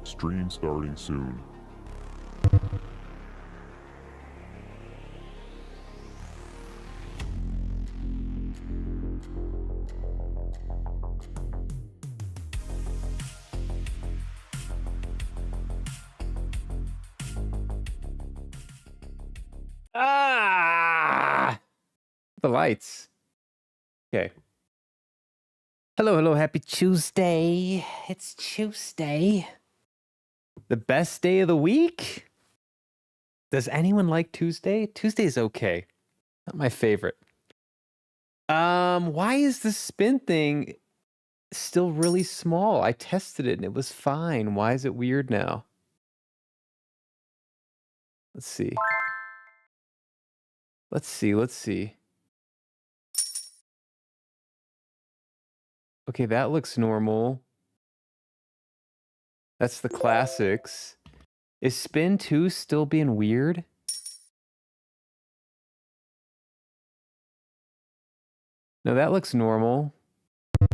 Stream starting soon. Ah! The lights. Okay. Hello, hello, happy Tuesday. It's Tuesday. The best day of the week? Does anyone like Tuesday? Tuesday's okay. Not my favorite. Why is the spin thing still really small? I tested it and it was fine. Why is it weird now? Let's see. Let's see. Okay, that looks normal. That's the classics. Is spin 2 still being weird? No, that looks normal. I'll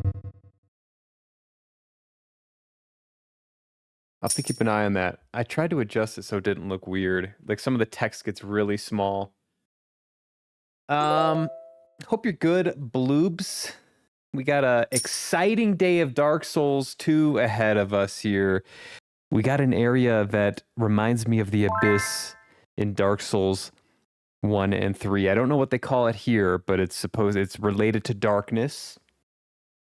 have to keep an eye on that. I tried to adjust it so it didn't look weird. Like some of the text gets really small. Hope you're good, Bloobs. We got a exciting day of Dark Souls 2 ahead of us here. We got an area that reminds me of the Abyss in Dark Souls 1 and 3. I don't know what they call it here, but it's related to darkness.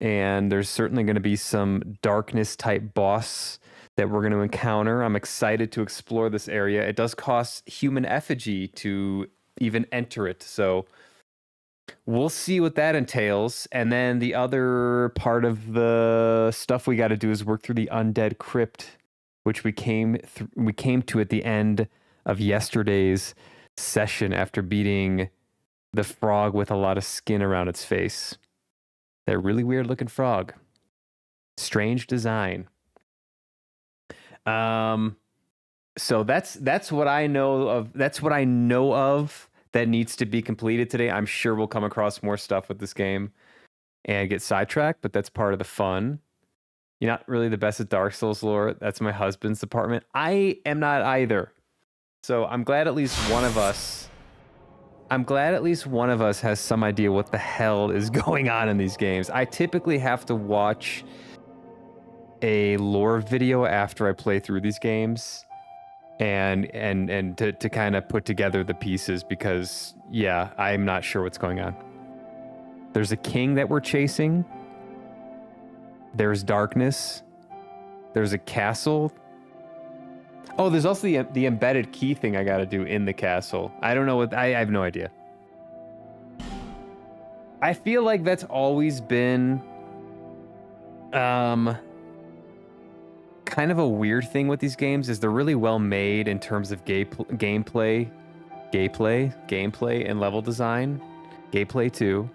And there's certainly going to be some darkness type boss that we're going to encounter. I'm excited to explore this area. It does cost human effigy to even enter it, so we'll see what that entails. And then the other part of the stuff we got to do is work through the undead crypt, which we came to at the end of yesterday's session after beating the frog with a lot of skin around its face. That really weird looking frog. Strange design. So that's what I know of. That's what I know of that needs to be completed today. I'm sure we'll come across more stuff with this game and get sidetracked, but that's part of the fun. You're not really the best at Dark Souls lore. That's my husband's department. I am not either. So I'm glad at least one of us has some idea what the hell is going on in these games. I typically have to watch a lore video after I play through these games and to kind of put together the pieces because, yeah, I'm not sure what's going on. There's a king that we're chasing. There's darkness. There's a castle. Oh, there's also the embedded key thing I got to do in the castle. I don't know what... I have no idea. I feel like that's always been... kind of a weird thing with these games is they're really well made in terms of gameplay and level design. Gameplay too.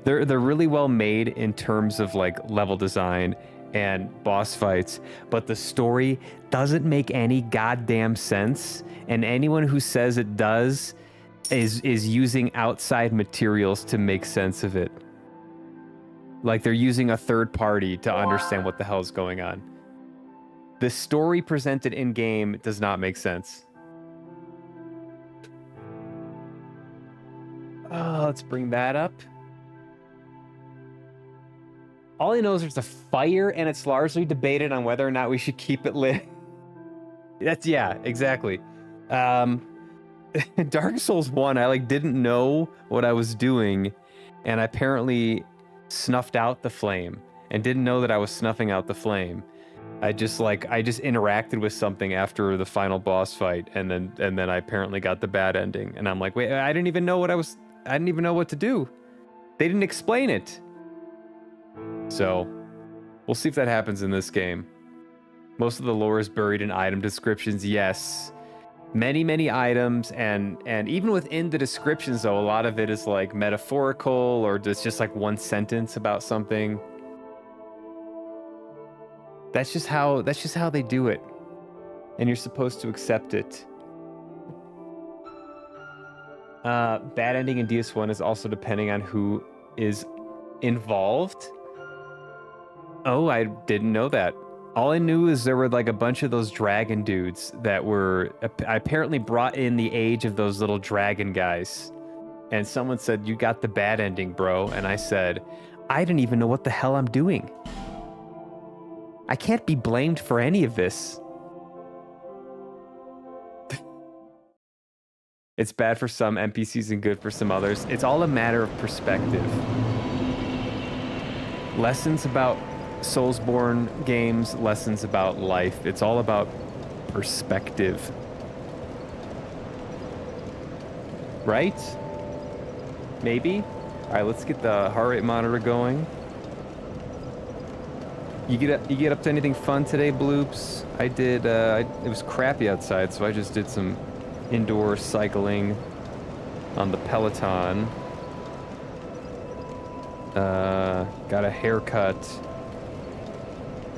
They're really well made in terms of like level design and boss fights, but the story doesn't make any goddamn sense, and anyone who says it does is using outside materials to make sense of it. Like they're using a third party to understand what the hell is going on. The story presented in game does not make sense. Let's bring that up. All I know is there's a fire and it's largely debated on whether or not we should keep it lit. Yeah, exactly. Dark Souls 1, I didn't know what I was doing, and I apparently snuffed out the flame and didn't know that I was snuffing out the flame. I just interacted with something after the final boss fight, and then I apparently got the bad ending, and I'm like, wait, I didn't even know what to do. They didn't explain it. So we'll see if that happens in this game. Most of the lore is buried in item descriptions, yes. Many items, and even within the descriptions though, a lot of it is like metaphorical or just like one sentence about something. That's just how they do it. And you're supposed to accept it. Bad ending in DS1 is also depending on who is involved. Oh, I didn't know that. All I knew is there were like a bunch of those dragon dudes that were apparently brought in the age of those little dragon guys. And someone said, "You got the bad ending, bro." And I said, I didn't even know what the hell I'm doing. I can't be blamed for any of this. It's bad for some NPCs and good for some others. It's all a matter of perspective. Lessons about Soulsborne games, lessons about life. It's all about perspective. Right? Maybe? All right, let's get the heart rate monitor going. You get up to anything fun today, Bloops? I did, it was crappy outside, so I just did some indoor cycling on the Peloton. Got a haircut,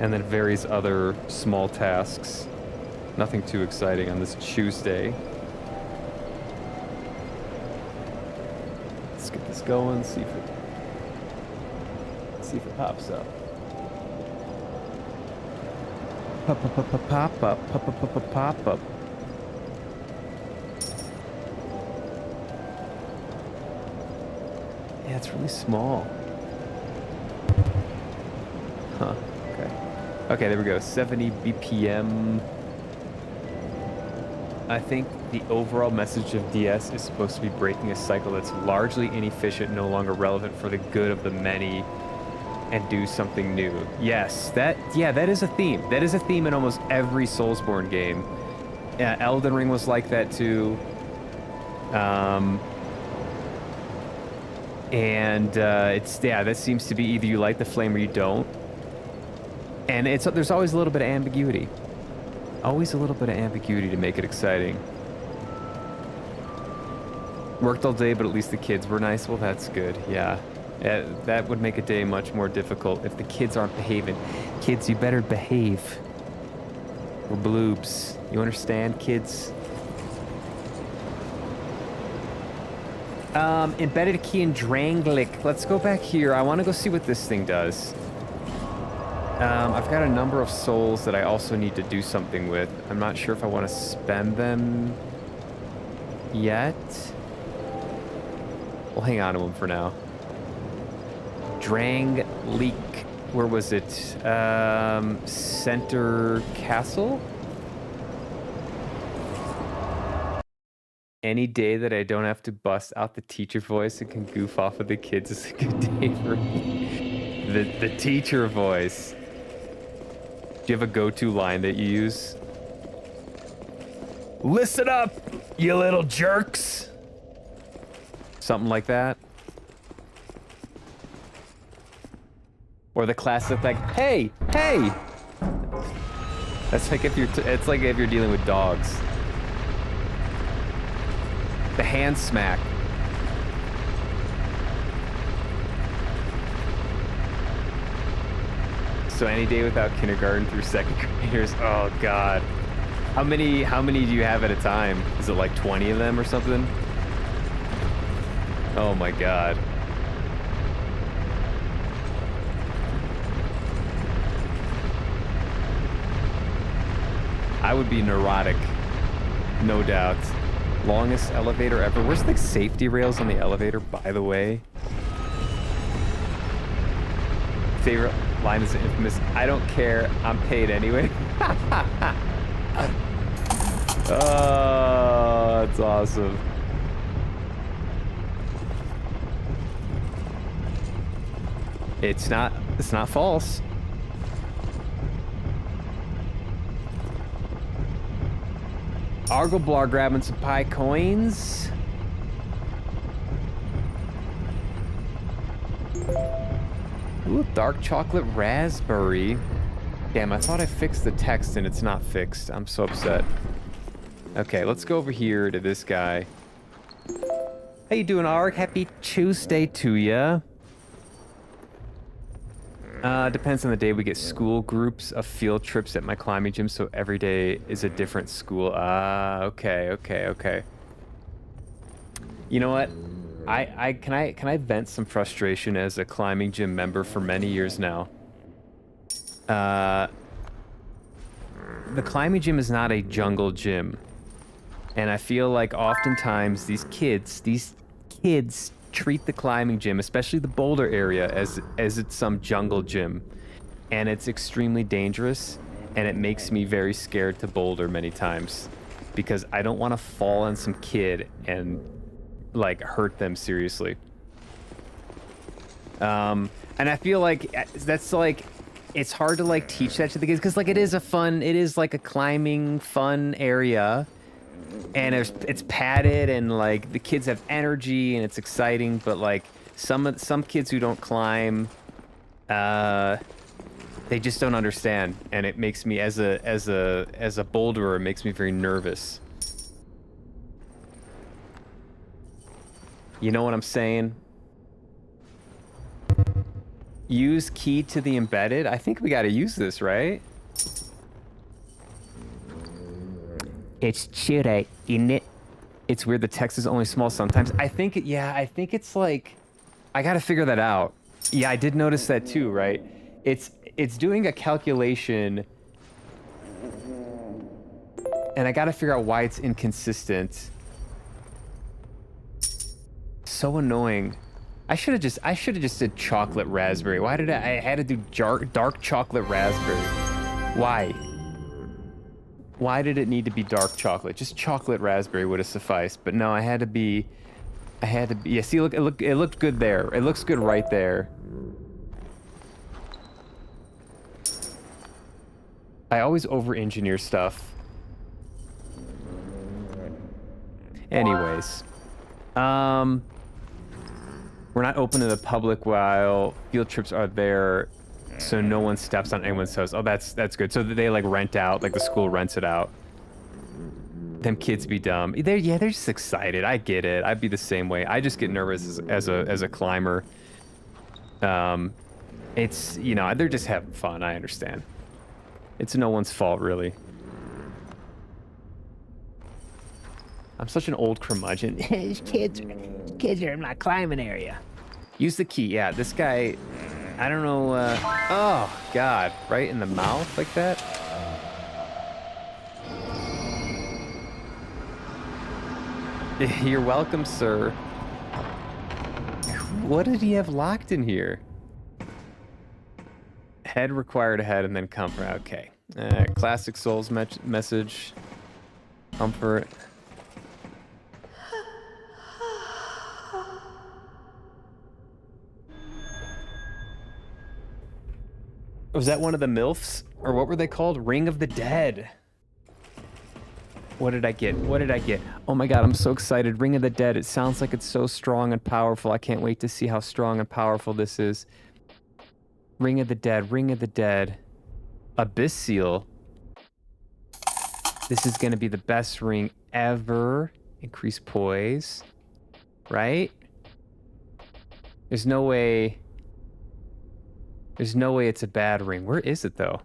and then various other small tasks. Nothing too exciting on this Tuesday. Let's get this going, see if it pops up. Pop up. Yeah, it's really small. Huh, okay. Okay, there we go, 70 BPM. I think the overall message of DS is supposed to be breaking a cycle that's largely inefficient, no longer relevant for the good of the many, and do something new. Yes, that is a theme. That is a theme in almost every Soulsborne game. Elden Ring was like that too. That seems to be either you light the flame or you don't. And there's always a little bit of ambiguity. Always a little bit of ambiguity to make it exciting. Worked all day, but at least the kids were nice. Well, that's good, yeah. That would make a day much more difficult if the kids aren't behaving. Kids, you better behave. We're bloobs. You understand, kids? Embedded key in Drangleic. Let's go back here. I want to go see what this thing does. I've got a number of souls that I also need to do something with. I'm not sure if I want to spend them yet. We'll hang on to them for now. Drangleic. Where was it? Center Castle? Any day that I don't have to bust out the teacher voice and can goof off with the kids is a good day for me. The teacher voice. Do you have a go-to line that you use? Listen up, you little jerks. Something like that. Or the classic like, hey. That's like it's like if you're dealing with dogs. The hand smack. So any day without kindergarten through second graders. Oh God. How many do you have at a time? Is it like 20 of them or something? Oh my God. I would be neurotic, no doubt. Longest elevator ever. Where's the safety rails on the elevator, by the way? Favorite line is infamous. I don't care. I'm paid anyway. Oh, that's awesome. It's not false. Argoblar grabbing some pie coins. Ooh, dark chocolate raspberry. Damn, I thought I fixed the text and it's not fixed. I'm so upset. Okay, let's go over here to this guy. How you doing, Arg? Happy Tuesday to ya. Depends on the day. We get school groups of field trips at my climbing gym, so every day is a different school. Okay. You know what? Can I vent some frustration as a climbing gym member for many years now? The climbing gym is not a jungle gym. And I feel like oftentimes these kids treat the climbing gym, especially the boulder area, as it's some jungle gym. And it's extremely dangerous, and it makes me very scared to boulder many times because I don't want to fall on some kid and like hurt them seriously. And I feel like that's like it's hard to like teach that to the kids because like it is like a climbing fun area, and it's padded and like the kids have energy and it's exciting, but like some kids who don't climb, they just don't understand, and it makes me as a boulderer, it makes me very nervous. You know what I'm saying? Use key to the embedded. I think we got to use this, right? It's chilly, isn't it? It's weird the text is only small sometimes. I think it's like, I got to figure that out. Yeah, I did notice that too, right? It's doing a calculation, and I got to figure out why it's inconsistent. So annoying. I should have just did chocolate raspberry. Why did I had to do dark chocolate raspberry? Why? Why did it need to be dark chocolate? Just chocolate raspberry would have sufficed. But no, I had to be. Yeah, see, look, it looked good there. It looks good right there. I always over-engineer stuff. Anyways, we're not open to the public while field trips are there, so no one steps on anyone's toes. Oh, that's good. So they like rent out, like the school rents it out. Them kids be dumb. They're just excited. I get it. I'd be the same way. I just get nervous as a climber. It's, you know, they're just having fun. I understand. It's no one's fault, really. I'm such an old curmudgeon. These kids are in my climbing area. Use the key. Yeah, this guy, I don't know. Oh, God. Right in the mouth like that? You're welcome, sir. What did he have locked in here? Head required ahead and then comfort. Okay. Classic Souls message. Comfort. Was that one of the MILFs? Or what were they called? Ring of the Dead. What did I get? What did I get? Oh my God, I'm so excited. Ring of the Dead. It sounds like it's so strong and powerful. I can't wait to see how strong and powerful this is. Ring of the Dead. Ring of the Dead. Abyss Seal. This is going to be the best ring ever. Increase poise. Right? There's no way... There's no way it's a bad ring. Where is it, though?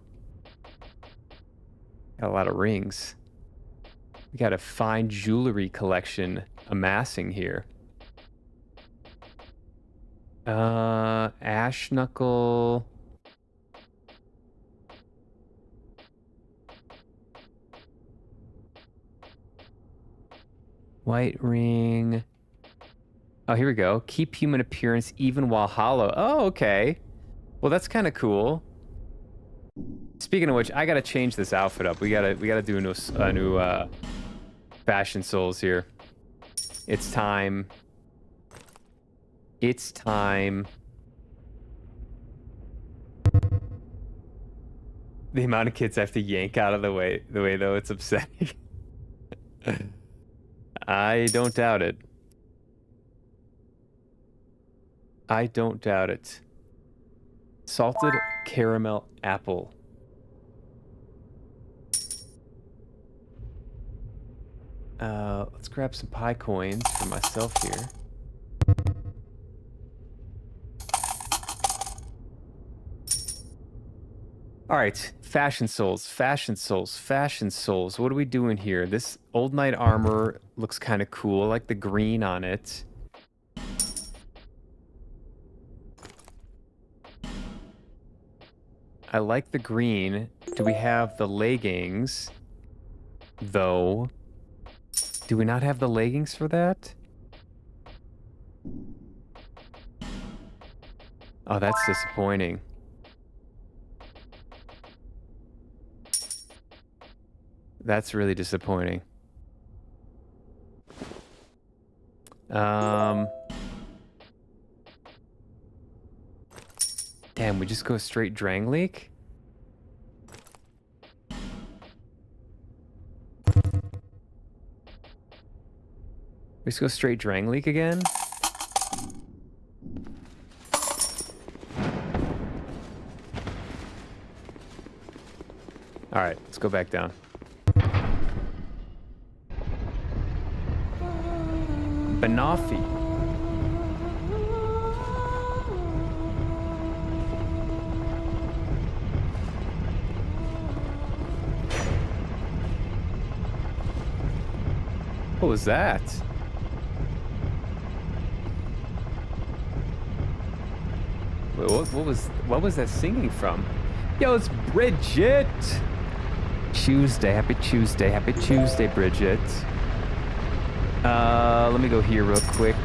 Got a lot of rings. We got a fine jewelry collection amassing here. Ash knuckle. White ring. Oh, here we go. Keep human appearance even while hollow. Oh, okay. Well, that's kind of cool. Speaking of which, I gotta change this outfit up. We gotta do a new fashion souls here. It's time. It's time. The amount of kids I have to yank out of the way though, it's upsetting. I don't doubt it. I don't doubt it. Salted caramel apple. Let's grab some pie coins for myself here. All right, fashion souls, fashion souls, fashion souls. What are we doing here? This old knight armor looks kind of cool. I like the green on it. I like the green. Do we have the leggings, though? Do we not have the leggings for that? Oh, that's disappointing. That's really disappointing. Damn, we just go straight Drangleek? Let's go straight drain leak again. All right, let's go back down. Banoffee. What was that? Wait, what was that singing from? Yo, it's Bridget. Tuesday, happy Tuesday, Bridget. Let me go here real quick.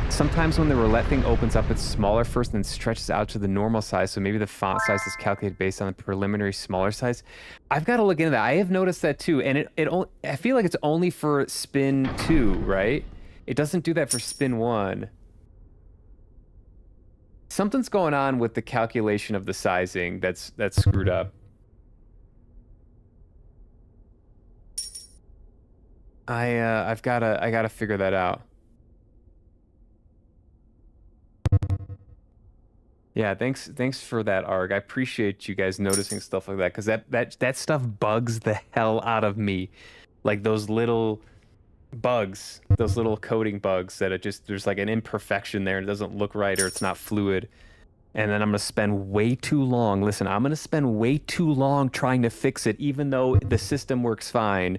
Sometimes when the roulette thing opens up, it's smaller first and then stretches out to the normal size. So maybe the font size is calculated based on the preliminary smaller size. I've got to look into that. I have noticed that too. And I feel like it's only for spin 2, right? It doesn't do that for spin 1. Something's going on with the calculation of the sizing that's screwed up. I gotta figure that out. Yeah, thanks for that, Arg. I appreciate you guys noticing stuff like that, because that stuff bugs the hell out of me. Like those little bugs, those little coding bugs that there's like an imperfection there and it doesn't look right or it's not fluid. And then I'm gonna spend way too long. Listen, I'm gonna spend way too long trying to fix it, even though the system works fine.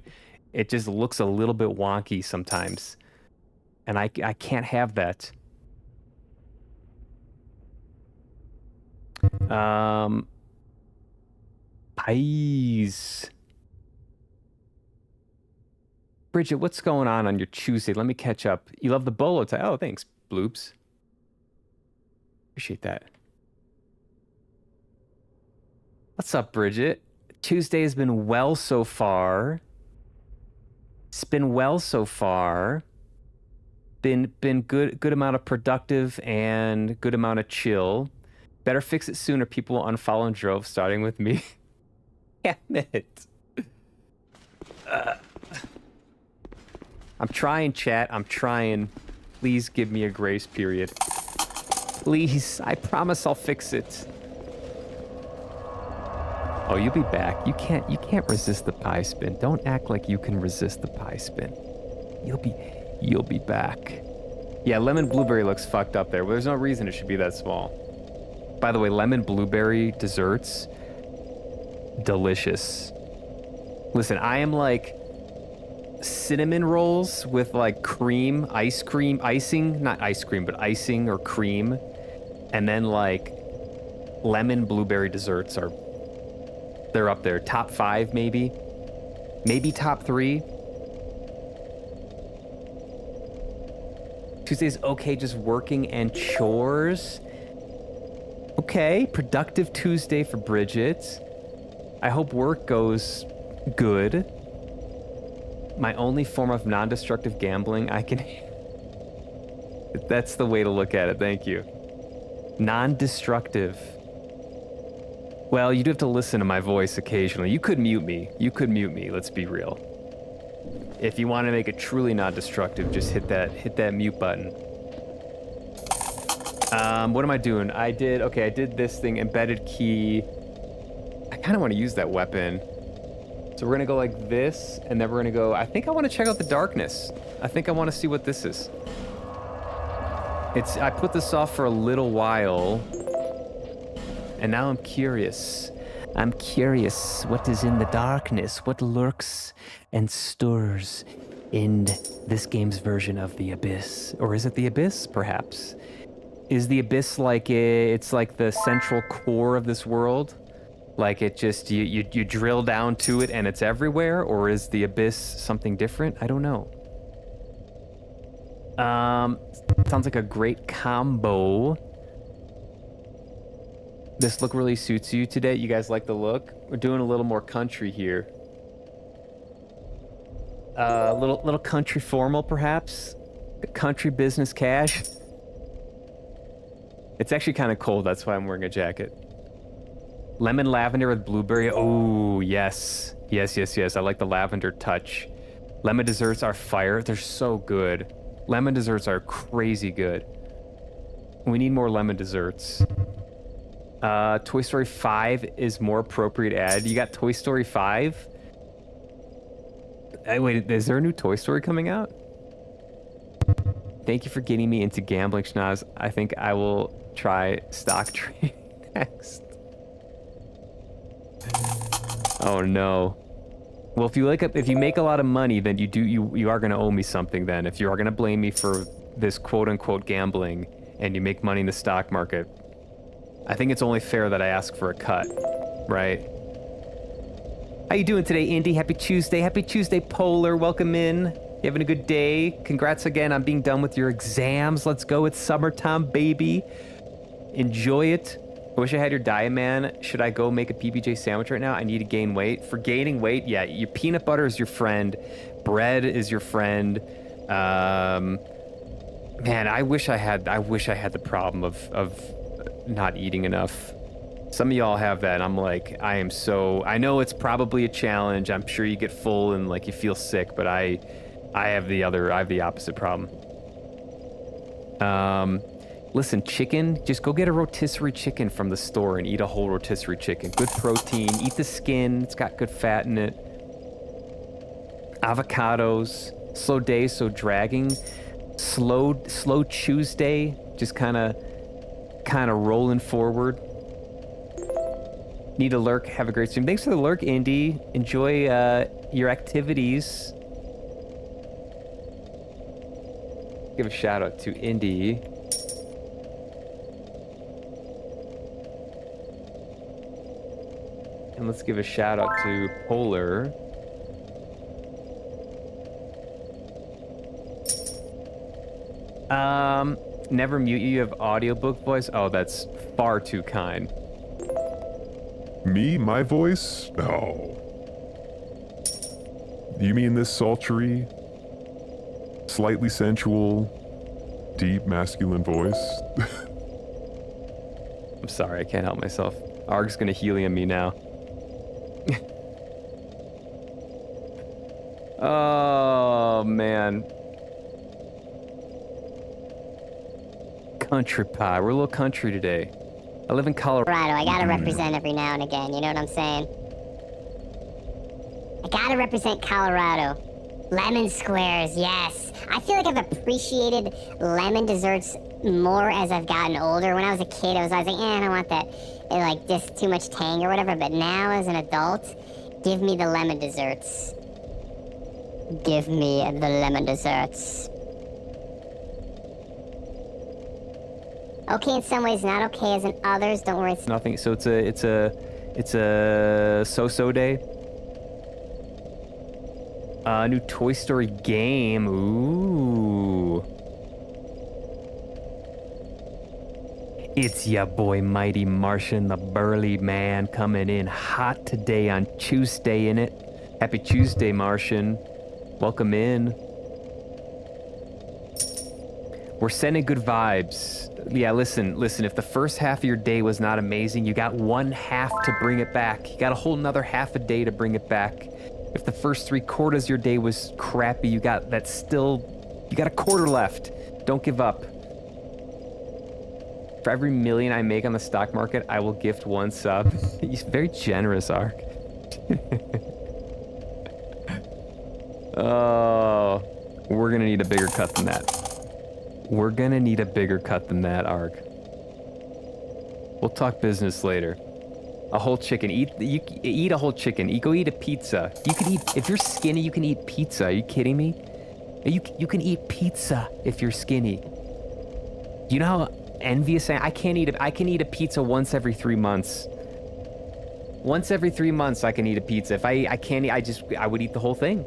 It just looks a little bit wonky sometimes. And I can't have that. Pies. Bridget, what's going on your Tuesday? Let me catch up. You love the bolo tie. Oh, thanks, Bloops. Appreciate that. What's up, Bridget? Tuesday has been well so far. It's been well so far. Been good amount of productive and good amount of chill. Better fix it sooner. People will unfollow and drove, starting with me. Damn it. I'm trying, chat. I'm trying. Please give me a grace period. Please. I promise I'll fix it. Oh, you'll be back. You can't resist the pie spin. Don't act like you can resist the pie spin. You'll be back. Yeah, lemon blueberry looks fucked up there. Well, there's no reason it should be that small. By the way, lemon blueberry desserts, delicious. Listen, I am like cinnamon rolls with like cream, ice cream, icing, not ice cream, but icing or cream. And then like lemon blueberry desserts they're up there. Top 5, maybe. Maybe top 3. Tuesday's okay, just working and chores. Okay, productive Tuesday for Bridget. I hope work goes good. My only form of non-destructive gambling I can... That's the way to look at it, thank you. Non-destructive. Well, you do have to listen to my voice occasionally. You could mute me. Let's be real. If you want to make it truly non-destructive, just hit that mute button. What am I doing? I did this thing, embedded key. I kind of want to use that weapon. So we're going to go like this, and then we're going to go... I think I want to check out the darkness. I think I want to see what this is. I put this off for a little while, and now I'm curious. I'm curious what is in the darkness, what lurks and stirs in this game's version of the Abyss. Or is it the Abyss, perhaps? Is the Abyss like it's like the central core of this world? Like it just, you drill down to it and it's everywhere? Or is the Abyss something different? I don't know. Sounds like a great combo. This look really suits you today. You guys like the look? We're doing a little more country here. Little country formal, perhaps? Country business cash? It's actually kind of cold. That's why I'm wearing a jacket. Lemon lavender with blueberry. Oh, yes. Yes. I like the lavender touch. Lemon desserts are fire. They're so good. Lemon desserts are crazy good. We need more lemon desserts. Toy Story 5 is more appropriate ad. You got Toy Story 5? Wait, is there a new Toy Story coming out? Thank you for getting me into gambling, Schnoz. I think I will try stock trading next. Oh no. Well, if you make a lot of money, then you are gonna owe me something. Then, if you are gonna blame me for this quote unquote gambling, and you make money in the stock market, I think it's only fair that I ask for a cut, right? How you doing today, Indy? Happy Tuesday. Happy Tuesday, Polar. Welcome in. You having a good day? Congrats again on being done with your exams. Let's go. It's summertime, baby. Enjoy it. I wish I had your diet, man. Should I go make a PBJ sandwich right now? I need to gain weight. For gaining weight, yeah, your peanut butter is your friend. Bread is your friend. Man, I wish I had the problem of not eating enough. Some of y'all have that. I'm like, I know it's probably a challenge. I'm sure you get full and like you feel sick, but I have the opposite problem. Listen, chicken, just go get a rotisserie chicken from the store and eat a whole rotisserie chicken. Good protein. Eat the skin. It's got good fat in it. Avocados. Slow day, so dragging. Slow Tuesday. Just kind of rolling forward. Need a lurk. Have a great stream. Thanks for the lurk, Indy. Enjoy your activities. Give a shout out to Indy. And let's give a shout out to Polar. Never mute you. You have audiobook voice. Oh, that's far too kind. Me? My voice? No. You mean this sultry, slightly sensual, deep masculine voice? I'm sorry, I can't help myself. Arg's gonna helium me now. Oh, man. Country pie. We're a little country today. I live in Colorado. I gotta represent every now and again, you know what I'm saying? I gotta represent Colorado. Lemon squares, yes. I feel like I've appreciated lemon desserts more as I've gotten older. When I was a kid, I was always like, I don't want that, like, just too much tang or whatever. But now, as an adult, give me the lemon desserts. Give me the lemon desserts. Okay in some ways, not okay as in others. Don't worry. Nothing. So it's a so-so day. New Toy Story game. Ooh. It's ya boy, Mighty Martian, the burly man, coming in hot today on Tuesday, innit? Happy Tuesday, Martian. Welcome in. We're sending good vibes. Yeah, listen, if the first half of your day was not amazing, you got one half to bring it back. You got a whole nother half a day to bring it back. If the first 3/4 of your day was crappy, you got a quarter left. Don't give up. For every million I make on the stock market, I will gift one sub. He's very generous, Ark. Oh, we're gonna need a bigger cut than that. We're gonna need a bigger cut than that, Ark. We'll talk business later. A whole chicken. Eat a whole chicken. Go eat a pizza. You can eat, if you're skinny, you can eat pizza. Are you kidding me? You can eat pizza if you're skinny. You know how envious I am? I can eat a pizza once every 3 months. Once every 3 months I can eat a pizza. If I can't eat, I would eat the whole thing.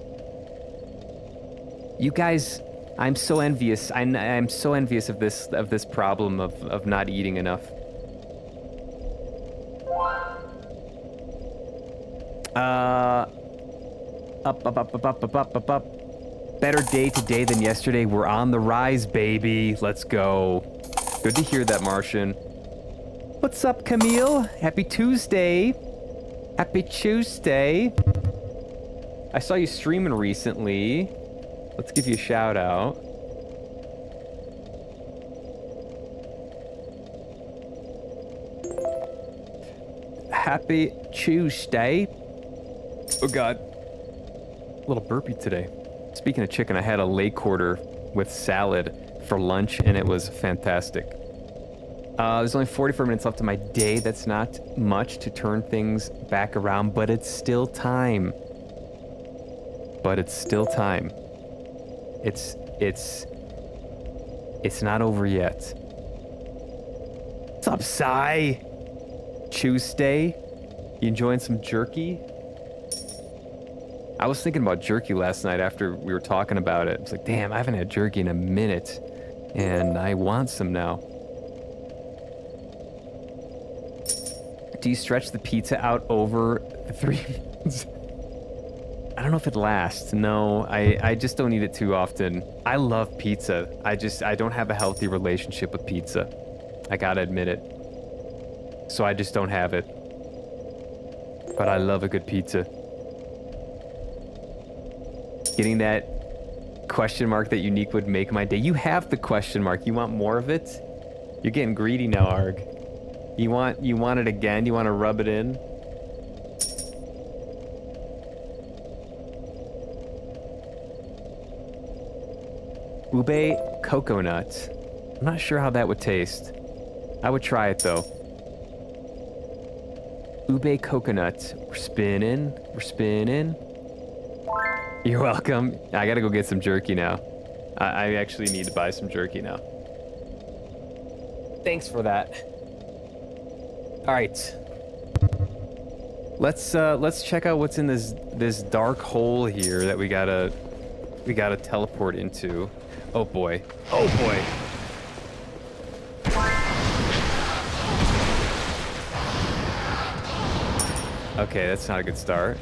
You guys, I'm so envious. I'm so envious of this problem of not eating enough. Up. Better day today than yesterday. We're on the rise, baby. Let's go. Good to hear that, Martian. What's up, Camille? Happy Tuesday. Happy Tuesday. I saw you streaming recently. Let's give you a shout out. Happy Tuesday. Oh God. A little burpy today. Speaking of chicken, I had a leg quarter with salad for lunch and it was fantastic. There's only 44 minutes left of my day. That's not much to turn things back around, but it's still time. It's not over yet. What's up, Psy? Tuesday? You enjoying some jerky? I was thinking about jerky last night after we were talking about it. It's like, damn, I haven't had jerky in a minute, and I want some now. Do you stretch the pizza out over the 3 months? I don't know if it lasts. No, I just don't eat it too often. I love pizza. I don't have a healthy relationship with pizza. I gotta admit it. So I just don't have it. But I love a good pizza. Getting that question mark that unique would make my day. You have the question mark. You want more of it? You're getting greedy now, Arg. You want it again? You want to rub it in? Ube coconut. I'm not sure how that would taste. I would try it though. Ube coconut. We're spinning. We're spinning. You're welcome. I gotta go get some jerky now. I actually need to buy some jerky now. Thanks for that. All right. Let's check out what's in this dark hole here that we gotta teleport into. Oh boy. Oh boy. Okay, that's not a good start.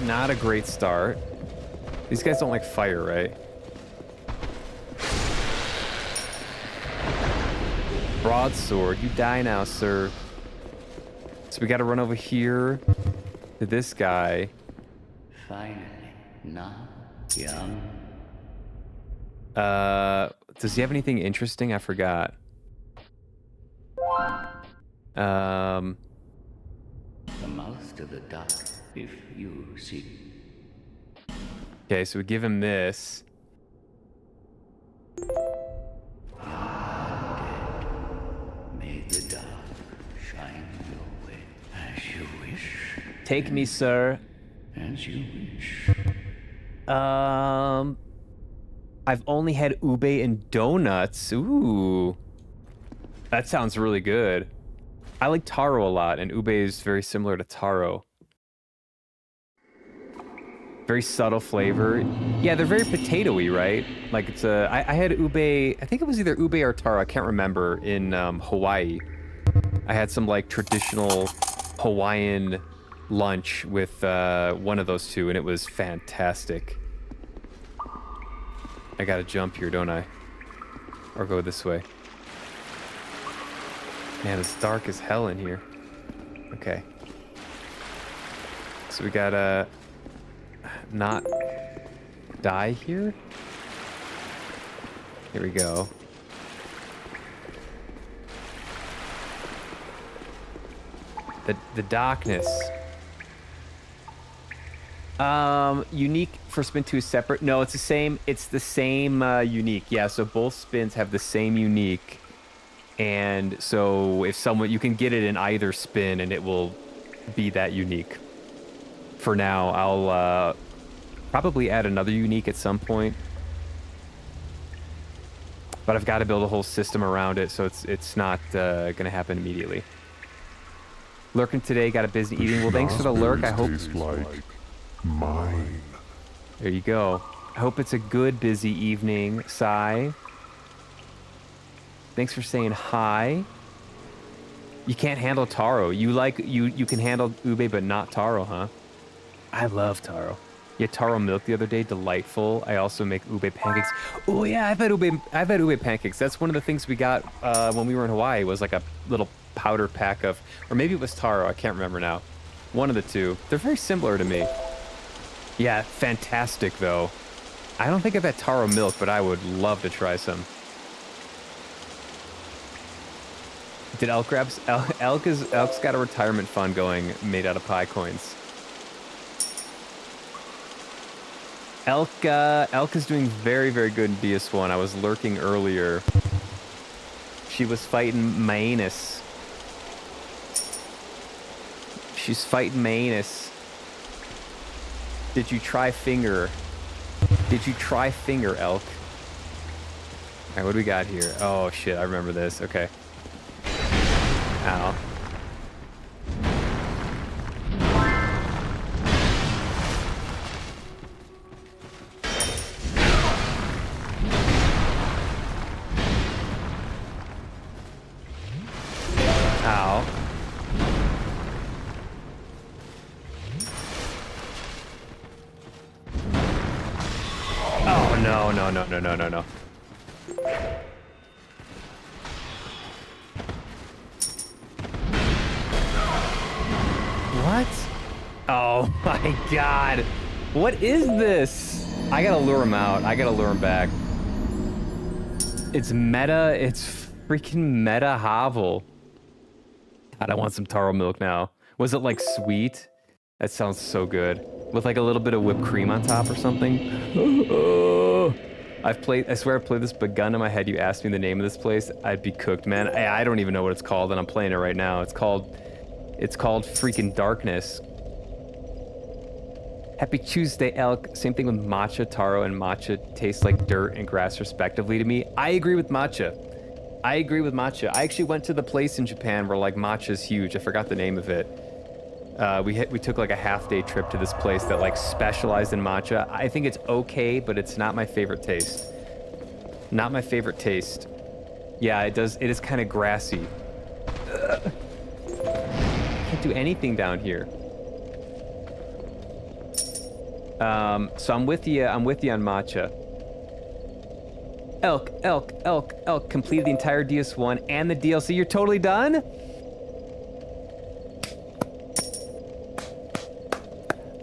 Not a great start. These guys don't like fire, right? Broadsword, you die now, sir. So we gotta run over here to this guy. Finally, not young. Does he have anything interesting? I forgot. The mouth to the duck, if you see. Okay, so we give him this. May the dark shine your way as you wish. Take me, sir. As you wish. I've only had ube and donuts. Ooh. That sounds really good. I like taro a lot, and ube is very similar to taro. Very subtle flavor. Yeah, they're very potatoey, right? Like it's a. I had ube. I think it was either ube or taro. I can't remember. In Hawaii, I had some like traditional Hawaiian lunch with one of those two, and it was fantastic. I gotta jump here, don't I? Or go this way. Man, it's dark as hell in here. Okay. So we gotta not die here. Here we go. The darkness. Unique for spin 2 is separate. No, it's the same. It's the same unique. Yeah, so both spins have the same unique. And so if someone, you can get it in either spin and it will be that unique. For now, I'll probably add another unique at some point. But I've got to build a whole system around it, so it's not going to happen immediately. Lurking today, got a busy evening. Well, thanks for the lurk. I hope... Taste like mine. There you go. I hope it's a good busy evening, Sai. Thanks for saying hi. You can't handle taro. You can handle ube, but not taro, huh? I love taro. You had taro milk the other day, delightful. I also make ube pancakes. Oh yeah, I've had ube pancakes. That's one of the things we got when we were in Hawaii. Was like a little powder pack of, or maybe it was taro. I can't remember now. One of the two. They're very similar to me. Yeah, fantastic though. I don't think I've had taro milk, but I would love to try some. Did Elk grabs? Elk's got a retirement fund going made out of pie coins. Elk is doing very, very good in DS1. I was lurking earlier. She was fighting Manus. She's fighting Manus. Did you try finger? Did you try finger, Elk? Alright, what do we got here? Oh shit, I remember this. Okay. Ow. Ow. Oh, no, no, no, no, no, no, no. What? Oh my god. What is this? I gotta lure him out. I gotta lure him back. It's meta. It's freaking meta Havel. God, I want some taro milk now. Was it like sweet? That sounds so good. With like a little bit of whipped cream on top or something. I swear I've played this but gun to my head. You asked me the name of this place, I'd be cooked, man. I don't even know what it's called, and I'm playing it right now. It's called freaking Darkness. Happy Tuesday, Elk. Same thing with matcha, taro, and matcha taste like dirt and grass respectively to me. I agree with matcha. I actually went to the place in Japan where like matcha is huge. I forgot the name of it. We took like a half-day trip to this place that like specialized in matcha. I think it's okay, but it's not my favorite taste. Not my favorite taste. Yeah, it is kind of grassy. Can't do anything down here. So I'm with you on matcha. Elk completed the entire DS1 and the DLC. You're totally done?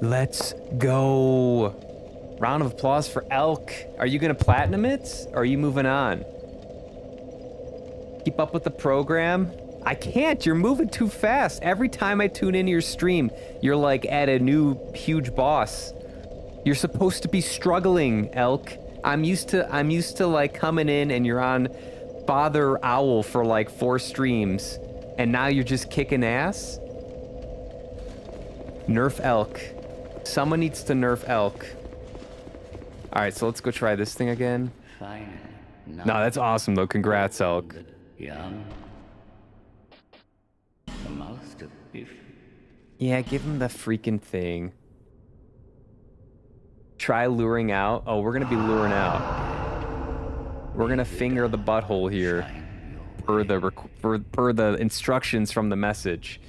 Let's go. Round of applause for Elk. Are you gonna platinum it? Or are you moving on? Keep up with the program? I can't, you're moving too fast. Every time I tune into your stream, you're like at a new huge boss. You're supposed to be struggling, Elk. I'm used to like coming in and you're on Father Owl for like 4 streams, and now you're just kicking ass? Nerf Elk. Someone needs to nerf Elk. Alright, so let's go try this thing again. Fine. No, that's awesome though. Congrats, Elk. Young. The masterpiece. Yeah, give him the freaking thing. Try luring out. Oh, we're gonna be luring out. We're gonna finger the butthole here per the instructions from the message.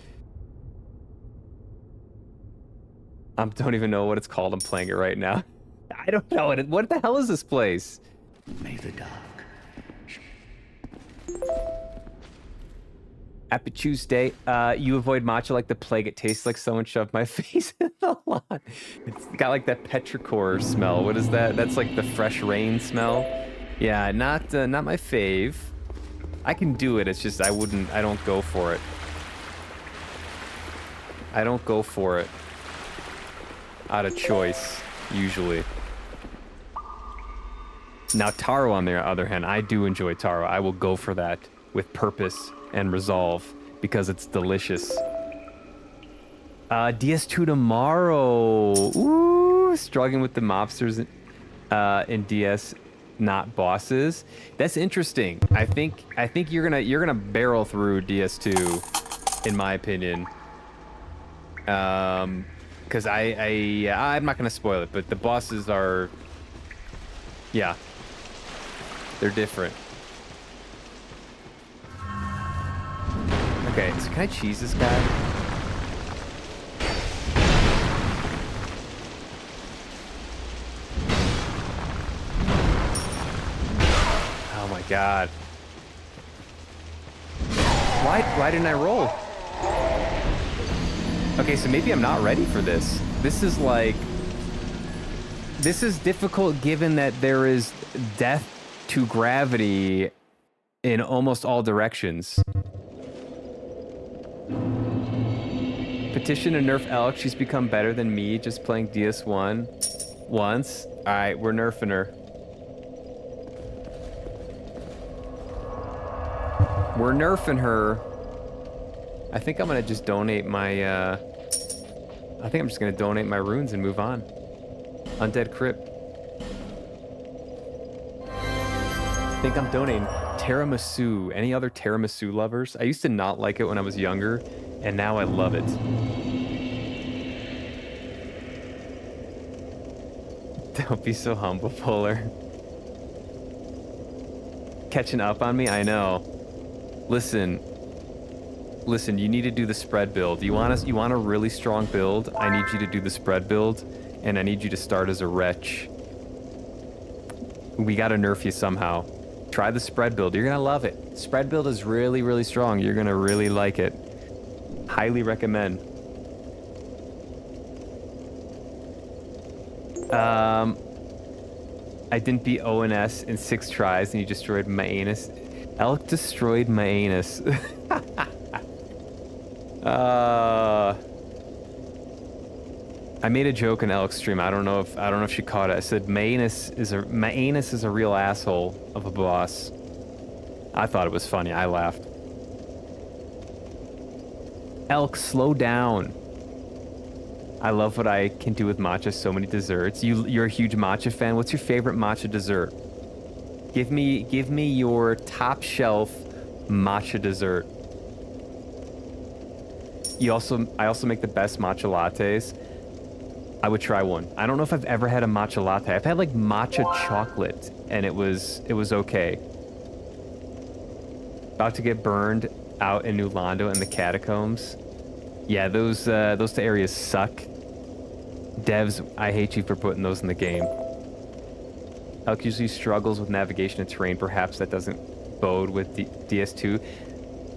I don't even know what it's called. I'm playing it right now. I don't know it. What the hell is this place? May the dark. Happy Tuesday. You avoid matcha like the plague. It tastes like someone shoved my face in the lawn. It's got like that petrichor smell. What is that? That's like the fresh rain smell. Yeah, not my fave. I can do it. It's just I don't go for it. I don't go for it out of choice, usually. Now, taro, on the other hand, I do enjoy taro. I will go for that with purpose and resolve because it's delicious. DS2 tomorrow. Ooh, struggling with the mobsters in DS, not bosses. That's interesting. I think you're gonna barrel through DS2, in my opinion. Because I'm not gonna spoil it, but the bosses are, yeah, they're different. Okay, so can I cheese this guy? Oh my god. Why didn't I roll? Okay, so maybe I'm not ready for this. This is difficult given that there is death to gravity in almost all directions. Petition to nerf Elk. She's become better than me just playing DS1 once. All right, we're nerfing her. We're nerfing her. I think I'm gonna just donate my, I think I'm just gonna donate my runes and move on. Undead Crypt. I think I'm donating tiramisu. Any other tiramisu lovers? I used to not like it when I was younger, and now I love it. Don't be so humble, Polar. Catching up on me? I know. Listen, you need to do the spread build. You want a really strong build? I need you to do the spread build, and I need you to start as a wretch. We gotta nerf you somehow. Try the spread build. You're gonna love it. Spread build is really, really strong. You're gonna really like it. Highly recommend. I didn't beat ONS in 6 tries, and you destroyed my anus. Elk destroyed my anus. I made a joke in Elk's stream. I don't know if she caught it. I said my anus is a real asshole of a boss. I thought it was funny. I laughed. Elk, slow down. I love what I can do with matcha. So many desserts. You're a huge matcha fan. What's your favorite matcha dessert? Give me your top shelf matcha dessert. I also make the best matcha lattes. I would try one. I don't know if I've ever had a matcha latte. I've had like matcha chocolate, and it was okay. About to get burned out in New Londo in the catacombs. Yeah, those two areas suck. Devs, I hate you for putting those in the game. Elk usually struggles with navigation and terrain. Perhaps that doesn't bode with DS2.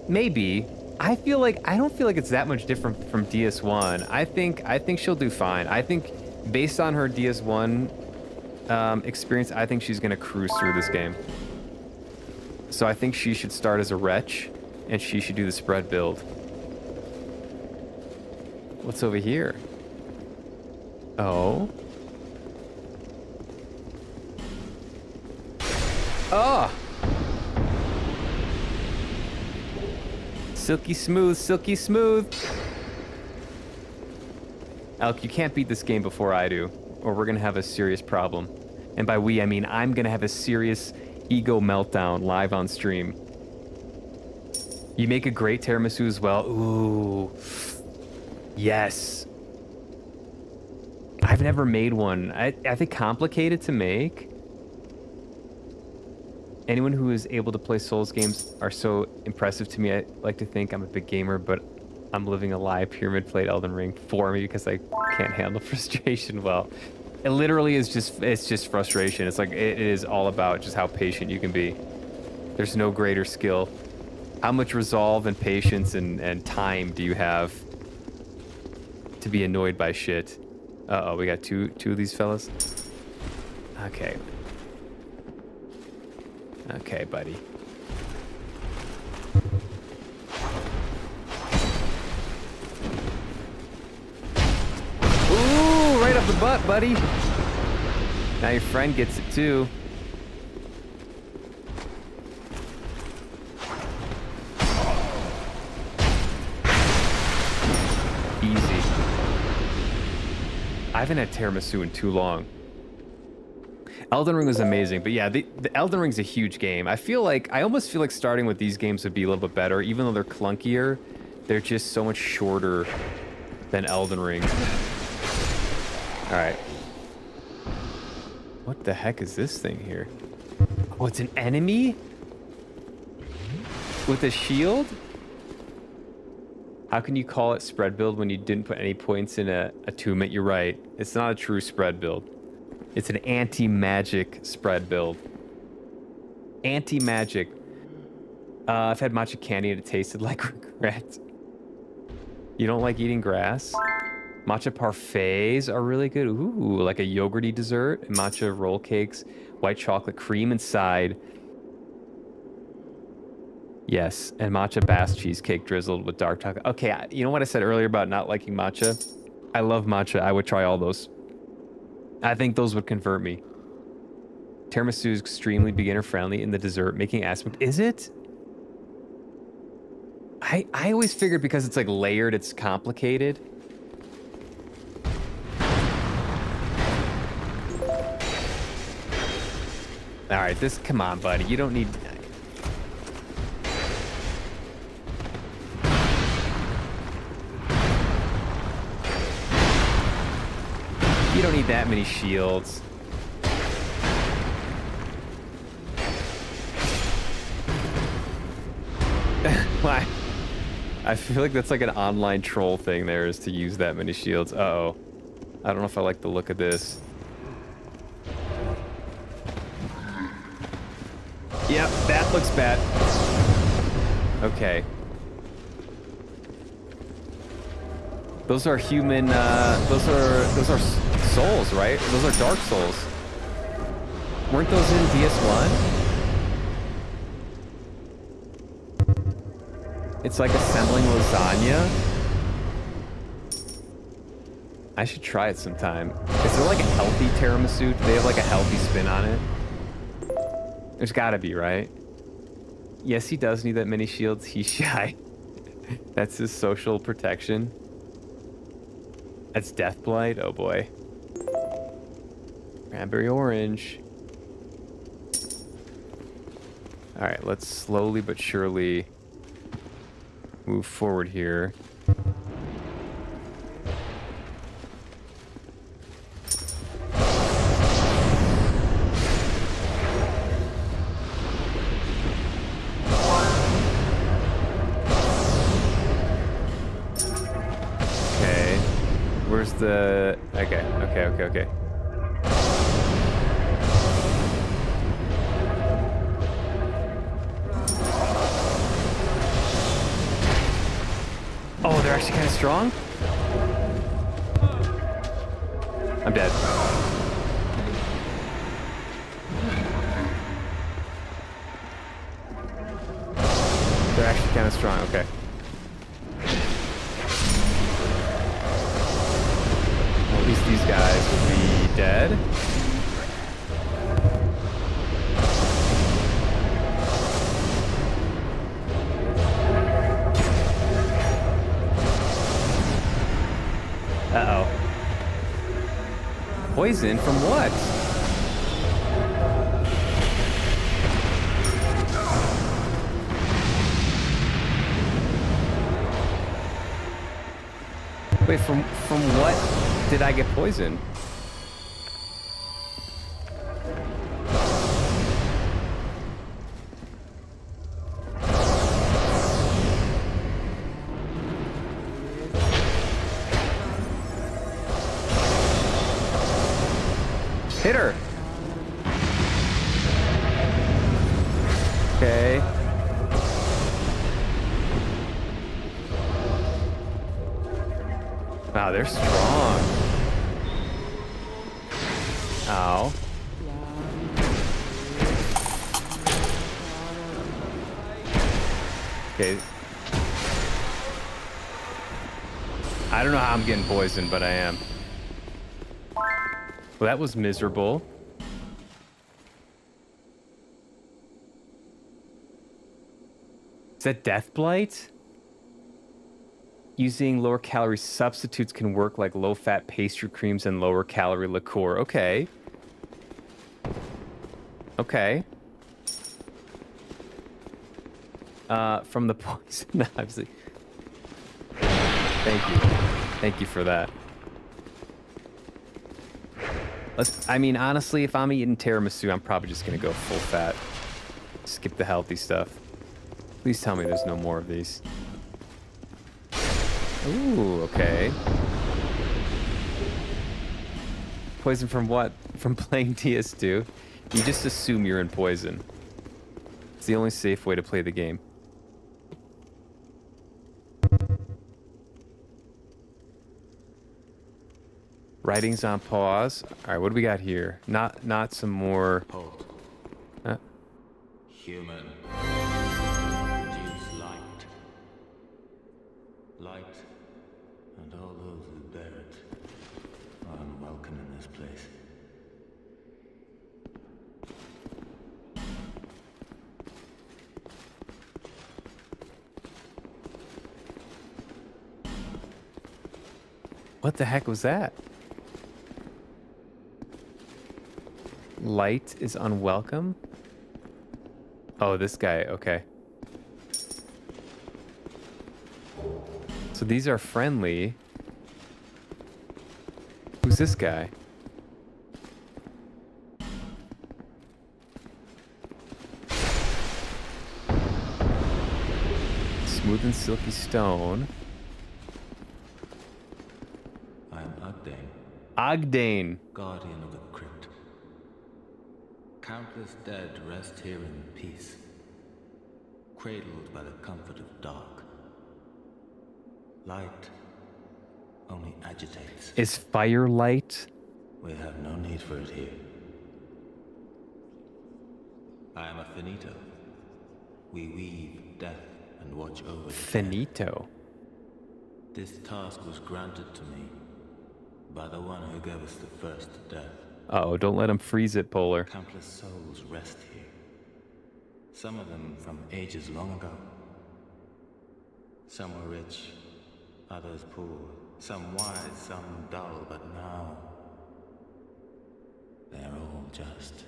Maybe. I don't feel like it's that much different from DS1. I think she'll do fine. I think based on her DS1 experience, I think she's gonna cruise through this game. So I think she should start as a wretch, and she should do the spread build. What's over here? Oh. Oh! Silky smooth, silky smooth. Elk, you can't beat this game before I do, or we're gonna have a serious problem. And by we, I mean I'm gonna have a serious ego meltdown live on stream. You make a great tiramisu as well. Ooh. Yes. I've never made one. I think complicated to make. Anyone who is able to play Souls games are so impressive to me. I like to think I'm a big gamer, but I'm living a lie. Pyramid played Elden Ring for me because I can't handle frustration well. It literally is just frustration. It's like it is all about just how patient you can be. There's no greater skill. How much resolve and patience and time do you have to be annoyed by shit? Uh-oh, we got two of these fellas. Okay. Okay, buddy. Ooh, right up the butt, buddy. Now your friend gets it too. Easy. I haven't had tiramisu in too long. Elden Ring was amazing, but yeah, the Elden Ring's a huge game. I almost feel like starting with these games would be a little bit better, even though they're clunkier. They're just so much shorter than Elden Ring. All right. What the heck is this thing here? Oh, it's an enemy? With a shield? How can you call it spread build when you didn't put any points in a attunement? You're right. It's not a true spread build. It's an anti-magic spread build. Anti-magic. I've had matcha candy and it tasted like regret. You don't like eating grass? Matcha parfaits are really good. Ooh, like a yogurty dessert. Matcha roll cakes. White chocolate cream inside. Yes, and matcha Bass cheesecake drizzled with dark chocolate. Okay, you know what I said earlier about not liking matcha? I love matcha. I would try all those. I think those would convert me. Tiramisu is extremely beginner friendly in the dessert making aspect. Is it? I always figured because it's like layered, it's complicated. All right, come on, buddy. You don't need. You don't need that many shields. Why? I feel like that's like an online troll thing there, is to use that many shields. Uh-oh. I don't know if I like the look of this. Yep, that looks bad. Okay. Those are human, those are souls, right? Those are Dark Souls. Weren't those in DS1? It's like assembling lasagna. I should try it sometime. Is there like a healthy tiramisu? Do they have like a healthy spin on it? There's gotta be, right? Yes, he does need that many shields. He's shy. That's his social protection. That's Death Blight. Oh boy. Cranberry orange. All right, let's slowly but surely move forward here. Where's the... Okay. Oh, they're actually kind of strong? I'm dead. They're actually kind of strong, okay. At least these guys will be dead. Uh-oh. Poison from what? Wait, from what did I get poisoned? Hit her. Okay. Wow, they're strong. Ow. Okay. I don't know how I'm getting poisoned, but I am. Well, that was miserable. Is that Death Blight? Using lower calorie substitutes can work like low fat pastry creams and lower calorie liqueur. Okay. Okay. From the poison, obviously. Thank you. Thank you for that. I mean, honestly, if I'm eating tiramisu, I'm probably just gonna go full fat. Skip the healthy stuff. Please tell me there's no more of these. Ooh, okay. Poison from what? From playing DS2? You just assume you're in poison. It's the only safe way to play the game. Writing's on pause. All right, what do we got here? Not some more. Hold. Uh, Human. Produce light. Light, and all those who bear it are unwelcome in this place. what the heck was that? Light is unwelcome? Oh, this guy. Okay. So these are friendly. Who's this guy? Smooth and silky stone. I am Agdane, Ogdane. guardian of the crypt. Countless dead rest here in peace, cradled by the comfort of dark. Light only agitates. Is firelight? We have no need for it here. I am a finito. We weave death and watch over the dead. Finito. This task was granted to me by the one who gave us the first death. Uh-oh, don't let him freeze it, Polar. Countless souls rest here. Some of them from ages long ago. Some were rich, others poor. Some wise, some dull, but now they're all just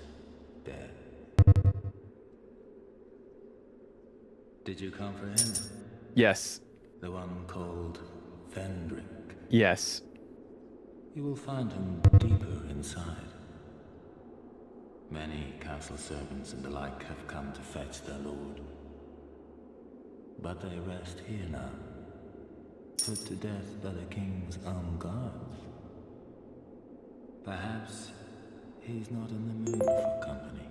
dead. Did you come for him? Yes. The one called Fendrick. Yes. You will find him deeper inside. Many castle servants and the like have come to fetch their lord. But they rest here now, put to death by the king's own guards. Perhaps he's not in the mood for company.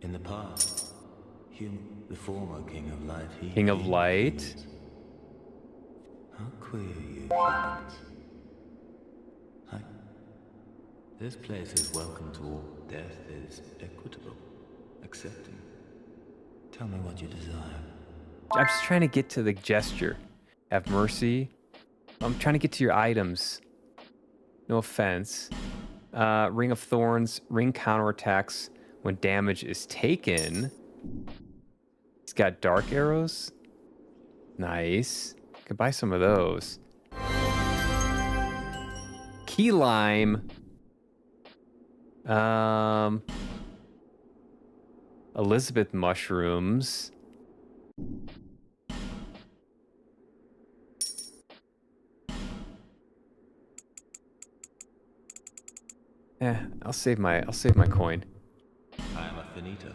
In the past, the former King of Light, King of Light. How queer you humans. This place is welcome to all. Death is equitable, accepting. Tell me what you desire. I'm just trying to get to the gesture. Have mercy. I'm trying to get to your items. No offense. Ring of Thorns. Ring counterattacks when damage is taken. He's got dark arrows. Nice. Could buy some of those. Key lime. Elizabeth mushrooms. I'll save my coin. I am a finito.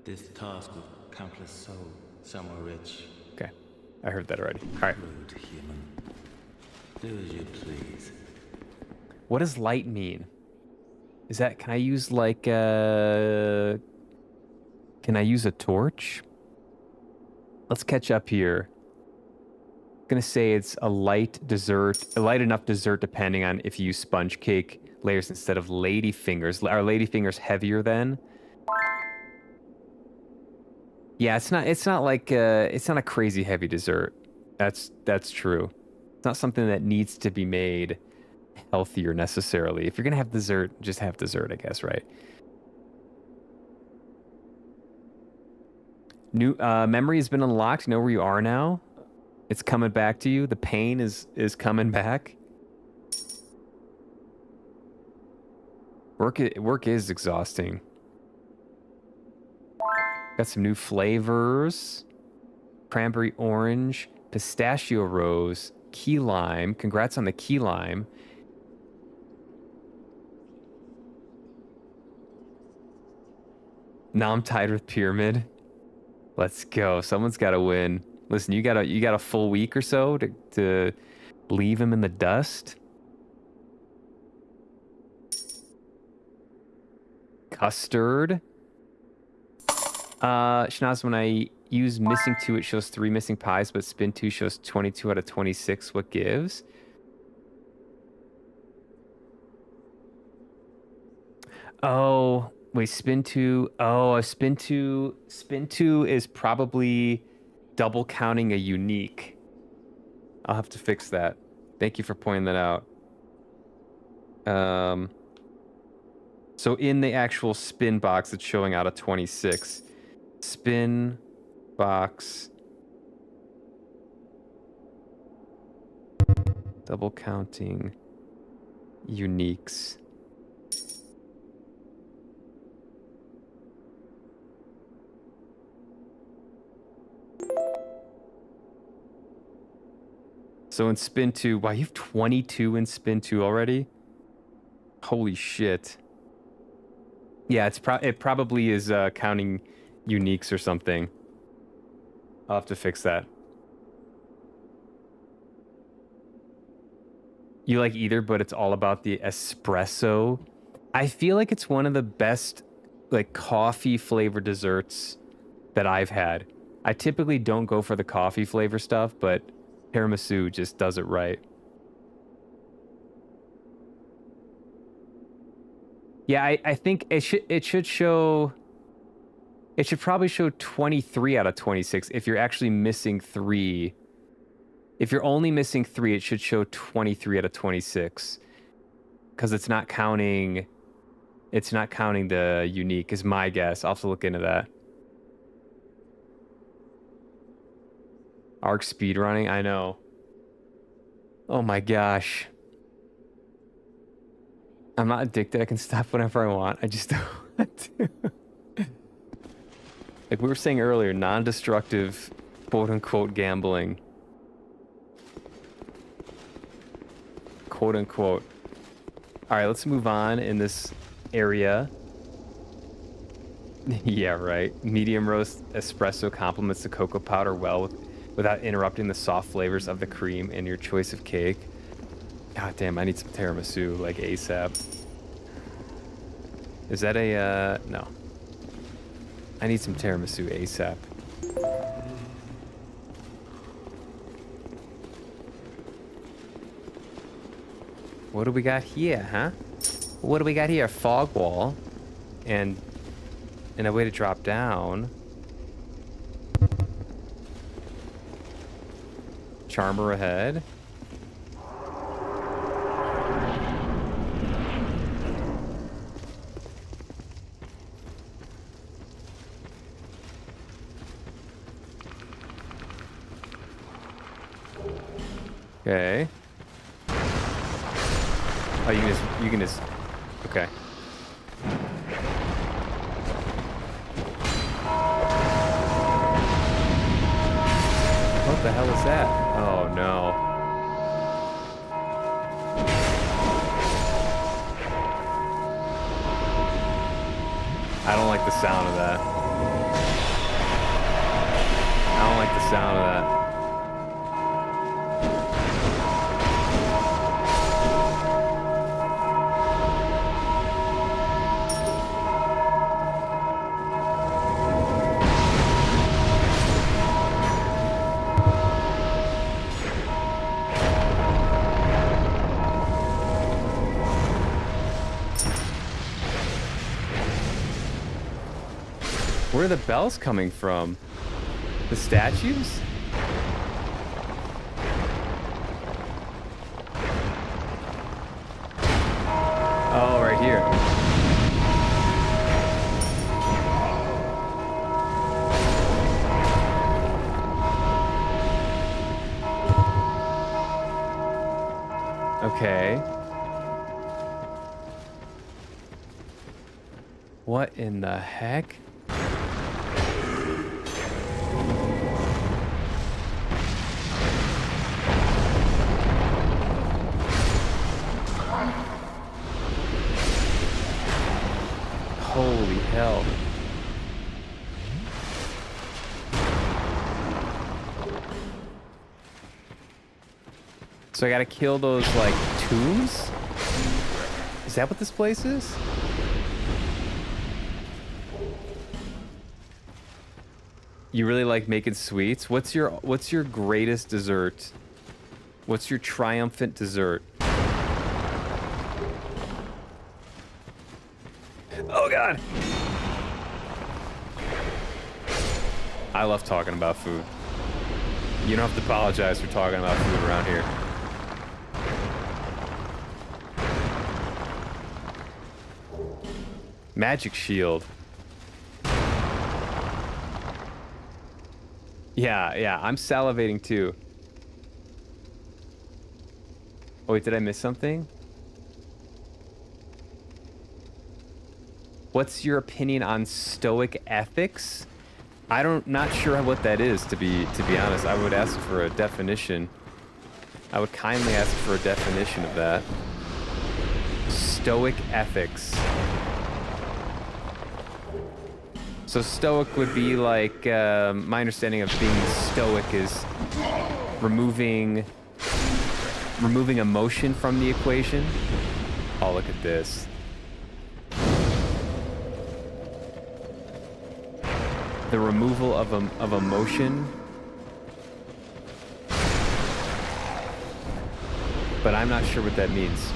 This task with countless souls. Some are rich. Okay. I heard that already. All right. Rude human. Do as you please. What does light mean? Is that, can I use like can I use a torch? Let's catch up here. I'm gonna say it's a light dessert, a light enough dessert depending on if you use sponge cake layers instead of lady fingers. Are lady fingers heavier then? Yeah, it's not like it's not a crazy heavy dessert. That's true. It's not something that needs to be made healthier necessarily. If you're gonna have dessert, just have dessert, I guess, right? New memory has been unlocked. You know where you are now. It's coming back to you. The pain is coming back. Work is exhausting. Got some new flavors. Cranberry orange, pistachio rose, key lime. Congrats on the key lime. Now I'm tied with pyramid. Let's go. Someone's got to win. Listen, you got a full week or so to leave him in the dust. Custard. Shanaz, when I use missing 2, it shows 3 missing pies, but spin 2 shows 22 out of 26. What gives? Oh, wait, spin two. Oh, a spin two. Spin two is probably double counting a unique. I'll have to fix that. Thank you for pointing that out. So in the actual spin box, it's showing out a 26. Spin box. Double counting uniques. So in spin two, wow, you have 22 in spin two already? Holy shit. Yeah, it probably is counting uniques or something. I'll have to fix that. You like either, but it's all about the espresso. I feel like it's one of the best like coffee flavored desserts that I've had. I typically don't go for the coffee flavor stuff, but tiramisu just does it right. Yeah, I think it should show. It should probably show 23 out of 26 if you're actually missing 3. If you're only missing 3, it should show 23 out of 26. Because it's not counting the unique, is my guess. I'll have to look into that. Arc speedrunning, I know. Oh my gosh. I'm not addicted. I can stop whenever I want. I just don't want to. Like we were saying earlier, non-destructive, quote-unquote, gambling. Quote-unquote. All right, let's move on in this area. Yeah, right. Medium roast espresso complements the cocoa powder well without interrupting the soft flavors of the cream and your choice of cake. God damn, I need some tiramisu, like ASAP. Is that a, no. I need some tiramisu ASAP. What do we got here, huh? What do we got here? A fog wall. And a way to drop down. Charmer ahead. Okay. Oh, you can just, okay. What the hell is that? Oh no. I don't like the sound of that. I don't like the sound of that. Where are the bells coming from? The statues? Oh, right here. Okay. What in the heck? Holy hell. So I gotta kill those, like, tombs? Is that what this place is? You really like making sweets? What's your greatest dessert? What's your triumphant dessert? God. I love talking about food. You don't have to apologize for talking about food around here. Magic shield. Yeah, I'm salivating too. Oh wait, did I miss something? What's your opinion on Stoic ethics? Not sure what that is, to be honest. I would ask for a definition. I would kindly ask for a definition of that. Stoic ethics. So Stoic would be like, my understanding of being Stoic is removing emotion from the equation. Oh, look at this. The removal of emotion. But I'm not sure what that means.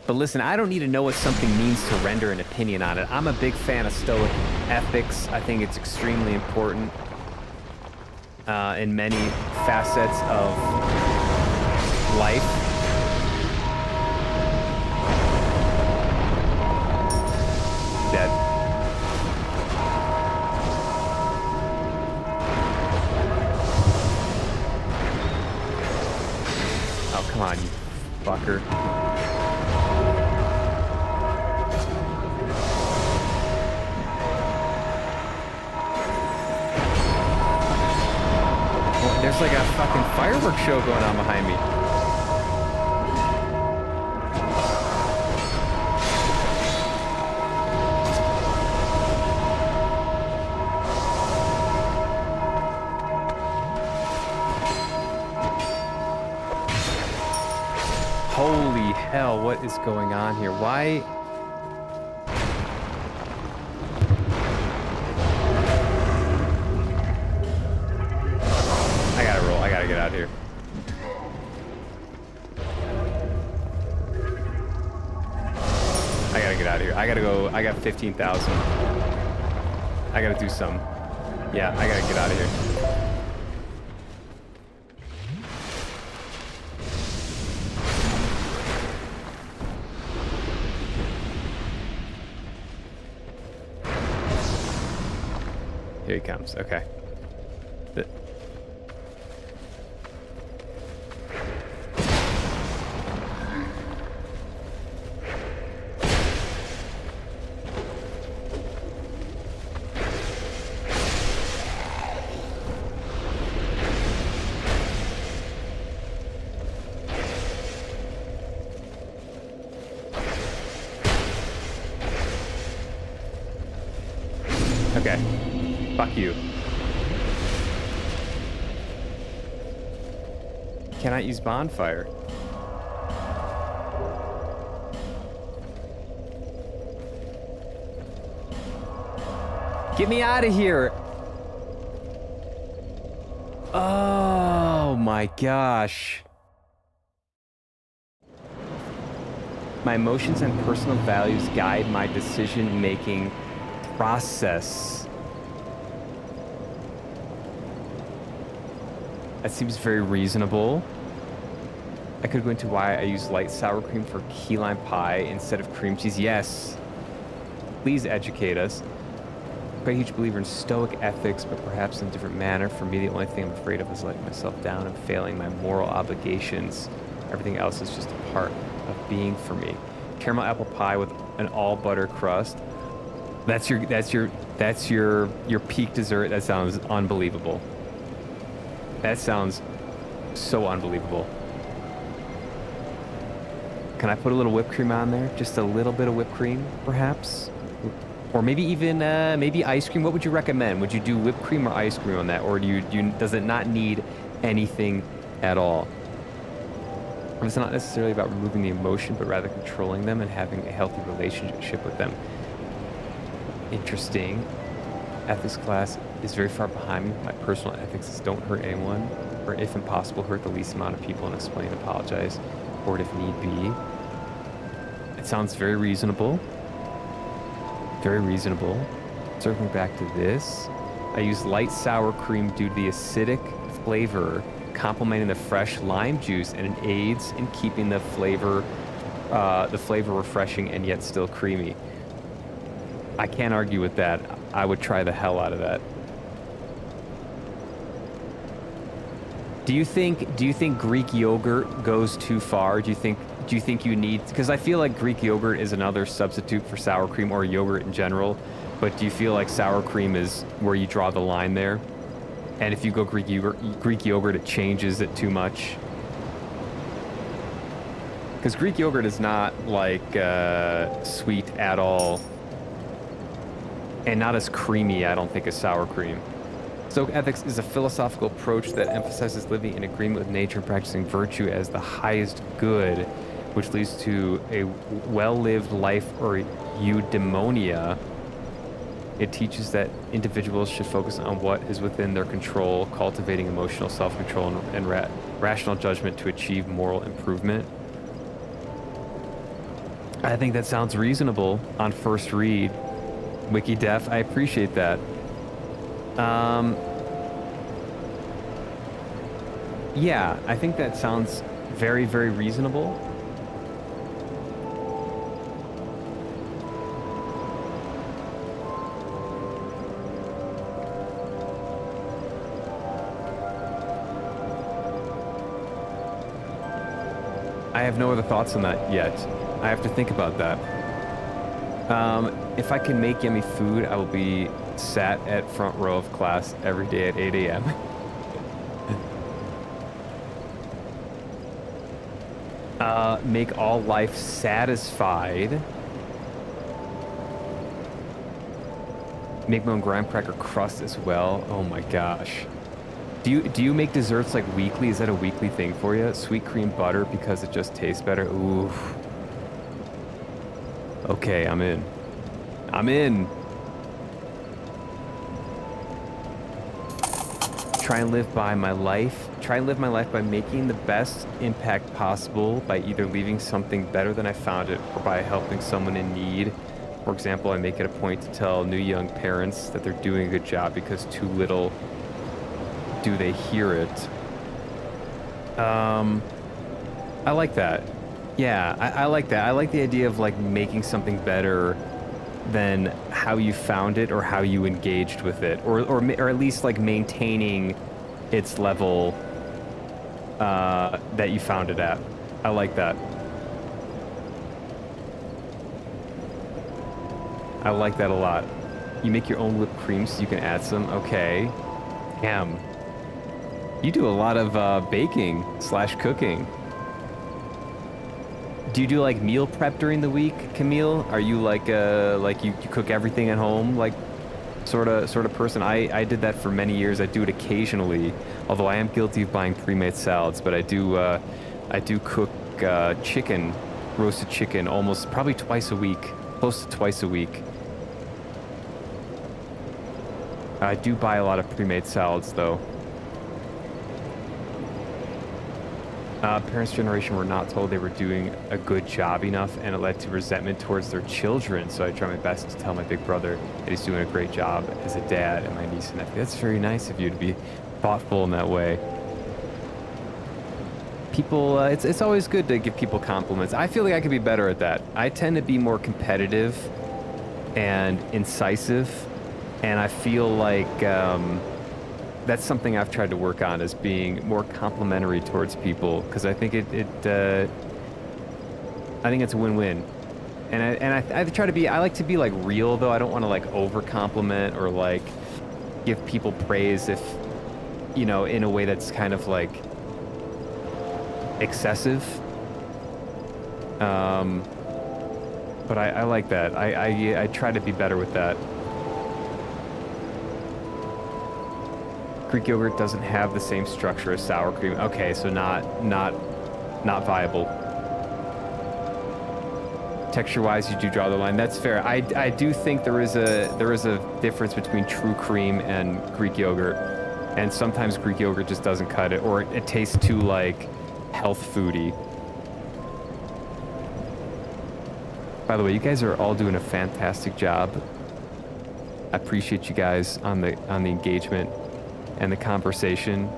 But listen, I don't need to know what something means to render an opinion on it. I'm a big fan of Stoic ethics. I think it's extremely important in many facets of life. Dead. Oh, come on, you fucker. There's like a fucking fireworks show going on behind me. Holy hell, what is going on here? Why? I gotta get out of here. I gotta get out of here. I gotta go. I got 15,000. I gotta do something. Yeah, I gotta get out of here. Here he comes. Okay. Okay. Fuck you. Cannot use bonfire. Get me out of here. Oh my gosh. My emotions and personal values guide my decision-making process. That seems very reasonable. I could go into why I use light sour cream for key lime pie instead of cream cheese. Yes. Please educate us. I'm a huge believer in Stoic ethics, but perhaps in a different manner. For me, the only thing I'm afraid of is letting myself down and failing my moral obligations. Everything else is just a part of being for me. Caramel apple pie with an all butter crust. That's your peak dessert. That sounds unbelievable. That sounds so unbelievable. Can I put a little whipped cream on there? Just a little bit of whipped cream, perhaps? Or maybe even maybe ice cream. What would you recommend? Would you do whipped cream or ice cream on that? Or does it not need anything at all? Or it's not necessarily about removing the emotion, but rather controlling them and having a healthy relationship with them. Interesting. Ethics class is very far behind me. My personal ethics is don't hurt anyone, or if impossible, hurt the least amount of people and explain, apologize, or if need be. It sounds very reasonable. Very reasonable. Circling back to this, I use light sour cream due to the acidic flavor complementing the fresh lime juice, and it aids in keeping the flavor refreshing and yet still creamy. I can't argue with that. I would try the hell out of that. Do you think Greek yogurt goes too far? Do you think you need, because I feel like Greek yogurt is another substitute for sour cream or yogurt in general, but do you feel like sour cream is where you draw the line there? And if you go Greek yogurt, it changes it too much? Because Greek yogurt is not like sweet at all, and not as creamy, I don't think, as sour cream. Stoic ethics is a philosophical approach that emphasizes living in agreement with nature and practicing virtue as the highest good, which leads to a well-lived life or eudaimonia. It teaches that individuals should focus on what is within their control, cultivating emotional self-control and rational judgment to achieve moral improvement. I think that sounds reasonable on first read. WikiDef, I appreciate that. Yeah, I think that sounds very, very reasonable. I have no other thoughts on that yet. I have to think about that. If I can make yummy food, I will be sat at front row of class every day at 8 a.m. Make all life satisfied. Make my own graham cracker crust as well. Oh my gosh. Do you make desserts like weekly? Is that a weekly thing for you? Sweet cream butter because it just tastes better. Ooh. Okay, I'm in. I'm in. Try and live my life by making the best impact possible by either leaving something better than I found it or by helping someone in need. For example, I make it a point to tell new young parents that they're doing a good job because too little do they hear it. I like that. Yeah, I like that. I like the idea of like making something better than how you found it or how you engaged with it, or at least like maintaining its level that you found it at. I like that. I like that a lot. You make your own whipped cream so you can add some. Okay. Damn. You do a lot of baking / cooking. Do you do like meal prep during the week, Camille? Are you like you cook everything at home, like sort of person? I did that for many years. I do it occasionally, although I am guilty of buying pre-made salads. But I do cook chicken, roasted chicken, almost probably twice a week, close to twice a week. I do buy a lot of pre-made salads though. Parents' generation were not told they were doing a good job enough, and it led to resentment towards their children. So I try my best to tell my big brother that he's doing a great job as a dad, and my niece and nephew. That's very nice of you to be thoughtful in that way. People, it's always good to give people compliments. I feel like I could be better at that. I tend to be more competitive and incisive, and I feel like that's something I've tried to work on, is being more complimentary towards people, because I think I think it's a win-win. And I try to be, I like to be like real though. I don't want to like over compliment or like give people praise if, you know, in a way that's kind of like excessive. But I like that. I try to be better with that. Greek yogurt doesn't have the same structure as sour cream. Okay, so not viable. Texture-wise, you do draw the line. That's fair. I do think there is a difference between true cream and Greek yogurt, and sometimes Greek yogurt just doesn't cut it, or it tastes too like health foody. By the way, you guys are all doing a fantastic job. I appreciate you guys on the engagement and the conversation.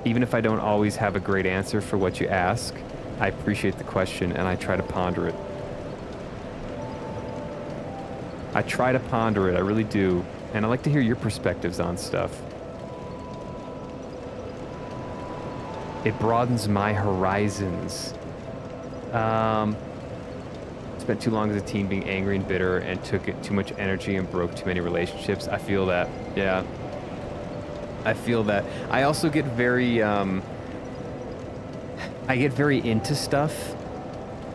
Even if I don't always have a great answer for what you ask, I appreciate the question and I try to ponder it. I try to ponder it, I really do. And I like to hear your perspectives on stuff. It broadens my horizons. Spent too long as a teen being angry and bitter and took it too much energy and broke too many relationships. I feel that. Yeah. I feel that. I also get very, I get very into stuff.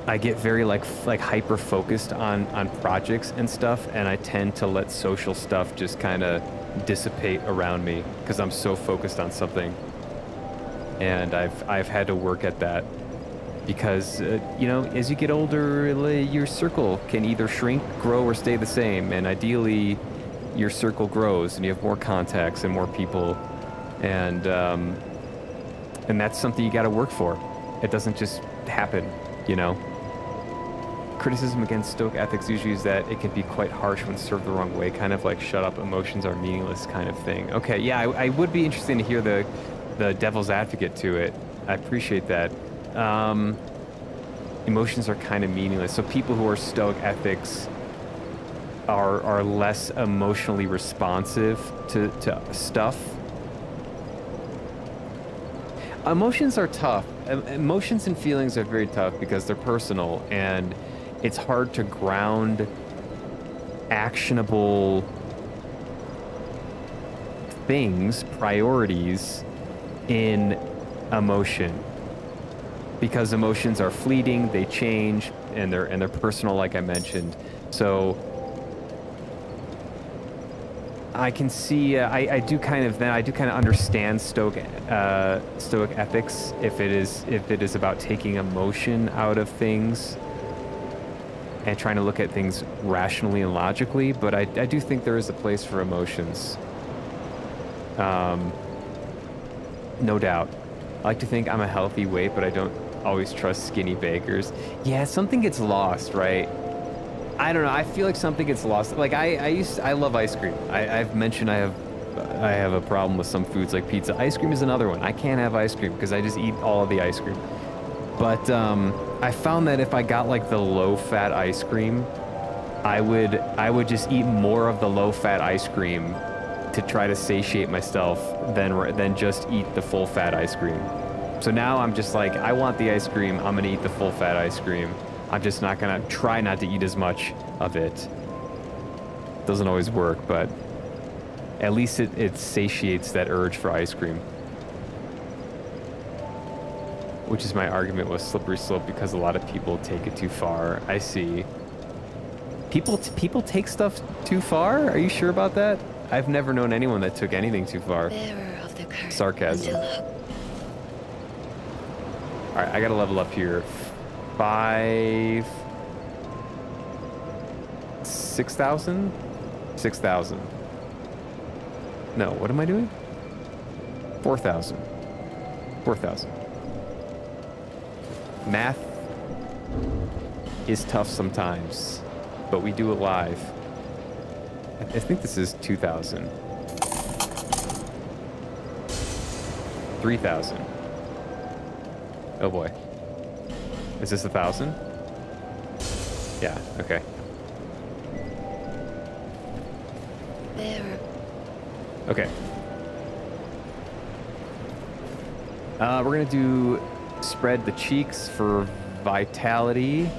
I get very like hyper focused on projects and stuff, and I tend to let social stuff just kind of dissipate around me because I'm so focused on something. And I've had to work at that because you know, as you get older, your circle can either shrink, grow, or stay the same. And ideally, your circle grows and you have more contacts and more people, and that's something you got to work for. It doesn't just happen, you know. Criticism against Stoic ethics usually is that it can be quite harsh when served the wrong way, kind of like shut up, emotions are meaningless kind of thing. Okay, yeah, I would be interested to hear the devil's advocate to it. I appreciate that. Emotions are kind of meaningless. So people who are Stoic ethics are less emotionally responsive to stuff. Emotions are tough. Emotions and feelings are very tough because they're personal, and it's hard to ground actionable things, priorities, in emotion, because emotions are fleeting, they change, and they're personal, like I mentioned. So I can see, I do kind of understand Stoic ethics if it is about taking emotion out of things and trying to look at things rationally and logically. But I do think there is a place for emotions. No doubt. I like to think I'm a healthy weight, but I don't always trust skinny bakers. Yeah, something gets lost, right? I don't know. I feel like something gets lost. Like I love ice cream. I've mentioned I have a problem with some foods like pizza. Ice cream is another one. I can't have ice cream because I just eat all of the ice cream. But I found that if I got like the low-fat ice cream, I would just eat more of the low-fat ice cream to try to satiate myself than just eat the full-fat ice cream. So now I'm just like, I want the ice cream. I'm gonna eat the full-fat ice cream. I'm just not gonna try not to eat as much of it. Doesn't always work, but at least it satiates that urge for ice cream. Which is my argument with slippery slope, because a lot of people take it too far. I see. People take stuff too far? Are you sure about that? I've never known anyone that took anything too far. Sarcasm. Alright, I gotta level up here. 6,000? 6,000. No, what am I doing? 4,000. 4,000. Math is tough sometimes, but we do it live. I think this is 2,000. 3,000. Oh boy. Is this 1,000? Yeah, okay. Okay. We're gonna do spread the cheeks for vitality.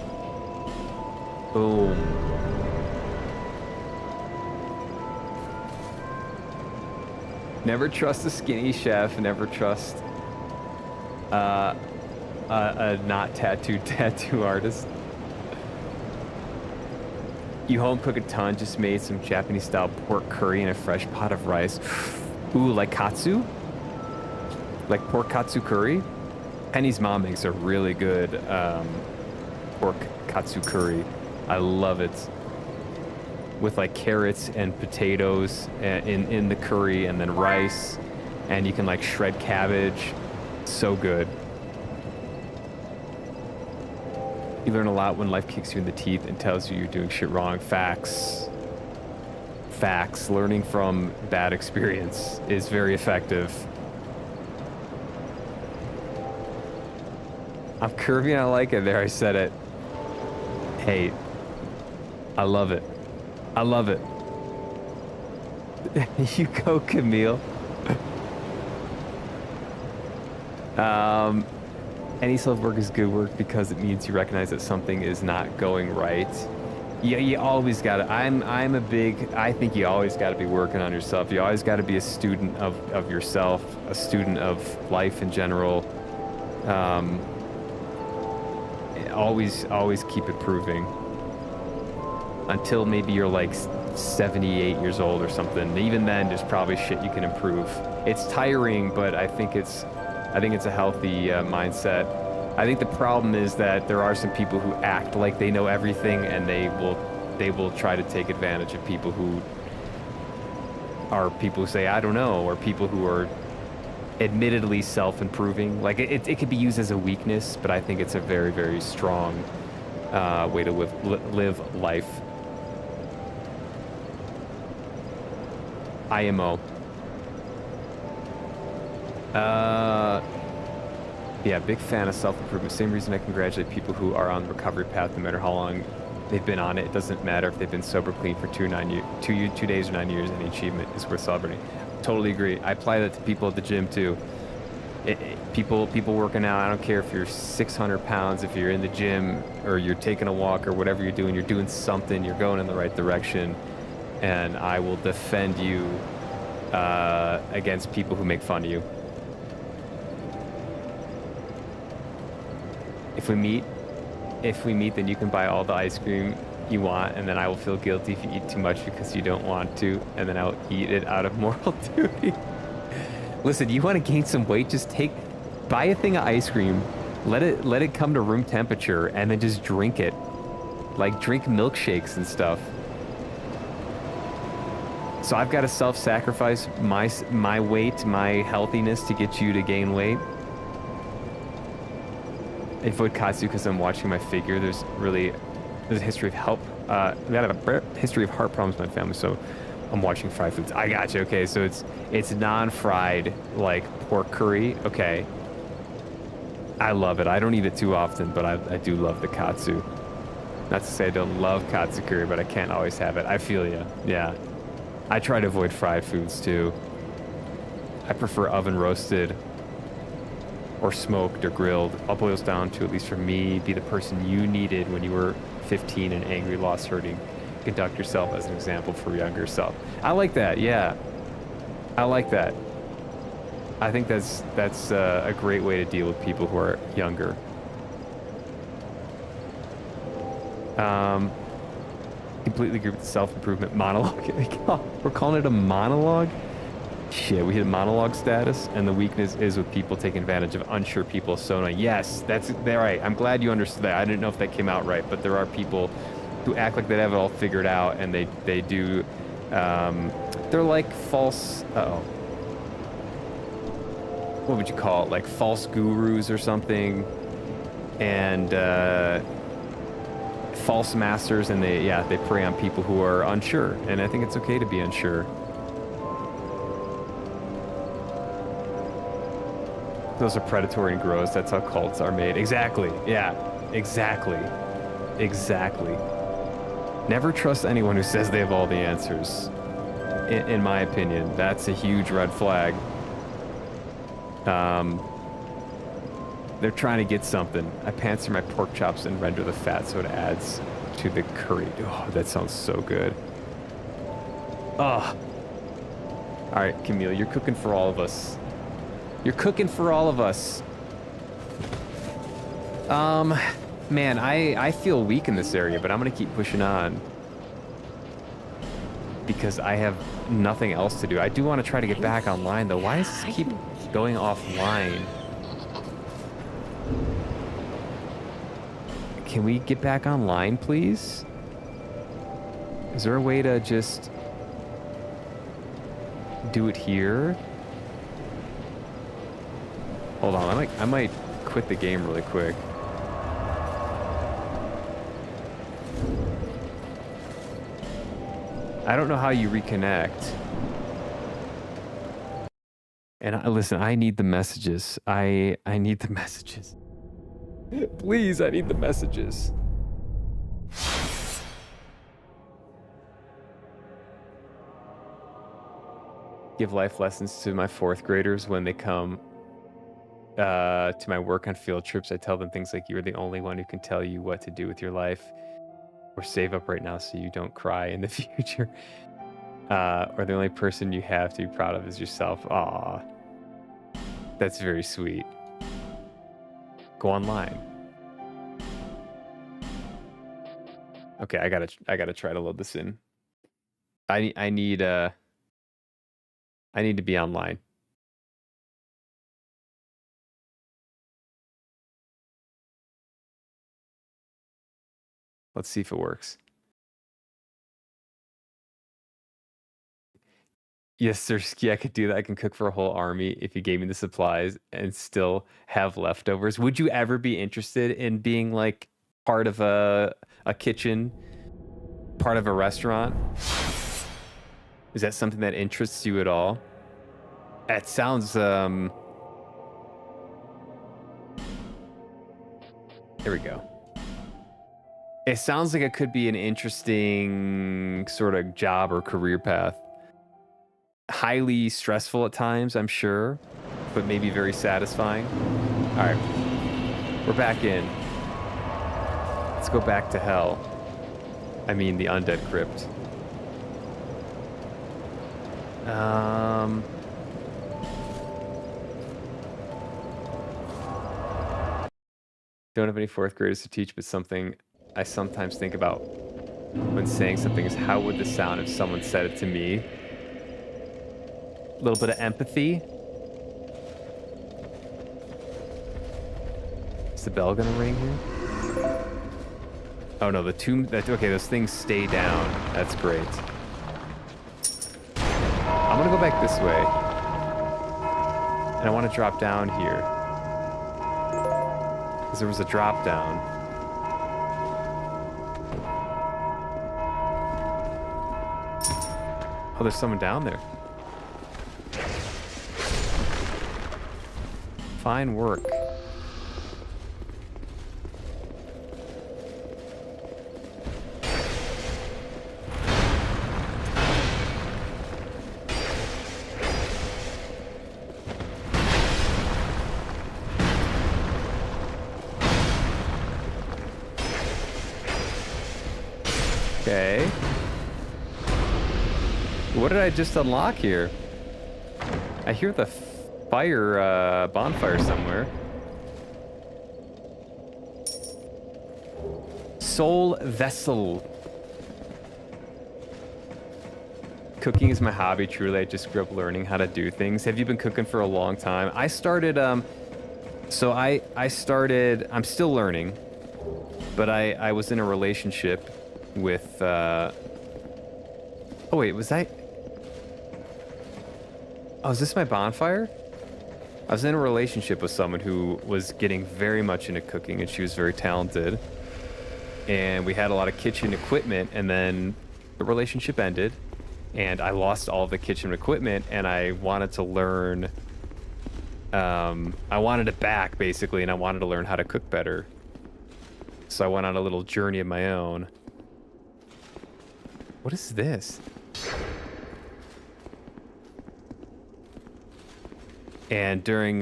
Boom. Never trust a skinny chef. Never trust a not tattooed tattoo artist. You home cook a ton. Just made some Japanese style pork curry and a fresh pot of rice. Ooh, like katsu? Like pork katsu curry? Penny's mom makes a really good pork katsu curry. I love it. With like carrots and potatoes in the curry, and then rice, and you can like shred cabbage. So good. You learn a lot when life kicks you in the teeth and tells you you're doing shit wrong. Facts. Facts. Learning from bad experience is very effective. I'm curvy and I like it. There, I said it. Hey, I love it. I love it. You go, Camille. Any self-work is good work because it means you recognize that something is not going right. Yeah, you always gotta. I think you always gotta be working on yourself. You always gotta be a student of yourself, a student of life in general. Always keep improving until maybe you're like 78 years old or something. Even then, there's probably shit you can improve. It's tiring, but I think it's a healthy mindset. I think the problem is that there are some people who act like they know everything, and they will try to take advantage of people who say I don't know, or people who are admittedly self-improving. Like it could be used as a weakness, but I think it's a very, very strong way to live life. IMO. Yeah, big fan of self-improvement. Same reason I congratulate people who are on the recovery path, no matter how long they've been on it. It doesn't matter if they've been sober clean for 2 days or 9 years. Any achievement is worth celebrating. Totally agree. I apply that to people at the gym too. People working out. I don't care if you're 600 pounds, if you're in the gym or you're taking a walk or whatever you're doing something. You're going in the right direction, and I will defend you against people who make fun of you. If we meet, then you can buy all the ice cream you want, and then I will feel guilty if you eat too much because you don't want to, and then I'll eat it out of moral duty. Listen, you want to gain some weight, just buy a thing of ice cream, let it come to room temperature, and then just drink it. Like, drink milkshakes and stuff. So I've got to self-sacrifice my weight, my healthiness to get you to gain weight. I avoid Katsu because I'm watching my figure. There's a history of we had a history of heart problems in my family, so I'm watching fried foods. I got you. Okay, so it's non-fried, like pork curry. Okay, I love it. I don't eat it too often, but I do love the katsu. Not to say I don't love katsu curry, but I can't always have it. I feel you. Yeah, I try to avoid fried foods too. I prefer oven roasted or smoked or grilled. All boils down to, at least for me, be the person you needed when you were 15 and angry, lost, hurting. Conduct yourself as an example for your younger self. I like that. Yeah, I like that. I think that's a great way to deal with people who are younger. Completely agree with the self-improvement monologue. We're calling it a monologue? Shit, we hit monologue status, and the weakness is with people taking advantage of unsure people. So annoying. Yes, that's right. I'm glad you understood that. I didn't know if that came out right, but there are people who act like they have it all figured out, and they do. They're like false. What would you call it? Like false gurus or something, and false masters, and they prey on people who are unsure. And I think it's okay to be unsure. Those are predatory and gross. That's how cults are made. Exactly. Yeah. Exactly. Never trust anyone who says they have all the answers. In my opinion, that's a huge red flag. They're trying to get something. I pants through my pork chops and render the fat so it adds to the curry. Oh, that sounds so good. Oh. All right, Camille, you're cooking for all of us. You're cooking for all of us. Man, I feel weak in this area, but I'm gonna keep pushing on because I have nothing else to do. I do want to try to get back online, though. Why does this keep going offline? Can we get back online, please? Is there a way to just do it here? Hold on, I might quit the game really quick. I don't know how you reconnect. And listen, I need the messages. I need the messages. Please, I need the messages. Give life lessons to my 4th graders when they come to my work on field trips. I tell them things like, you're the only one who can tell you what to do with your life, or save up right now so you don't cry in the future. Or the only person you have to be proud of is yourself. Aw, that's very sweet. Go online. Okay, I gotta try to load this in. I need to be online. Let's see if it works. Yes, Sirski, I could do that. I can cook for a whole army if you gave me the supplies and still have leftovers. Would you ever be interested in being like part of a kitchen, part of a restaurant? Is that something that interests you at all? It sounds there we go. It sounds like it could be an interesting sort of job or career path. Highly stressful at times, I'm sure, but maybe very satisfying. All right, we're back in. Let's go back to hell. I mean, the undead crypt. Don't have any 4th graders to teach, but something I sometimes think about when saying something is, how would this sound if someone said it to me? A little bit of empathy. Is the bell gonna ring here? Oh no, the tomb. Okay, those things stay down. That's great. I'm gonna go back this way, and I want to drop down here because there was a drop down. Oh, there's someone down there. Fine work. Okay. What did I just unlock here? I hear the fire, bonfire somewhere. Soul vessel. Cooking is my hobby, truly. I just grew up learning how to do things. Have you been cooking for a long time? I started, so I started, I'm still learning, but I was in a relationship with, oh wait, was I, oh, is this my bonfire? I was in a relationship with someone who was getting very much into cooking, and she was very talented. And we had a lot of kitchen equipment, and then the relationship ended, and I lost all of the kitchen equipment, and I wanted to learn, I wanted it back, basically, and I wanted to learn how to cook better. So I went on a little journey of my own. What is this? And during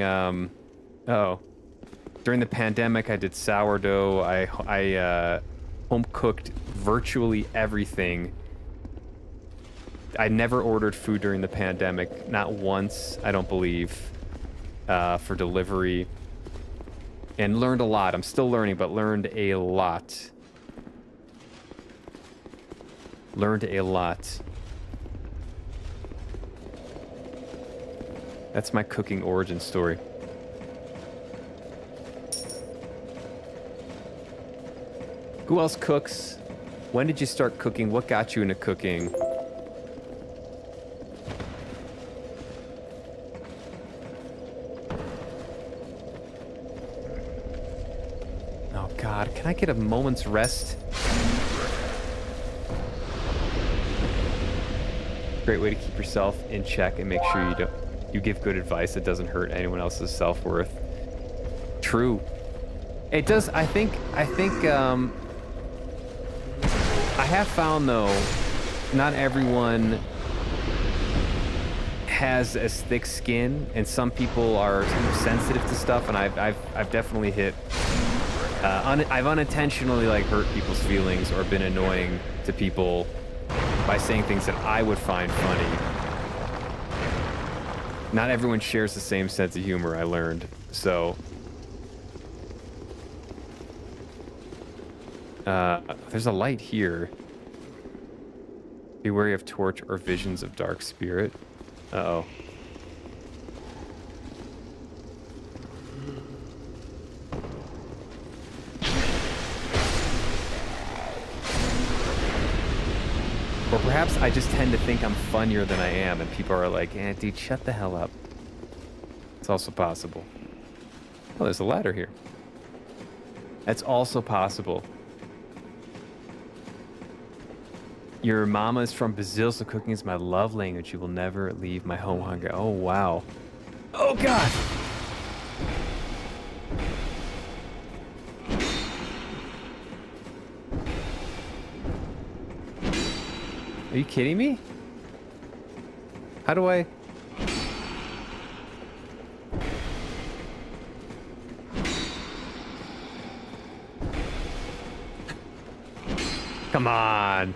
during the pandemic, I did sourdough. I home cooked virtually everything. I never ordered food during the pandemic, not once, I don't believe, for delivery. And learned a lot. I'm still learning, but learned a lot. Learned a lot. That's my cooking origin story. Who else cooks? When did you start cooking? What got you into cooking? Oh God, can I get a moment's rest? Great way to keep yourself in check and make sure you give good advice that doesn't hurt anyone else's self-worth. True. It does. I think I have found though, not everyone has as thick skin, and some people are sensitive to stuff, and I've definitely hit. I've unintentionally like hurt people's feelings or been annoying to people by saying things that I would find funny. Not everyone shares the same sense of humor, I learned. So there's a light here. Be wary of torch or visions of dark spirit. Uh-oh. Or perhaps I just tend to think I'm funnier than I am, and people are like, eh, dude, shut the hell up. It's also possible. Oh, there's a ladder here. That's also possible. Your mama is from Brazil, so cooking is my love language. You will never leave my home hungry. Oh, wow. Oh, God! Are you kidding me? How do I... Come on.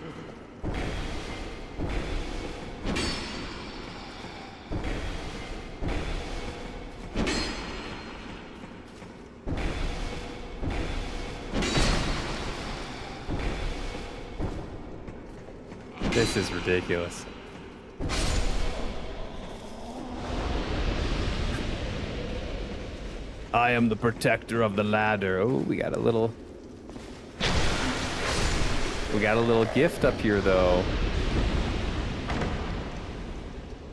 This is ridiculous. I am the protector of the ladder. Oh, we got a little gift up here, though.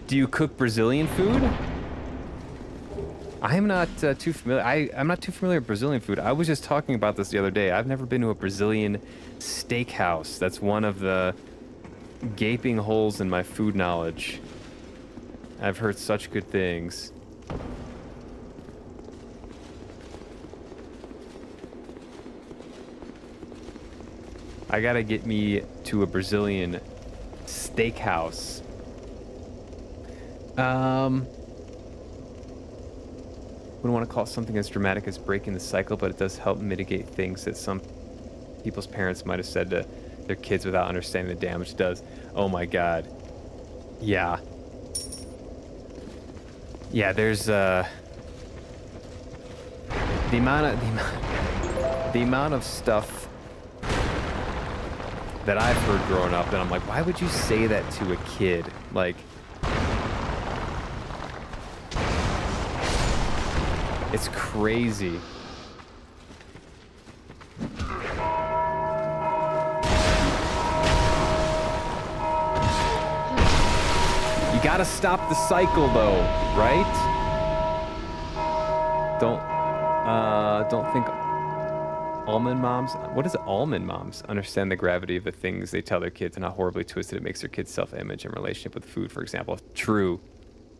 Do you cook Brazilian food? I'm not too familiar. I'm not too familiar with Brazilian food. I was just talking about this the other day. I've never been to a Brazilian steakhouse. That's one of the gaping holes in my food knowledge. I've heard such good things. I gotta get me to a Brazilian steakhouse. Wouldn't want to call it something as dramatic as breaking the cycle, but it does help mitigate things that some people's parents might have said to their kids without understanding the damage it does. Oh my God. Yeah. Yeah, there's the amount of stuff that I've heard growing up, and I'm like, why would you say that to a kid? Like, it's crazy. You gotta stop the cycle, though, right? Don't think almond moms. What is almond moms? Understand the gravity of the things they tell their kids and how horribly twisted it makes their kids' self-image and relationship with food, for example. True.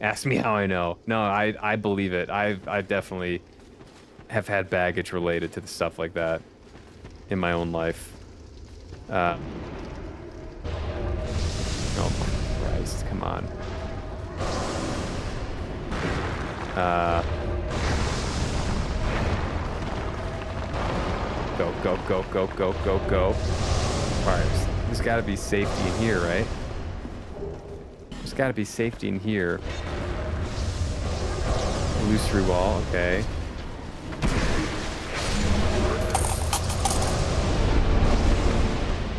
Ask me how I know. No, I believe it. I definitely have had baggage related to the stuff like that in my own life. Oh Christ, come on. Go. Alright, there's gotta be safety in here, right? There's gotta be safety in here. Illusory wall, okay.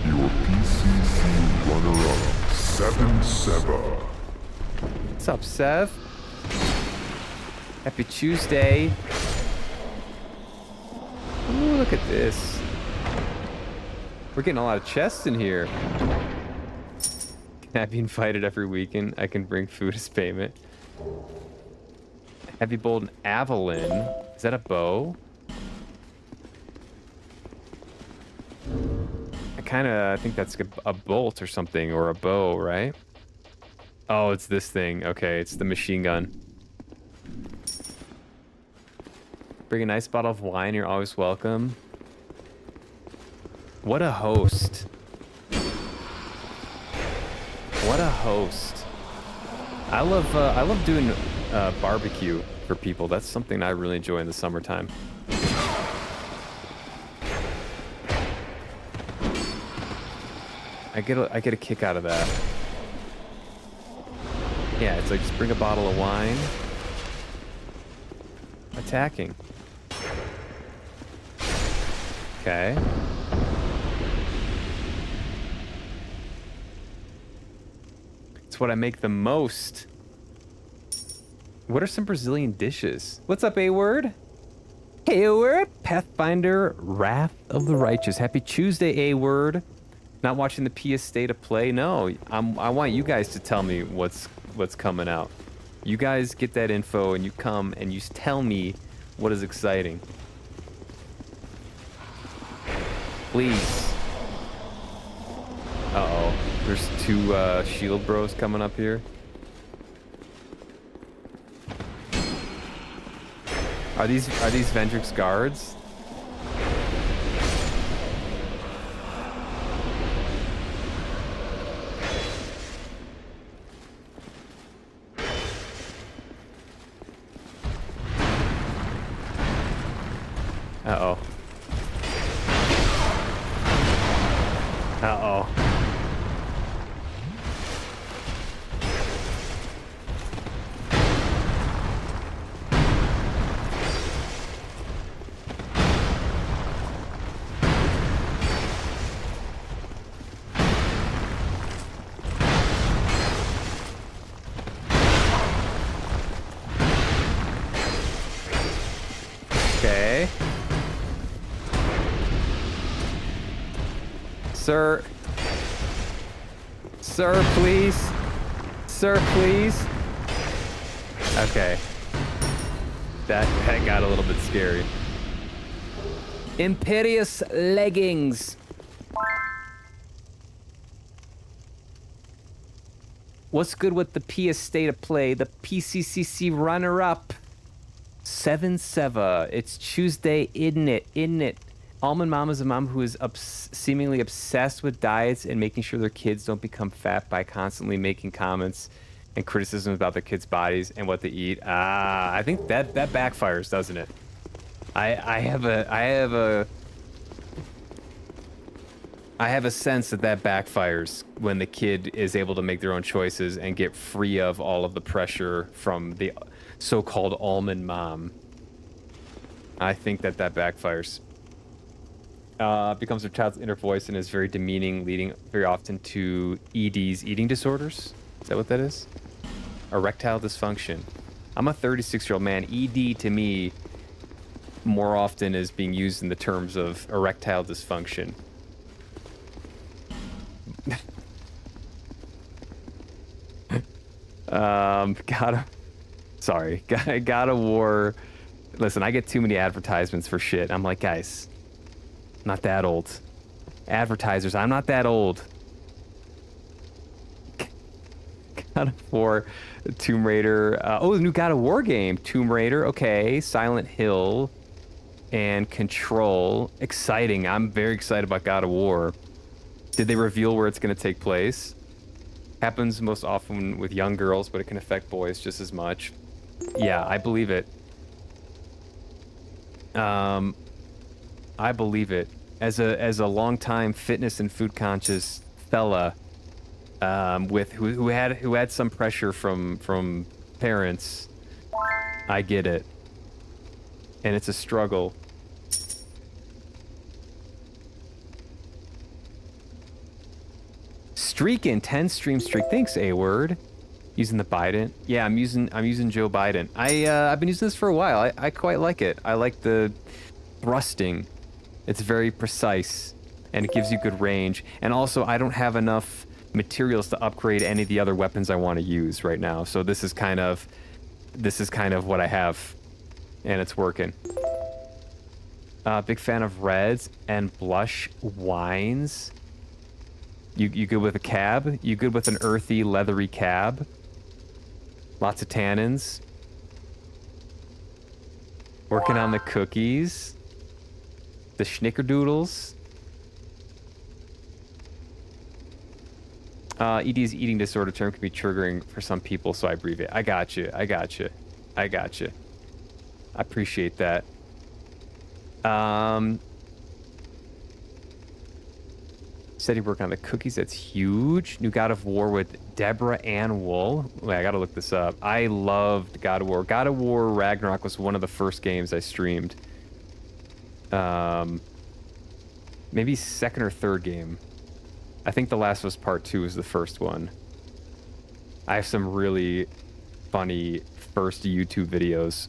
Your PCC runner-up, 7-7. What's up, Sev? Happy Tuesday. Ooh, look at this. We're getting a lot of chests in here. Can I be invited every weekend? I can bring food as payment. Heavy bolt and Avalon. Is that a bow? I think that's a bolt or something, or a bow, right? Oh, it's this thing. Okay, it's the machine gun. Bring a nice bottle of wine. You're always welcome. What a host. What a host. I love doing barbecue for people. That's something I really enjoy in the summertime. I get a kick out of that. Yeah, it's like just bring a bottle of wine. Attacking. Okay. It's what I make the most. What are some Brazilian dishes? What's up, A-Word? Hey, A-Word. Pathfinder, Wrath of the Righteous. Happy Tuesday, A-Word. Not watching the PS State of Play? No, I want you guys to tell me what's coming out. You guys get that info and you come and you tell me what is exciting. Please. Uh-oh. There's two shield bros coming up here. Are these Vendrick's guards? Uh-oh. Uh-oh. Okay. Sir. Sir, please. Sir, please. Okay. That got a little bit scary. Imperious leggings. What's good with the PS State of Play? The PCCC runner-up. 7-7. It's Tuesday, isn't it? Isn't it? Almond Mom is a mom who is seemingly obsessed with diets and making sure their kids don't become fat by constantly making comments and criticism about their kids' bodies and what they eat. I think that backfires, doesn't it? I have a sense that backfires when the kid is able to make their own choices and get free of all of the pressure from the so-called almond mom. I think that backfires. Becomes their child's inner voice and is very demeaning, leading very often to EDs, eating disorders. Is that what that is? Erectile dysfunction. I'm a 36-year-old man. ED to me more often is being used in the terms of erectile dysfunction. God of War. Listen, I get too many advertisements for shit. I'm like, guys, I'm not that old. Advertisers, I'm not that old. God of War, Tomb Raider. Oh, the new God of War game, Tomb Raider. Okay, Silent Hill, and Control. Exciting. I'm very excited about God of War. Did they reveal where it's going to take place? Happens most often with young girls, but it can affect boys just as much. Yeah, I believe it. I believe it. As a longtime fitness and food conscious fella, who had some pressure from parents, I get it, and it's a struggle. Streaking 10 stream streak. Thanks, A-Word. Using the Biden. Yeah, I'm using Joe Biden. I've been using this for a while. I quite like it. I like the thrusting. It's very precise and it gives you good range. And also, I don't have enough materials to upgrade any of the other weapons I want to use right now. So this is kind of what I have, and it's working. Big fan of reds and blush wines. You good with a cab? You good with an earthy, leathery cab? Lots of tannins. Working on the cookies. The schnickerdoodles. ED's eating disorder term can be triggering for some people, so I abbreviate. I got you. I appreciate that. Said he worked on the cookies. That's huge. New God of War with Deborah Ann Wool. Wait, I gotta look this up. I loved God of War. God of War Ragnarok was one of the first games I streamed. Maybe second or third game. I think The Last of Us Part 2 was the first one. I have some really funny first YouTube videos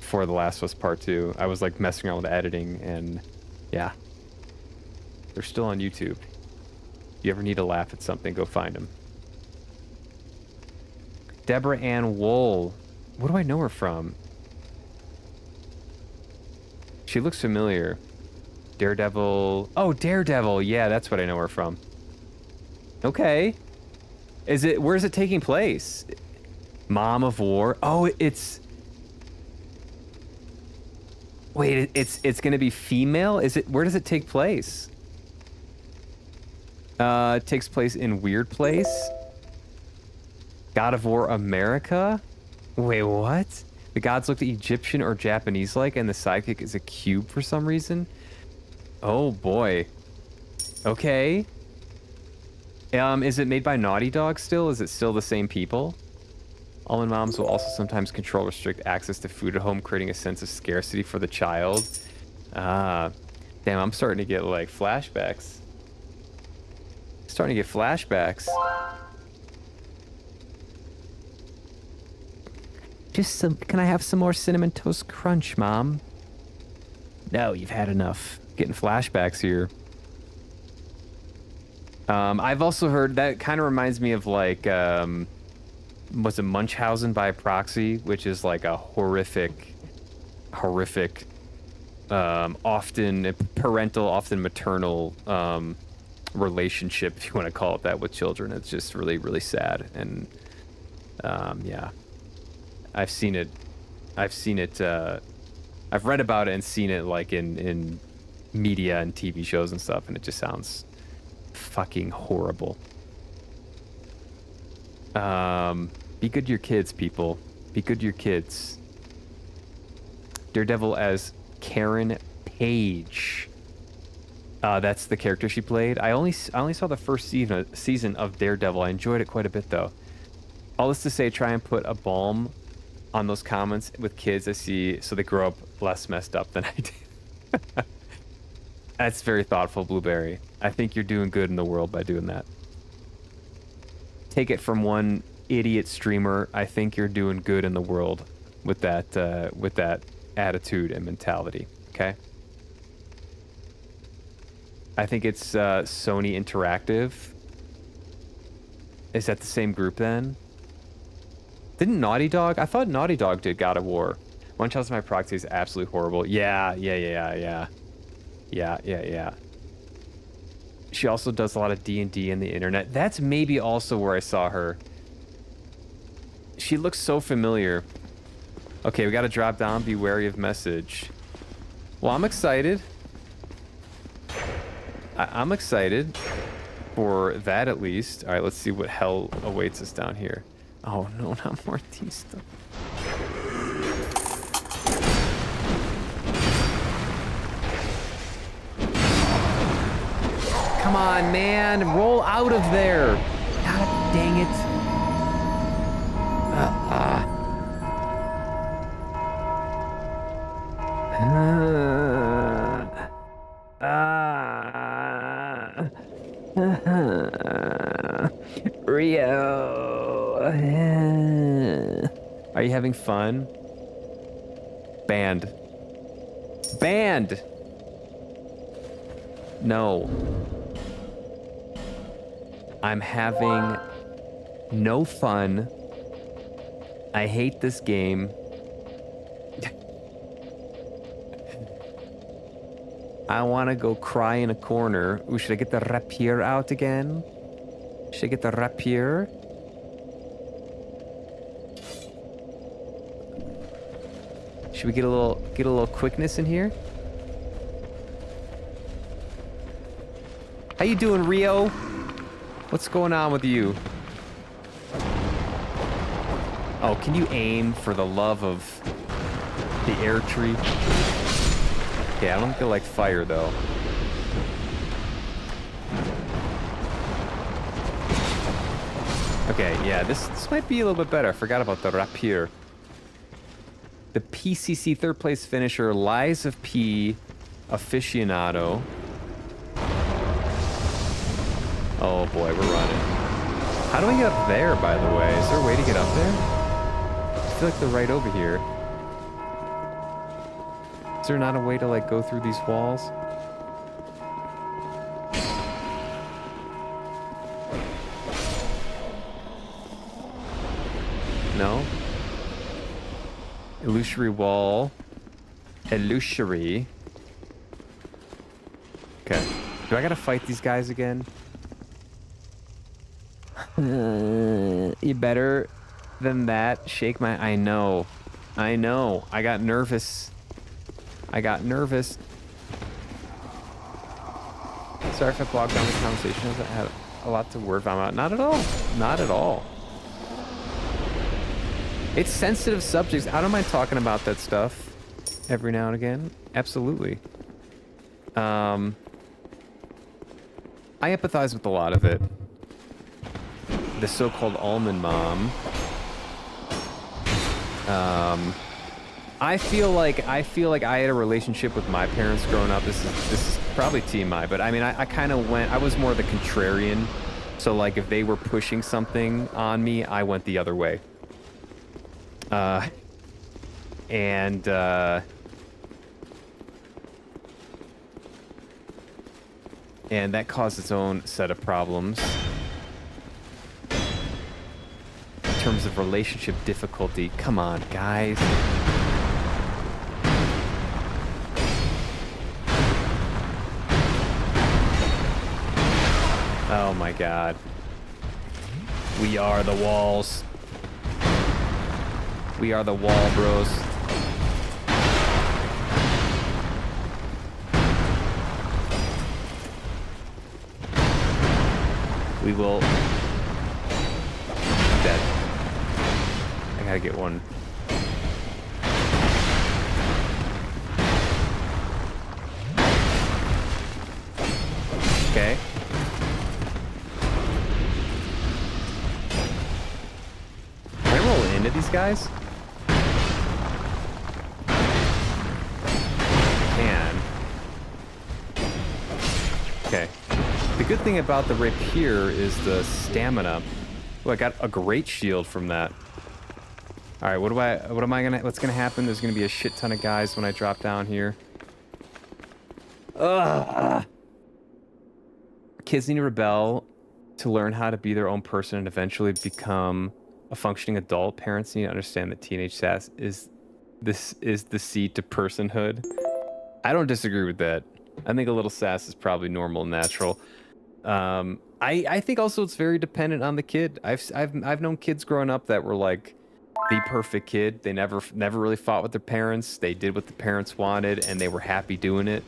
for The Last of Us Part 2. I was like messing around with editing and yeah. They're still on YouTube. If you ever need to laugh at something, go find them. Deborah Ann Wool. What do I know her from? She looks familiar. Daredevil. Oh, Daredevil. Yeah, that's what I know her from. Okay. Where is it taking place? Mom of War. Oh, it's... Wait, it's gonna be female? Where does it take place? It takes place in Weird Place. God of War America? Wait, what? The gods looked Egyptian or Japanese-like, and the sidekick is a cube for some reason? Oh, boy. Okay. Is it made by Naughty Dog still? Is it still the same people? Almond moms will also sometimes control or restrict access to food at home, creating a sense of scarcity for the child. Damn, I'm starting to get, like, flashbacks. Starting to get flashbacks. Can I have some more Cinnamon Toast Crunch, Mom? No, you've had enough. Getting flashbacks here. I've also heard that kind of reminds me of like, was it Munchausen by proxy, which is like a horrific, often parental, often maternal, relationship, if you want to call it that, with children. It's just really, really sad. And, yeah, I've seen it, I've read about it and seen it like in media and TV shows and stuff, and it just sounds fucking horrible. Be good to your kids, people. Be good to your kids. Daredevil as Karen Page. That's the character she played. I only saw the first season of Daredevil. I enjoyed it quite a bit, though. All this to say, try and put a balm on those comments with kids I see so they grow up less messed up than I did. That's very thoughtful, Blueberry. I think you're doing good in the world by doing that. Take it from one idiot streamer. I think you're doing good in the world with that attitude and mentality. Okay. I think it's Sony Interactive. Is that the same group then? Didn't Naughty Dog? I thought Naughty Dog did God of War. Munchausen by proxy is absolutely horrible. Yeah. She also does a lot of D&D in the internet. That's maybe also where I saw her. She looks so familiar. Okay, we gotta drop down. Be wary of message. Well, I'm excited. I'm excited for that at least. All right, let's see what hell awaits us down here. Oh no, not more stuff. Come on, man. Roll out of there. God dang it. Rio. Are you having fun? Banned. Banned. No. I'm having no fun. I hate this game. I want to go cry in a corner. Ooh, should I get the rapier out again? Should I get the rapier? Should we get a little quickness in here? How you doing, Rio? What's going on with you? Oh, can you aim for the love of the air tree? Okay, I don't feel like fire though. Okay, yeah, this might be a little bit better. I forgot about the rapier. The PCC third place finisher, Lies of P aficionado. Oh boy, we're running. How do we get up there, by the way? Is there a way to get up there? I feel like they're right over here. Is there not a way to, like, go through these walls? No? Illusory wall. Illusory. Okay. Do I gotta fight these guys again? You better than that. Shake my... I know. I know. I got nervous. I got nervous. Sorry if I bogged down the conversation. I had a lot to worry about. Not at all. Not at all. It's sensitive subjects. I don't mind talking about that stuff every now and again. Absolutely. I empathize with a lot of it. The so-called almond mom. I feel like I had a relationship with my parents growing up. This is probably TMI, but I mean, I kind of went. I was more the contrarian. So like, if they were pushing something on me, I went the other way. And that caused its own set of problems in terms of relationship difficulty. Come on, guys. Oh my God. We are the walls. We are the wall bros. We will... Dead. I gotta get one. Okay. Can I roll into these guys? Okay. The good thing about the rapier is the stamina. Oh, I got a great shield from that. All right, what's gonna happen? There's gonna be a shit ton of guys when I drop down here. Ugh. Kids need to rebel to learn how to be their own person and eventually become a functioning adult. Parents need to understand that teenage sass is the seed to personhood. I don't disagree with that. I think a little sass is probably normal and natural. I think also it's very dependent on the kid. I've known kids growing up that were like the perfect kid. They never really fought with their parents. They did what the parents wanted and they were happy doing it.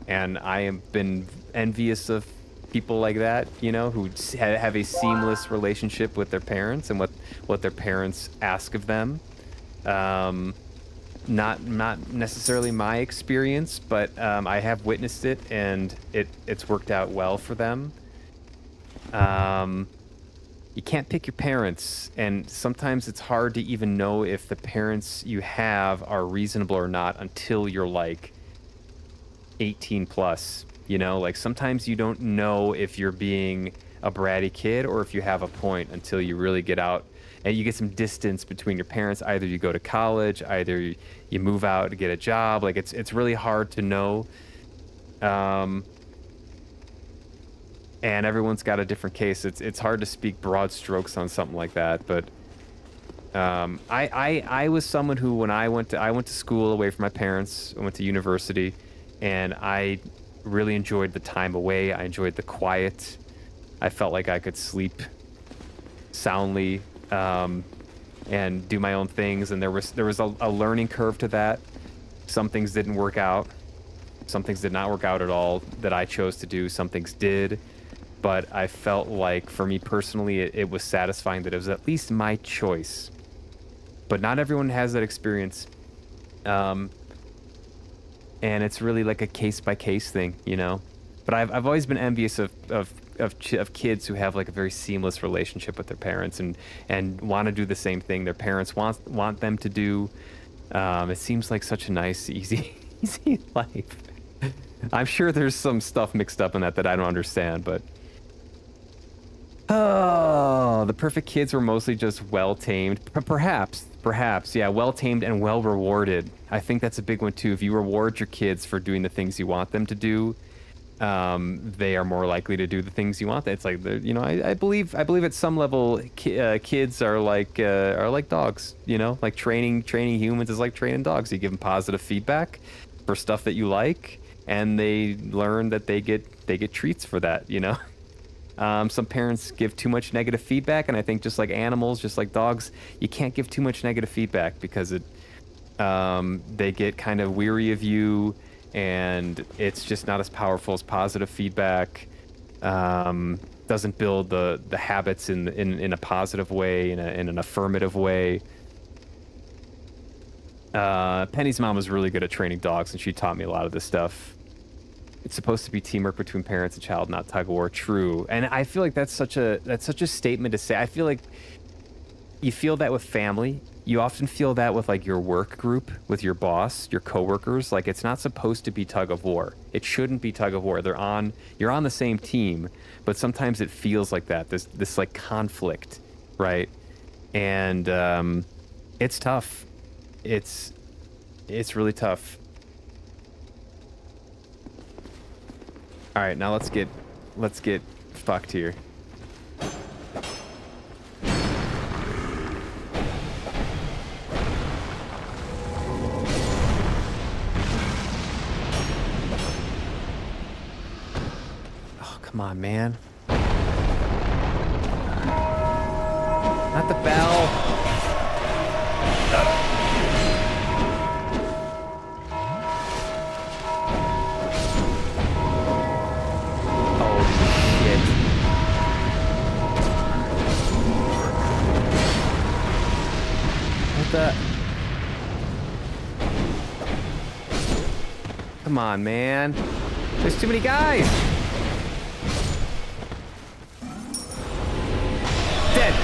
And I have been envious of people like that, you know, who have a seamless relationship with their parents and what their parents ask of them. Not necessarily my experience, but I have witnessed it, and it's worked out well for them. You can't pick your parents, and sometimes it's hard to even know if the parents you have are reasonable or not until you're like 18 plus. You know, like sometimes you don't know if you're being a bratty kid or if you have a point until you really get out. And you get some distance between your parents. Either you go to college, either you move out to get a job. Like it's really hard to know. And everyone's got a different case. It's hard to speak broad strokes on something like that. But I was someone who, when I went to school away from my parents, I went to university, and I really enjoyed the time away. I enjoyed the quiet. I felt like I could sleep soundly. and do my own things. And there was a learning curve to that. Some things didn't work out. Some things did not work out at all that I chose to do. Some things did. But I felt like, for me personally, it was satisfying that it was at least my choice. But not everyone has that experience. And it's really like a case-by-case thing, you know? But I've always been envious of kids who have like a very seamless relationship with their parents and want to do the same thing their parents want them to do. It seems like such a nice, easy life. I'm sure there's some stuff mixed up in that I don't understand, but... Oh, the perfect kids were mostly just well-tamed. Perhaps, yeah, well-tamed and well-rewarded. I think that's a big one, too. If you reward your kids for doing the things you want them to do, they are more likely to do the things you want. It's like, you know, I believe at some level, kids are like dogs, you know? Like training humans is like training dogs. You give them positive feedback for stuff that you like, and they learn that they get treats for that, you know? Some parents give too much negative feedback, and I think just like animals, just like dogs, you can't give too much negative feedback because they get kind of weary of you, and it's just not as powerful as positive feedback. Doesn't build the habits in a positive way, in an affirmative way. Penny's mom was really good at training dogs, and she taught me a lot of this stuff. It's supposed to be teamwork between parents and child, not tug of war. True. And I feel like that's such a statement to say. I feel like you feel that with family. You often feel that with like your work group, with your boss, your coworkers. Like, it's not supposed to be tug of war. It shouldn't be tug of war. You're on the same team, but sometimes it feels like that. This like conflict, right? And it's tough. It's really tough. All right, now let's get fucked here. Oh, come on, man. Not the bell. Come on, man. There's too many guys. Dead.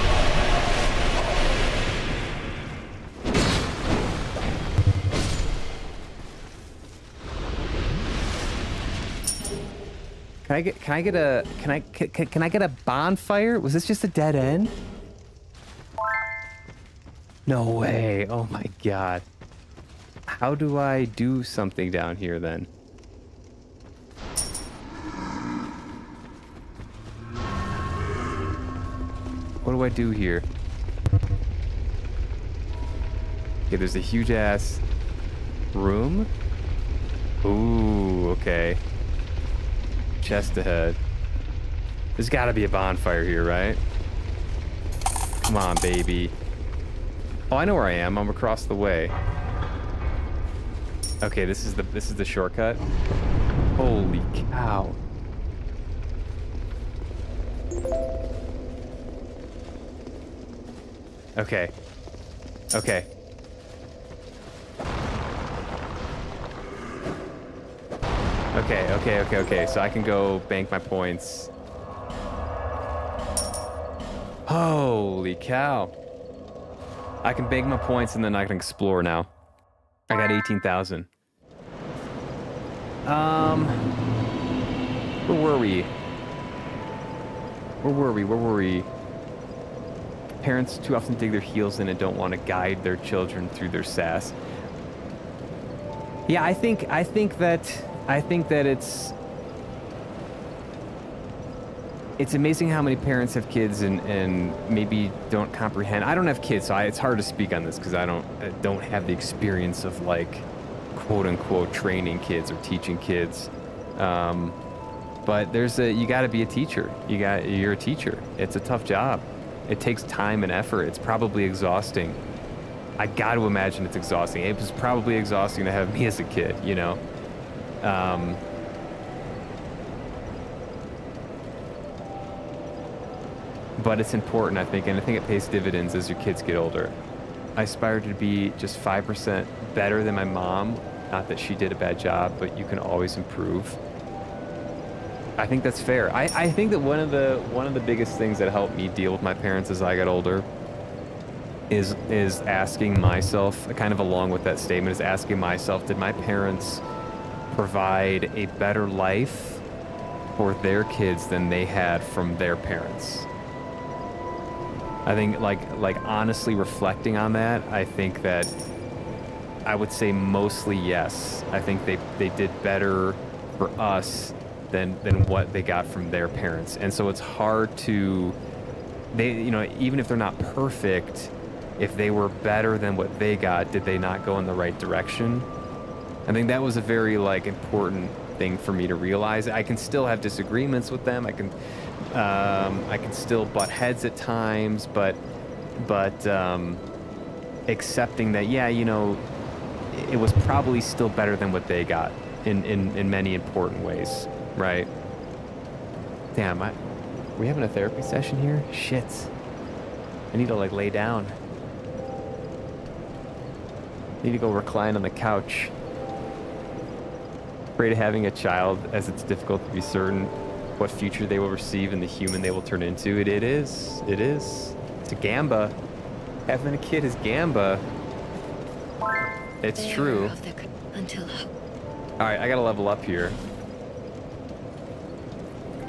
Can I get a bonfire? Was this just a dead end? No way. Oh my god. How do I do something down here then? What do I do here? Okay, there's a huge ass room. Ooh, okay. Chest ahead. There's gotta be a bonfire here, right? Come on, baby. Oh, I know where I am. I'm across the way. Okay, this is the shortcut. Holy cow. Okay. Okay. Okay. So I can go bank my points. Holy cow. I can bank my points and then I can explore now. I got 18,000. Where were we? Parents too often dig their heels in and don't want to guide their children through their sass. Yeah, I think that it's amazing how many parents have kids and maybe don't comprehend. I don't have kids, so it's hard to speak on this because I don't have the experience of like quote unquote training kids or teaching kids. But you got to be a teacher. You're a teacher. It's a tough job. It takes time and effort. It's probably exhausting. I got to imagine it's exhausting. It was probably exhausting to have me as a kid, you know? But it's important, I think, and I think it pays dividends as your kids get older. I aspire to be just 5% better than my mom. Not that she did a bad job, but you can always improve. I think that's fair. I think that one of the biggest things that helped me deal with my parents as I got older is asking myself, kind of along with that statement, is asking myself, did my parents provide a better life for their kids than they had from their parents? I think like honestly reflecting on that, I think that I would say mostly yes. I think they did better for us than what they got from their parents. And so it's hard to, even if they're not perfect, if they were better than what they got, did they not go in the right direction? I think that was a very important thing for me to realize. I can still have disagreements with them. I can still butt heads at times, but accepting that, it was probably still better than what they got in many important ways, right? Damn, we having a therapy session here? Shit. I need to lay down. I need to go recline on the couch. Afraid of having a child, as it's difficult to be certain what future they will receive and the human they will turn into. It is. It's a gamba. Having a kid is gamba. It's true. All right, I gotta level up here.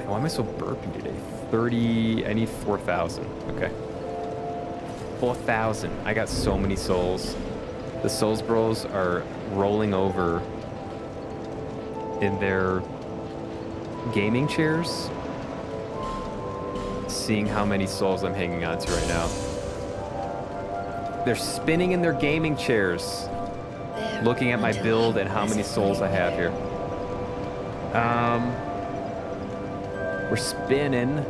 Why am I so burpy today? 30, I need 4,000. Okay. 4,000. I got so many souls. The Souls Bros are rolling over in their gaming chairs, seeing how many souls I'm hanging on to right now. They're spinning in their gaming chairs, looking at my build and how many souls I have here. We're spinning.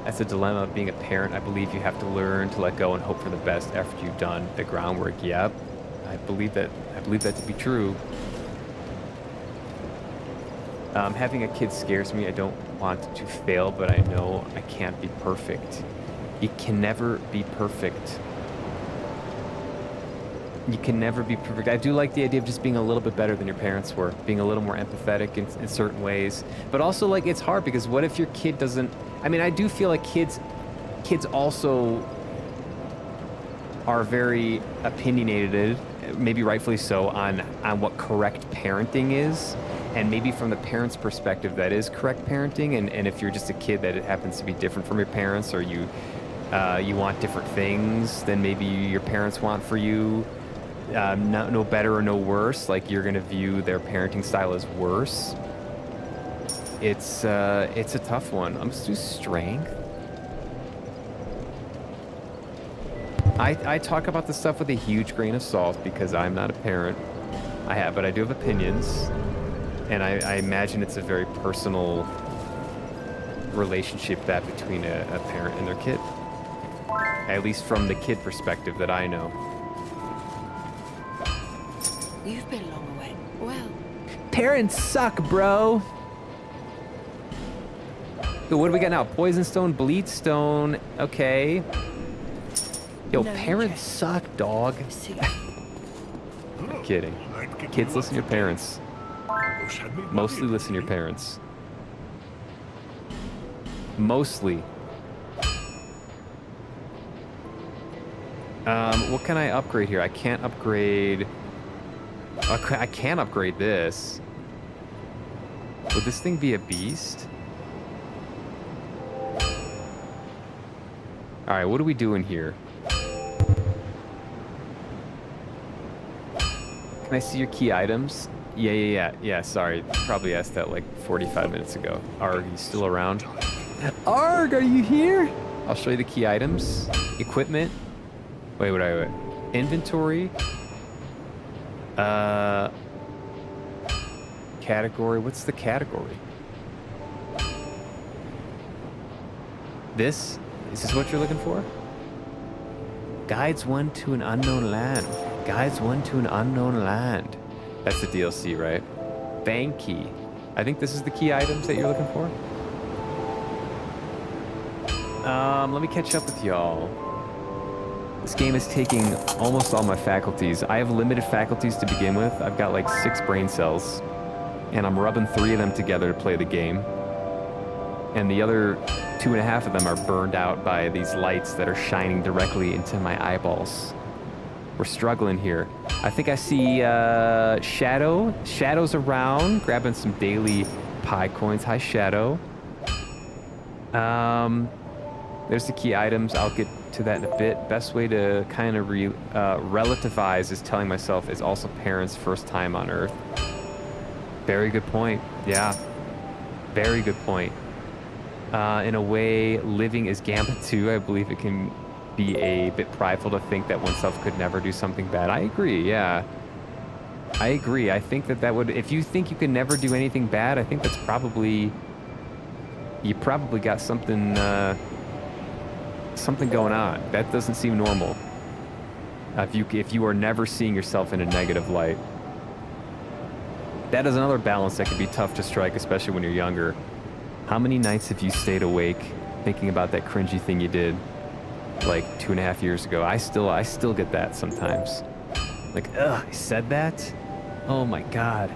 That's a dilemma of being a parent. I believe you have to learn to let go and hope for the best after you've done the groundwork. Yep, I believe that to be true. Having a kid scares me. I don't want to fail, but I know I can't be perfect. You can never be perfect. You can never be perfect. I do like the idea of just being a little bit better than your parents were, being a little more empathetic in certain ways. But also, it's hard because what if your kid doesn't... I mean, I do feel like kids also are very opinionated, maybe rightfully so, on what correct parenting is. And maybe from the parent's perspective, that is correct parenting. And if you're just a kid that it happens to be different from your parents, or you want different things than maybe your parents want for you, no better or no worse, you're going to view their parenting style as worse. It's a tough one. I'm just do strength. I talk about this stuff with a huge grain of salt because I'm not a parent. But I do have opinions. And I imagine it's a very personal relationship between a parent and their kid. At least from the kid perspective that I know. You've been long away. Well, Parents suck, bro. So what do we got now? Poison stone, bleed stone. Okay. Yo, No parents interest. suck, dog. see. I'm kidding. Kids, listen to your parents. Mostly listen to your parents. Mostly. What can I upgrade here? I can't upgrade... I can upgrade this. Would this thing be a beast? Alright, what are we doing here? Can I see your key items? Yeah, sorry. Probably asked that 45 minutes ago. Arg, you still around? Arg, are you here? I'll show you the key items. Equipment. Wait. Inventory. Category. What's the category? This? Is this what you're looking for? Guides one to an unknown land. Guides one to an unknown land. That's the DLC, right? Bank key. I think this is the key items that you're looking for. Let me catch up with y'all. This game is taking almost all my faculties. I have limited faculties to begin with. I've got like 6 brain cells, and I'm rubbing 3 of them together to play the game. And the other 2.5 of them are burned out by these lights that are shining directly into my eyeballs. We're struggling here. I think I see Shadow. Shadow's around, grabbing some daily pie coins. Hi, Shadow. There's the key items. I'll get to that in a bit. Best way to kind of relativize is telling myself it's also parents' first time on Earth. Very good point. Yeah. Very good point. In a way, living is Gambit 2. I believe it can be a bit prideful to think that oneself could never do something bad. I agree, yeah. I agree. I think that would... If you think you can never do anything bad, I think that's probably... You probably got something... something going on. That doesn't seem normal. If you are never seeing yourself in a negative light. That is another balance that can be tough to strike, especially when you're younger. How many nights have you stayed awake thinking about that cringy thing you did like 2.5 years ago? I still get that sometimes. Like, ugh, I said that? Oh my God.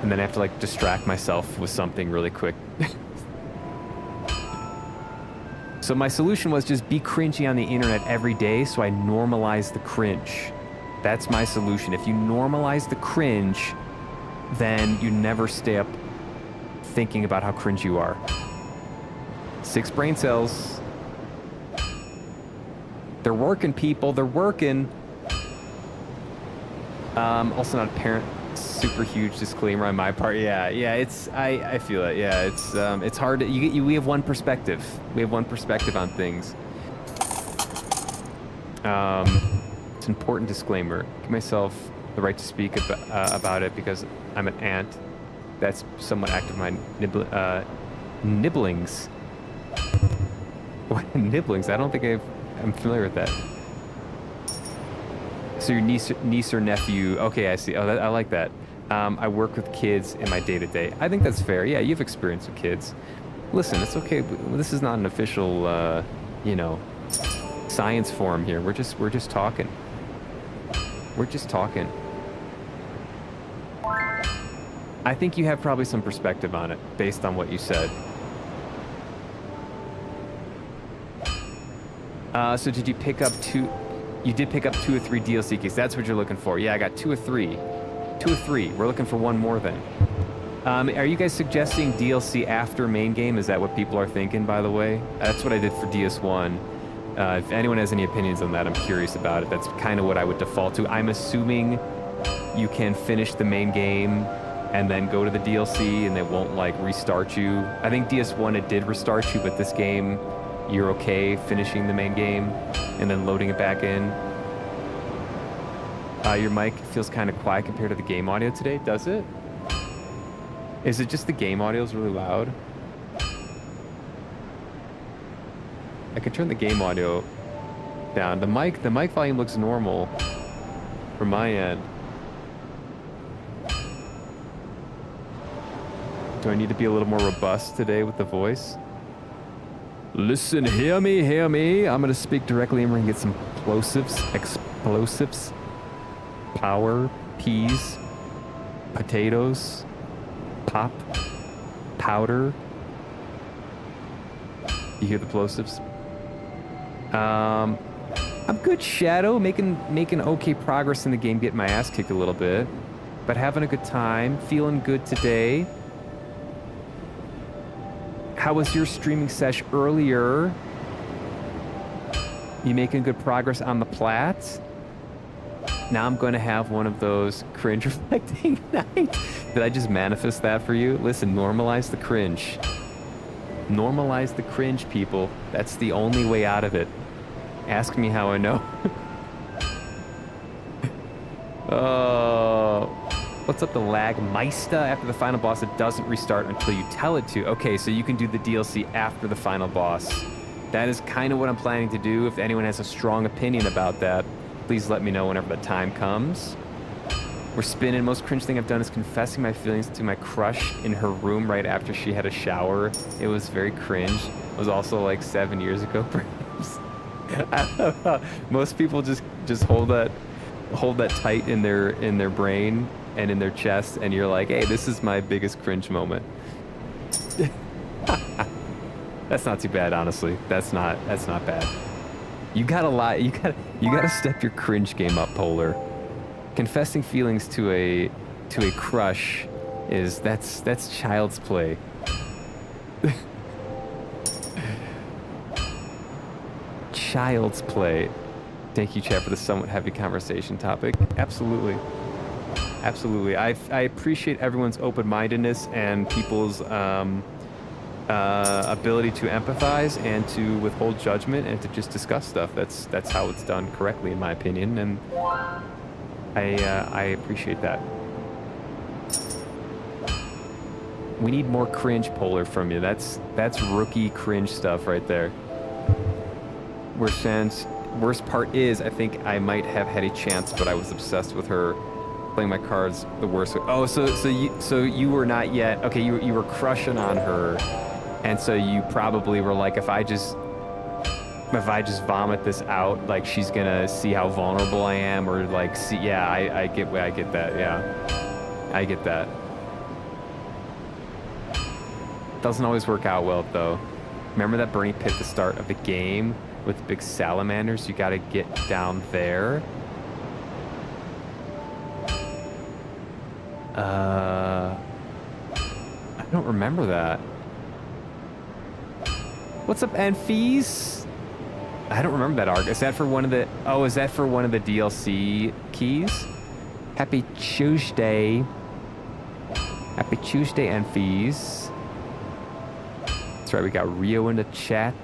And then I have to like distract myself with something really quick. So my solution was just be cringy on the internet every day so I normalize the cringe. That's my solution. If you normalize the cringe, then you never stay up thinking about how cringe you are. 6 brain cells. They're working, people. They're working. Also not a parent. Super huge disclaimer on my part. Yeah, it's I feel it. Yeah, it's hard to, we have one perspective. We have one perspective on things. It's an important disclaimer. Give myself the right to speak about it because I'm an ant. That's somewhat active my nibblings. What nibblings? I don't think I'm familiar with that. So your niece or nephew? Okay, I see. Oh, I like that. I work with kids in my day-to-day. I think that's fair. Yeah, you've experience with kids. Listen, it's okay. This is not an official, science forum here. We're just talking. We're just talking. I think you have probably some perspective on it based on what you said. So did you pick up 2? You did pick up 2 or 3 DLC keys. That's what you're looking for. Yeah, I got 2 or 3. 2 or 3. We're looking for 1 more then. Are you guys suggesting DLC after main game? Is that what people are thinking, by the way? That's what I did for DS1. If anyone has any opinions on that, I'm curious about it. That's kind of what I would default to. I'm assuming you can finish the main game and then go to the DLC and they won't like restart you. I think DS1 it did restart you, but this game you're okay finishing the main game and then loading it back in. Your mic feels kind of quiet compared to the game audio today, does it? Is it just the game audio is really loud? I could turn the game audio down. The mic volume looks normal from my end. Do I need to be a little more robust today with the voice? Listen, hear me, hear me. I'm gonna speak directly and we're gonna get some plosives, explosives, power, peas, potatoes, pop, powder. You hear the plosives? I'm good, Shadow. Making okay progress in the game, getting my ass kicked a little bit, but having a good time, feeling good today. How was your streaming sesh earlier? You making good progress on the plats? Now I'm going to have one of those cringe reflecting nights. Did I just manifest that for you? Listen, normalize the cringe. Normalize the cringe, people. That's the only way out of it. Ask me how I know. Oh. What's up, the lag Meista? After the final boss, it doesn't restart until you tell it to. Okay, so you can do the DLC after the final boss. That is kind of what I'm planning to do. If anyone has a strong opinion about that, please let me know whenever the time comes. We're spinning. Most cringe thing I've done is confessing my feelings to my crush in her room right after she had a shower. It was very cringe. It was also like 7 years ago, perhaps. I don't know. Most people just hold that tight in their brain and in their chest, and you're like, hey, this is my biggest cringe moment. That's not too bad, honestly. That's not bad. You gotta step your cringe game up, Polar. Confessing feelings to a crush that's child's play. Child's play. Thank you, chat, for the somewhat heavy conversation topic. Absolutely. Absolutely. I appreciate everyone's open-mindedness and people's ability to empathize and to withhold judgment and to just discuss stuff. That's how it's done correctly, in my opinion, and I appreciate that. We need more cringe, Polar, from you. That's rookie cringe stuff right there. Worst part is, I think I might have had a chance, but I was obsessed with her playing my cards the worst way. Oh, so you were not yet. Okay, you were crushing on her, and so you probably were like, if I just vomit this out, like she's gonna see how vulnerable I am, or like see. Yeah, I get that. Yeah, I get that. Doesn't always work out well though. Remember that Bernie pit at the start of the game with the big salamanders? You gotta get down there. I don't remember that. What's up, Enfees? I don't remember that arc. Is that for one of the... Oh, is that for one of the DLC keys? Happy Tuesday. Happy Tuesday, Enfees. That's right, we got Rio in the chat.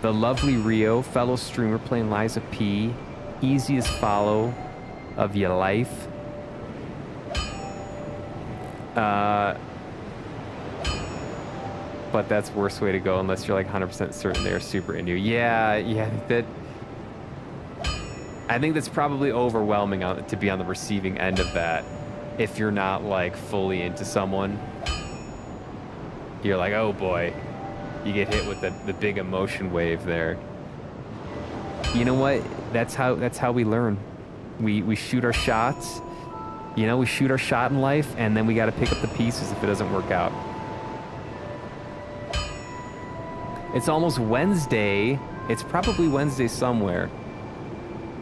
The lovely Rio, fellow streamer playing Liza P. Easiest follow of your life. But that's worst way to go unless you're like 100% certain they're super into you. Yeah, that... I think that's probably overwhelming to be on the receiving end of that. If you're not like fully into someone, you're like, oh boy, you get hit with the big emotion wave there. You know what? That's how we learn. We shoot our shots. You know, we shoot our shot in life, and then we got to pick up the pieces if it doesn't work out. It's almost Wednesday. It's probably Wednesday somewhere.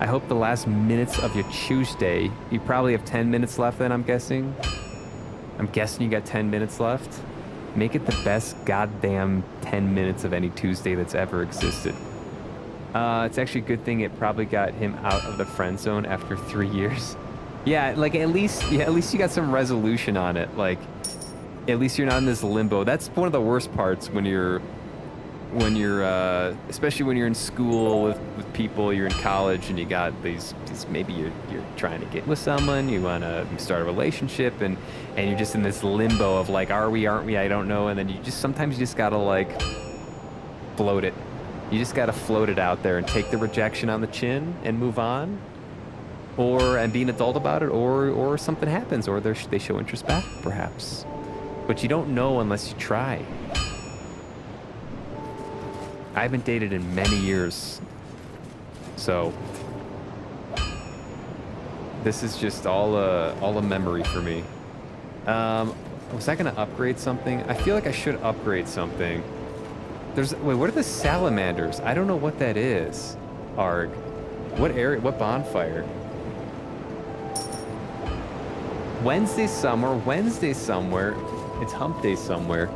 I hope the last minutes of your Tuesday. You probably have 10 minutes left then, I'm guessing. I'm guessing you got 10 minutes left. Make it the best goddamn 10 minutes of any Tuesday that's ever existed. It's actually a good thing it probably got him out of the friend zone after 3 years. Yeah, like at least you got some resolution on it. Like, at least you're not in this limbo. That's one of the worst parts when you're especially when you're in school with people, you're in college and you got these maybe you're trying to get with someone, you want to start a relationship, and you're just in this limbo of like, are we, aren't we, I don't know, and then sometimes you just gotta like float it. You just gotta float it out there and take the rejection on the chin and move on, and be an adult about it, or something happens, or they show interest back perhaps, but you don't know unless you try. I haven't dated in many years, so this is just all a memory for me. Was I gonna upgrade something? I feel like I should upgrade something. Wait, what are the salamanders? I don't know what that is. Arg. What area? What bonfire? Wednesday somewhere. It's hump day somewhere.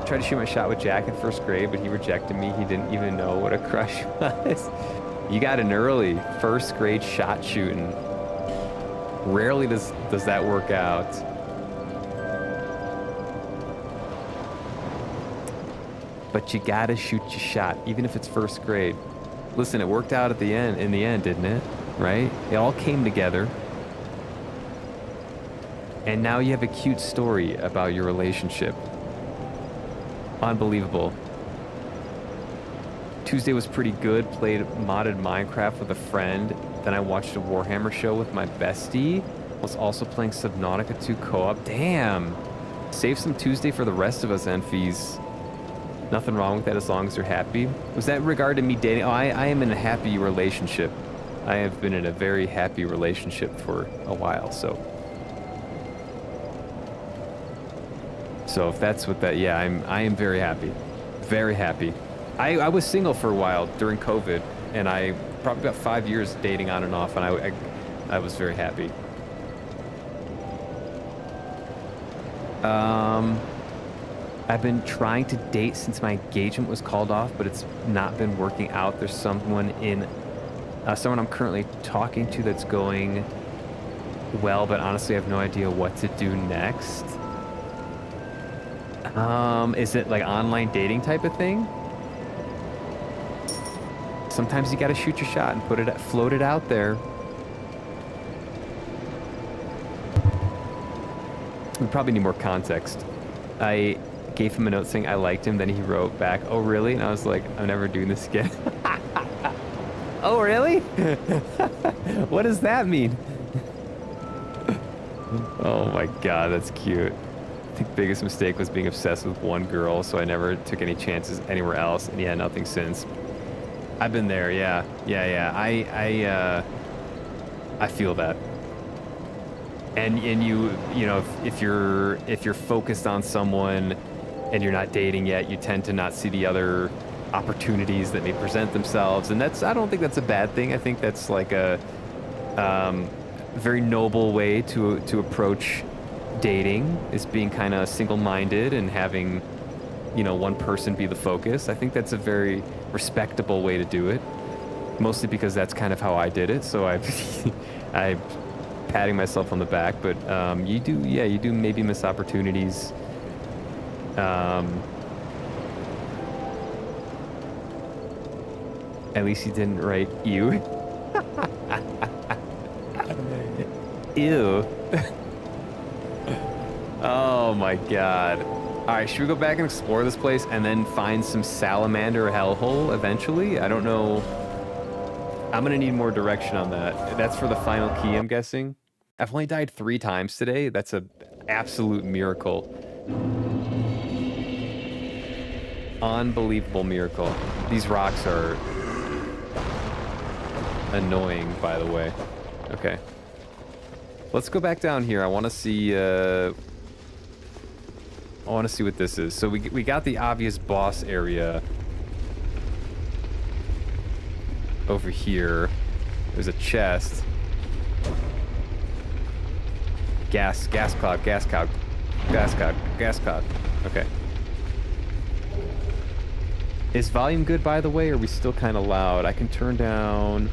Tried to shoot my shot with Jack in first grade, but he rejected me. He didn't even know what a crush was. You got an early first grade shot shooting. Rarely does that work out. But you gotta shoot your shot, even if it's first grade. Listen, it worked out in the end, didn't it? Right? It all came together. And now you have a cute story about your relationship. Unbelievable. Tuesday was pretty good. Played modded Minecraft with a friend. Then I watched a Warhammer show with my bestie. Was also playing Subnautica 2 co-op. Damn. Save some Tuesday for the rest of us, Enfies. Nothing wrong with that as long as you're happy. Was that regarding me dating? Oh, I am in a happy relationship. I have been in a very happy relationship for a while, so. So if that's what that, yeah, I am very happy. Very happy. I was single for a while during COVID, and I probably got 5 years dating on and off, and I was very happy. I've been trying to date since my engagement was called off, but it's not been working out. There's someone I'm currently talking to that's going well, but honestly, I have no idea what to do next. Is it like online dating type of thing? Sometimes you gotta shoot your shot and float it out there. We probably need more context. I gave him a note saying I liked him, then he wrote back, "Oh really?" And I was like, "I'm never doing this again." Oh really? What does that mean? Oh my god, that's cute. I think biggest mistake was being obsessed with one girl, so I never took any chances anywhere else, and yeah, nothing since. I've been there, yeah. I feel that. And you know, if you're focused on someone and you're not dating yet, you tend to not see the other opportunities that may present themselves, and I don't think that's a bad thing. I think that's like a very noble way to approach dating, is being kind of single-minded and having, you know, one person be the focus. I think that's a very respectable way to do it, mostly because that's kind of how I did it, so I'm patting myself on the back. But you do maybe miss opportunities. At least he didn't write you. Ew. Oh my god. Alright, should we go back and explore this place and then find some salamander hellhole eventually? I don't know. I'm gonna need more direction on that. That's for the final key, I'm guessing. I've only died 3 times today. That's an absolute miracle. Unbelievable miracle. These rocks are annoying, by the way. Okay. Let's go back down here. I want to see what this is. So we got the obvious boss area over here. There's a chest. Gas cloud. Okay. Is volume good, by the way, or are we still kind of loud? I can turn down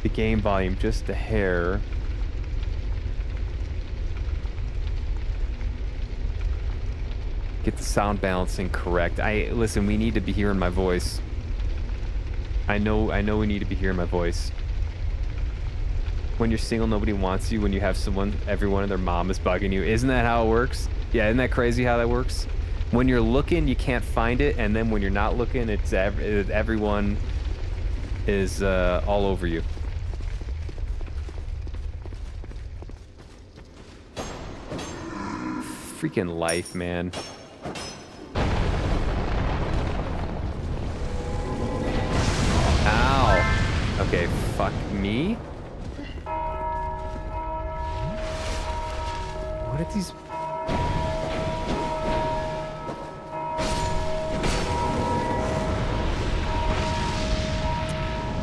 the game volume just a hair. Get the sound balancing correct. Listen, we need to be hearing my voice. I know we need to be hearing my voice. When you're single, nobody wants you. When you have someone, everyone and their mom is bugging you. Isn't that how it works? Yeah, isn't that crazy how that works? When you're looking, you can't find it, and then when you're not looking, it's everyone is all over you. Freaking life, man. Ow. Okay, fuck me. What are these?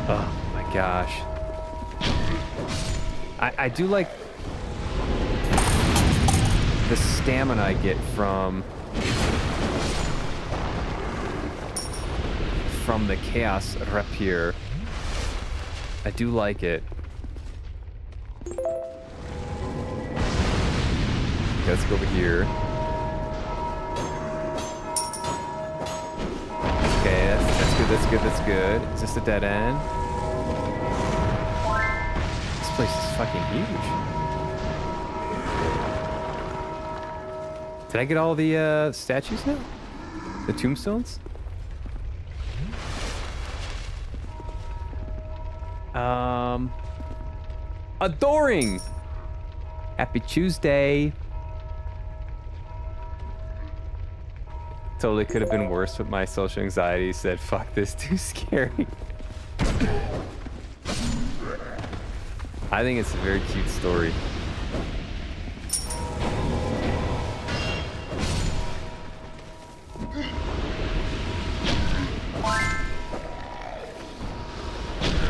Oh my gosh. I do like the stamina I get from the chaos rapier. I do like it. Okay, let's go over here. Okay, that's good. Is this a dead end? This place is fucking huge. Did I get all the statues now? The tombstones? Adoring! Happy Tuesday. Totally could have been worse, but my social anxiety said, fuck this, too scary. I think it's a very cute story.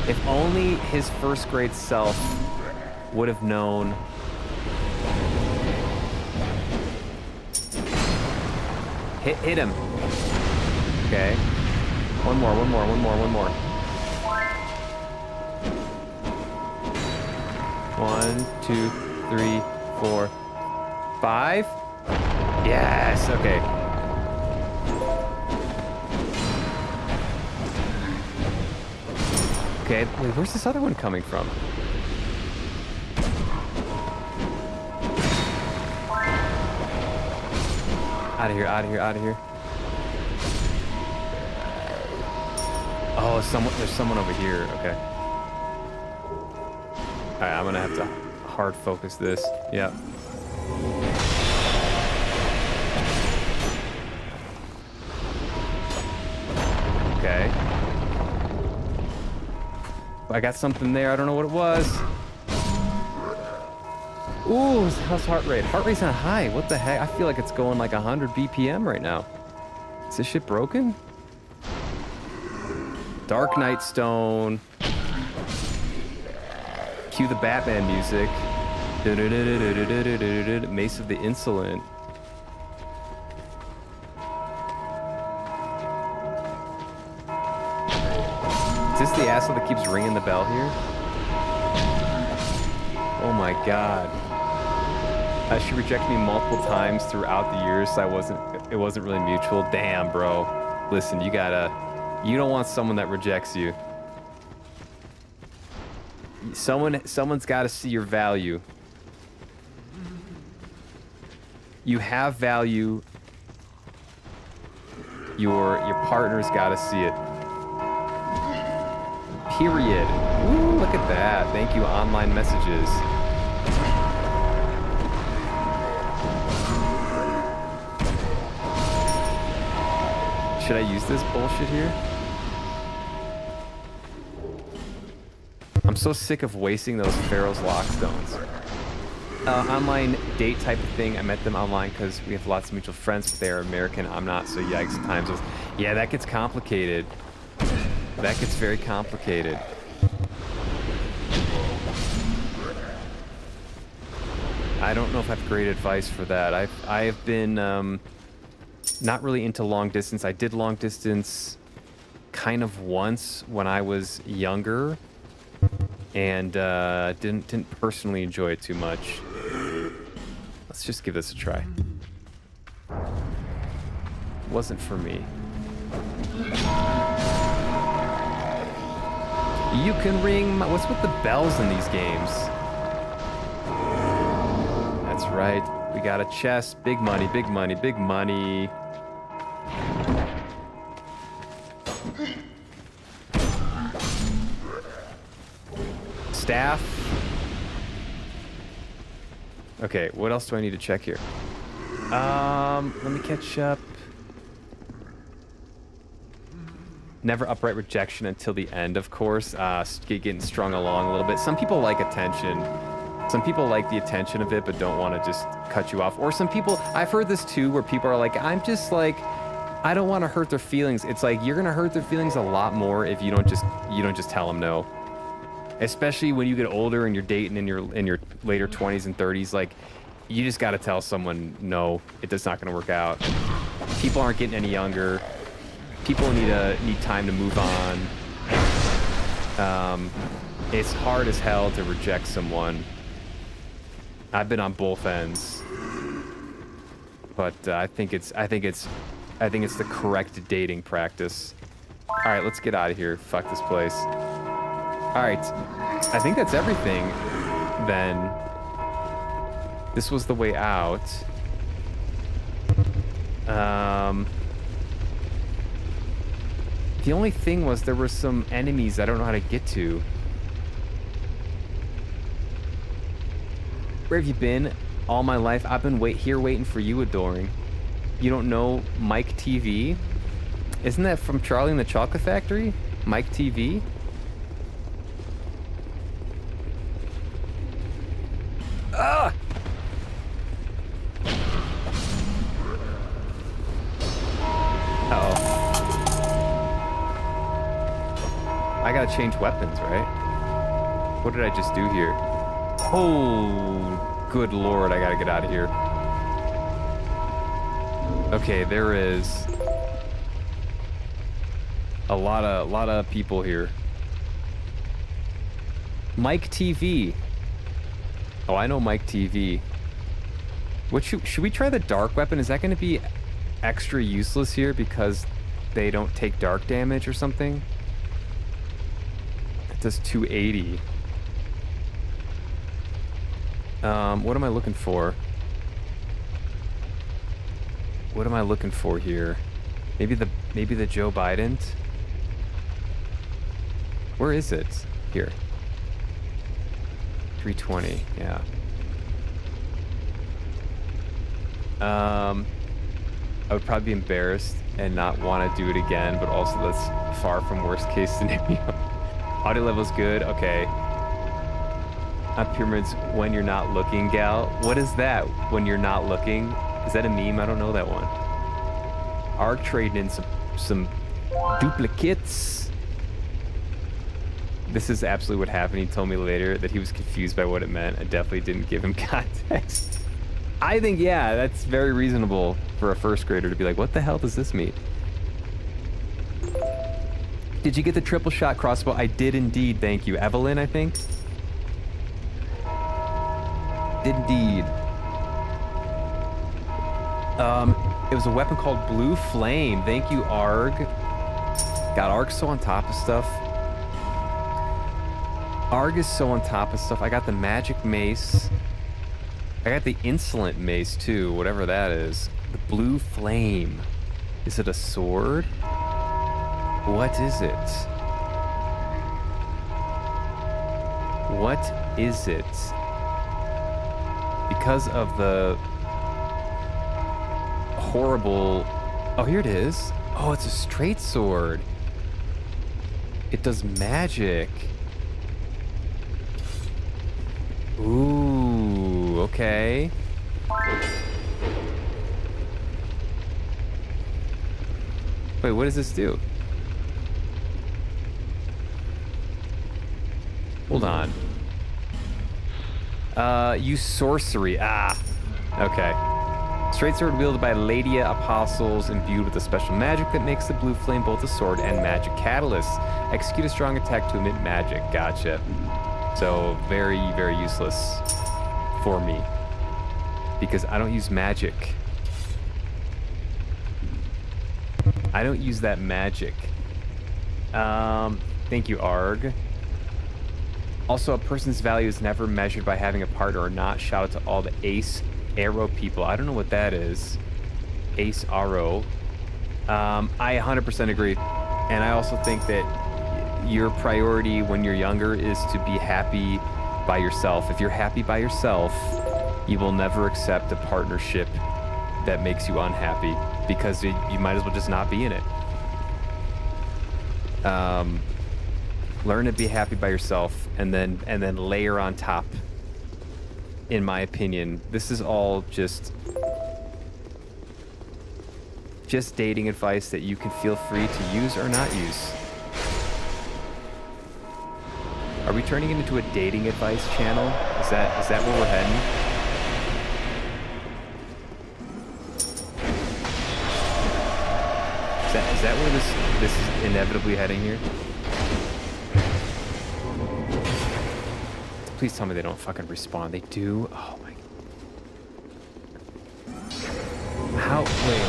If only his first grade self would have known. Hit him. Okay. One more. 1, 2, 3, 4, 5. Yes, okay. Okay, wait, where's this other one coming from? Out of here. Oh, there's someone over here. Okay. All right, I'm gonna have to hard focus this. Yep. Okay. I got something there. I don't know what it was. Ooh, how's heart rate? Heart rate's not high. What the heck? I feel like it's going like 100 BPM right now. Is this shit broken? Dark Knight Stone. Cue the Batman music. Mace of the Insolent. Is this the asshole that keeps ringing the bell here? Oh my god. She rejected me multiple times throughout the years, so it wasn't really mutual. Damn, bro. Listen, you don't want someone that rejects you. Someone's got to see your value. You have value. Your partner's got to see it. Period. Ooh, look at that. Thank you, online messages. Should I use this bullshit here? I'm so sick of wasting those Pharaoh's Lockstones. Online date type of thing. I met them online because we have lots of mutual friends, but they're American. I'm not, so yikes times. Yeah, that gets complicated. That gets very complicated. I don't know if I have great advice for that. I have been not really into long distance. I did long distance kind of once when I was younger, and didn't personally enjoy it too much. Let's just give this a try. Wasn't for me. You can ring what's with the bells in these games? That's right. We got a chest. Big money, big money, big money. Staff. Okay, what else do I need to check here? Let me catch up. Never upright rejection until the end, of course. Getting strung along a little bit. Some people like attention. Some people like the attention of it, but don't want to just cut you off. Or some people, I've heard this too, where people are like, I'm just like, I don't want to hurt their feelings. It's like, you're gonna hurt their feelings a lot more if you don't just tell them no. Especially when you get older and you're dating in your later 20s and 30s, like, you just gotta tell someone no, it's not gonna work out. People aren't getting any younger. People need time to move on. It's hard as hell to reject someone. I've been on both ends, but I think it's the correct dating practice. All right, let's get out of here. Fuck this place. All right, I think that's everything. Then this was the way out. The only thing was there were some enemies I don't know how to get to. Where have you been? All my life, I've been here waiting for you, adoring. You don't know Mike TV? Isn't that from Charlie and the Chocolate Factory? Mike TV? Ah! Uh-oh. I gotta change weapons, right? What did I just do here? Oh, good lord, I gotta get out of here. Okay, there is a lot of people here. Mike TV. Oh, I know Mike TV. What should we try the dark weapon? Is that going to be extra useless here because they don't take dark damage or something? It does 280. What am I looking for? What am I looking for here? Maybe the Joe Biden? Where is it? Here. 320, yeah. I would probably be embarrassed and not want to do it again, but also that's far from worst case scenario. Audio level's good, okay. Not pyramids when you're not looking, gal. What is that, when you're not looking? Is that a meme? I don't know that one. Are trading in some duplicates. This is absolutely what happened. He told me later that he was confused by what it meant. I definitely didn't give him context. I think, yeah, that's very reasonable for a first grader to be like, what the hell does this mean? Did you get the triple shot crossbow? I did indeed, thank you. Evelyn, I think? Did indeed. It was a weapon called Blue Flame. Thank you, Arg. God, Arg's so on top of stuff. Arg is so on top of stuff. I got the magic mace. I got the insolent mace too, whatever that is. The Blue Flame. Is it a sword? What is it? What is it? Because of the horrible... Oh, here it is. Oh, it's a straight sword. It does magic. Ooh, okay. Wait, what does this do? Hold on. Use sorcery. Ah, okay. Straight sword wielded by Ladia apostles imbued with a special magic that makes the blue flame both a sword and magic catalyst. Execute a strong attack to emit magic. Gotcha. So very, very useless for me because I don't use magic. I don't use that magic. Thank you, Arg. Also, a person's value is never measured by having a partner or not. Shout out to all the Ace Arrow people. I don't know what that is. Ace Arrow. I 100% agree. And I also think that your priority when you're younger is to be happy by yourself. If you're happy by yourself, you will never accept a partnership that makes you unhappy because you might as well just not be in it. Learn to be happy by yourself and then layer on top. In my opinion, this is all just dating advice that you can feel free to use or not use. Are we turning it into a dating advice channel? Is that where we're heading? Is that where this is inevitably heading here? Please tell me they don't fucking respawn. They do? Oh my... How? Wait.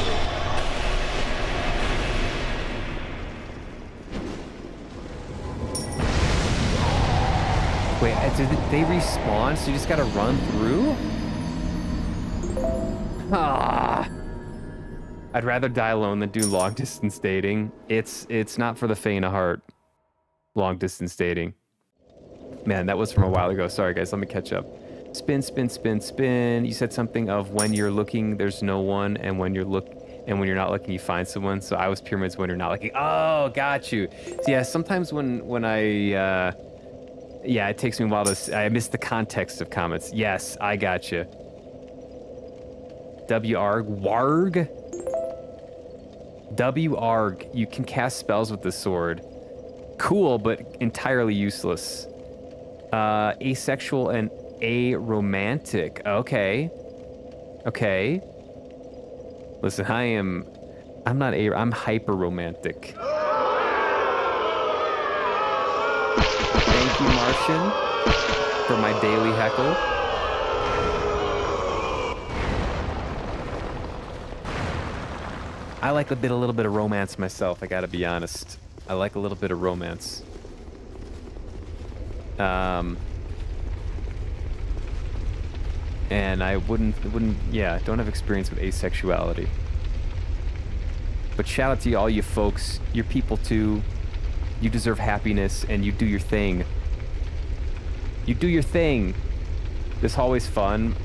Wait, did they respawn? So you just gotta run through? Ah! I'd rather die alone than do long distance dating. It's not for the faint of heart. Long distance dating. Man, that was from a while ago. Sorry guys, let me catch up. Spin, spin, spin, spin. You said something of when you're looking, there's no one, and when you're not looking, you find someone. So I was pyramids when you're not looking. Oh, got you. So yeah, sometimes when I yeah, it takes me a while to. I miss the context of comments. Yes, I got you. W-arg. Warg? W-arg. You can cast spells with this sword. Cool, but entirely useless. Asexual and aromantic. Okay. Okay. Listen, I'm hyper romantic. Thank you, Martian, for my daily heckle. I like a little bit of romance myself, I gotta be honest. I like a little bit of romance. And I wouldn't, yeah, don't have experience with asexuality. But shout out to all you folks, you're people too. You deserve happiness, and you do your thing. You do your thing. This hallway's fun.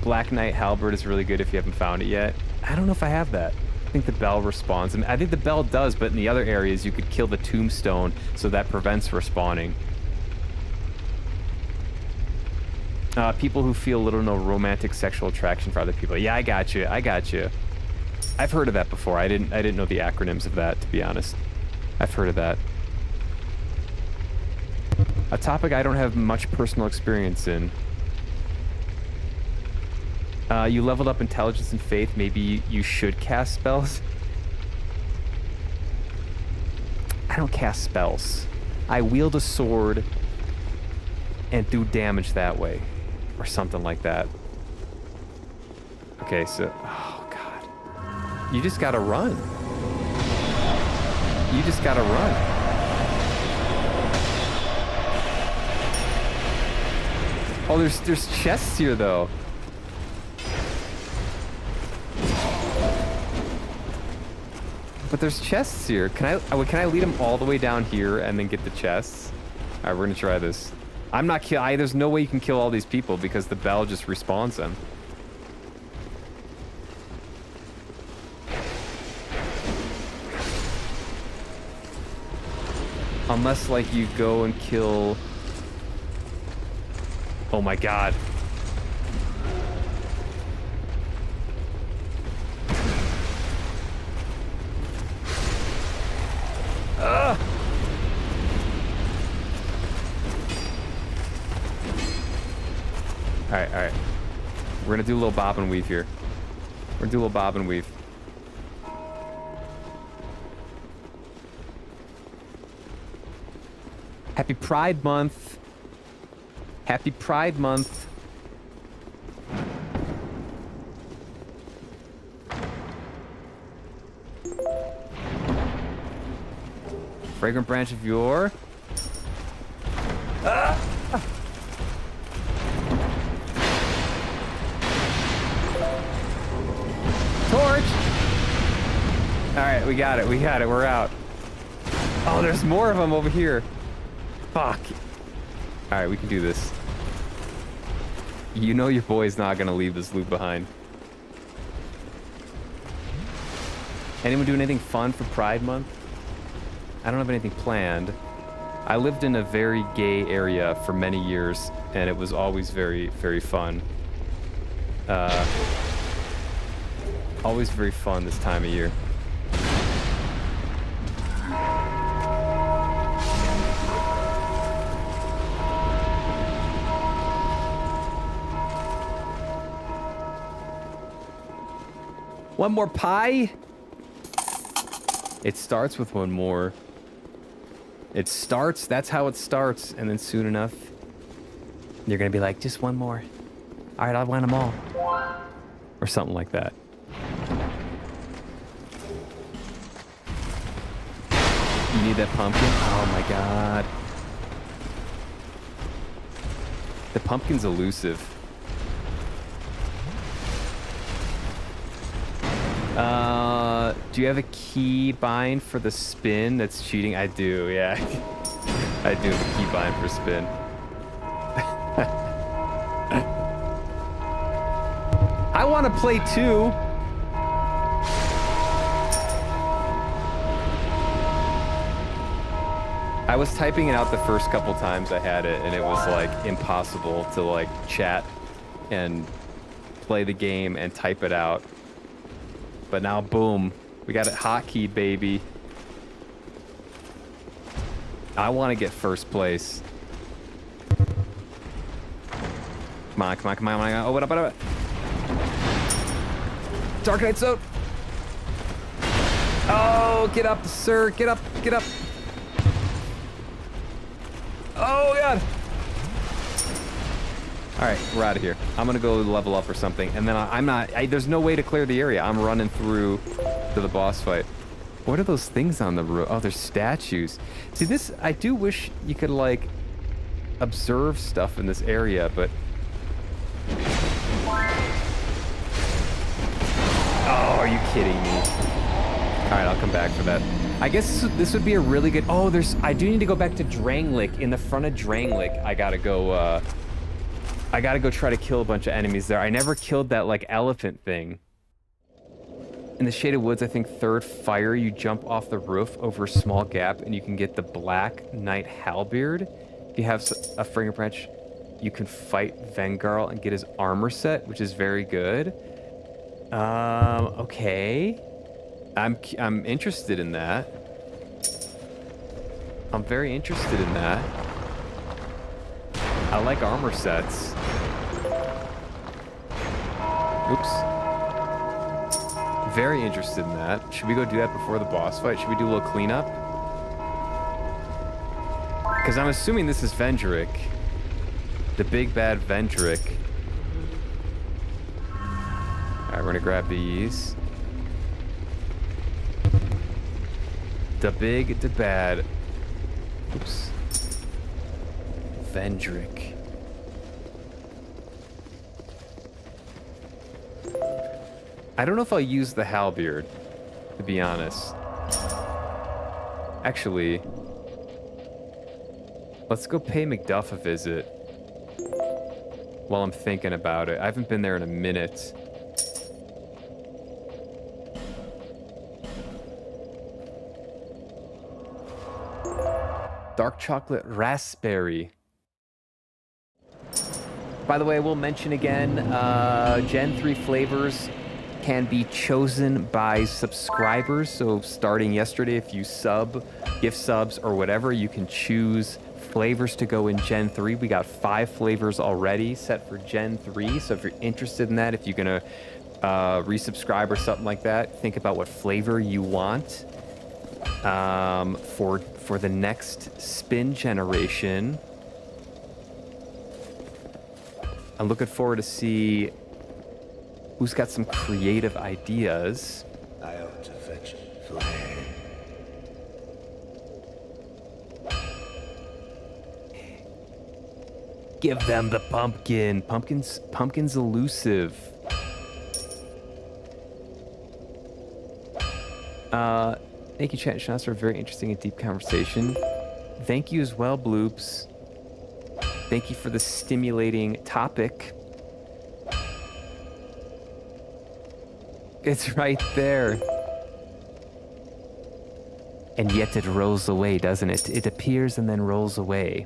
Black Knight Halberd is really good if you haven't found it yet. I don't know if I have that. I think the bell responds. I mean, I think the bell does, but in the other areas, you could kill the tombstone, so that prevents respawning. People who feel little or no romantic sexual attraction for other people. Yeah, I got you. I got you. I've heard of that before. I didn't know the acronyms of that, to be honest. I've heard of that. A topic I don't have much personal experience in. You leveled up intelligence and faith. Maybe you should cast spells. I don't cast spells. I wield a sword and do damage that way. Or something like that. Okay, so... Oh, God. You just gotta run. You just gotta run. Oh, there's chests here, though. But there's chests here. Can I lead them all the way down here and then get the chests? All right, we're gonna try this. I'm not there's no way you can kill all these people because the bell just respawns them. Unless, like, you go and kill... Oh my god. Ugh! Alright, alright. We're gonna do a little bob and weave here. We're gonna do a little bob and weave. Happy Pride Month. Happy Pride Month. Fragrant branch of yore. Ah! Torch! Alright, we got it, we're out. Oh, there's more of them over here. Fuck. Alright, we can do this. You know your boy's not gonna leave this loot behind. Anyone doing anything fun for Pride Month? I don't have anything planned. I lived in a very gay area for many years, and it was always very, very fun. Always very fun this time of year. One more pie? It starts with one more. It starts, that's how it starts, and then soon enough, you're gonna be like, just one more. All right, I want them all. Or something like that. You need that pumpkin? Oh my god. The pumpkin's elusive. Do you have a key bind for the spin that's cheating? I do, yeah. I do have a key bind for spin. I want to play too. I was typing it out the first couple times I had it, and it was like impossible to like chat and play the game and type it out. But now, boom, we got it hotkeyed, baby. I want to get first place. Come on, come on, come on, come on. Oh, what up, what up? Dark Knight Soap. Oh, get up, sir. Get up, get up. Oh, God. All right, we're out of here. I'm going to go level up or something. And then there's no way to clear the area. I'm running through to the boss fight. What are those things on the roof? Oh, they're statues. See, this, I do wish you could, like, observe stuff in this area, but... Oh, are you kidding me? All right, I'll come back for that. I guess this would be a really good... Oh, I do need to go back to Drangleic. In the front of Drangleic, I gotta go try to kill a bunch of enemies there. I never killed that, like, elephant thing. In the Shaded Woods, I think third fire, you jump off the roof over a small gap and you can get the Black Knight Halberd. If you have a fingerprint, you can fight Vengarl and get his armor set, which is very good. Okay. I'm interested in that. I'm very interested in that. I like armor sets. Oops. Very interested in that. Should we go do that before the boss fight? Should we do a little cleanup? Because I'm assuming this is Vendrick. The big bad Vendrick. Alright, we're gonna grab these. The big, the bad. Oops. Vendrick. I don't know if I'll use the halberd, to be honest. Actually, let's go pay Macduff a visit while I'm thinking about it. I haven't been there in a minute. Dark chocolate raspberry. By the way, we'll mention again, Gen 3 flavors can be chosen by subscribers. So starting yesterday, if you gift subs or whatever, you can choose flavors to go in Gen 3. We got 5 flavors already set for Gen 3. So if you're interested in that, if you're gonna resubscribe or something like that, think about what flavor you want for the next spin generation. I'm looking forward to see who's got some creative ideas. I ought to fetch flame. Give them the pumpkin. Pumpkin's elusive. Thank you, Chat and Shots, for a very interesting and deep conversation. Thank you as well, Bloops. Thank you for the stimulating topic. It's right there. And yet it rolls away, doesn't it? It appears and then rolls away.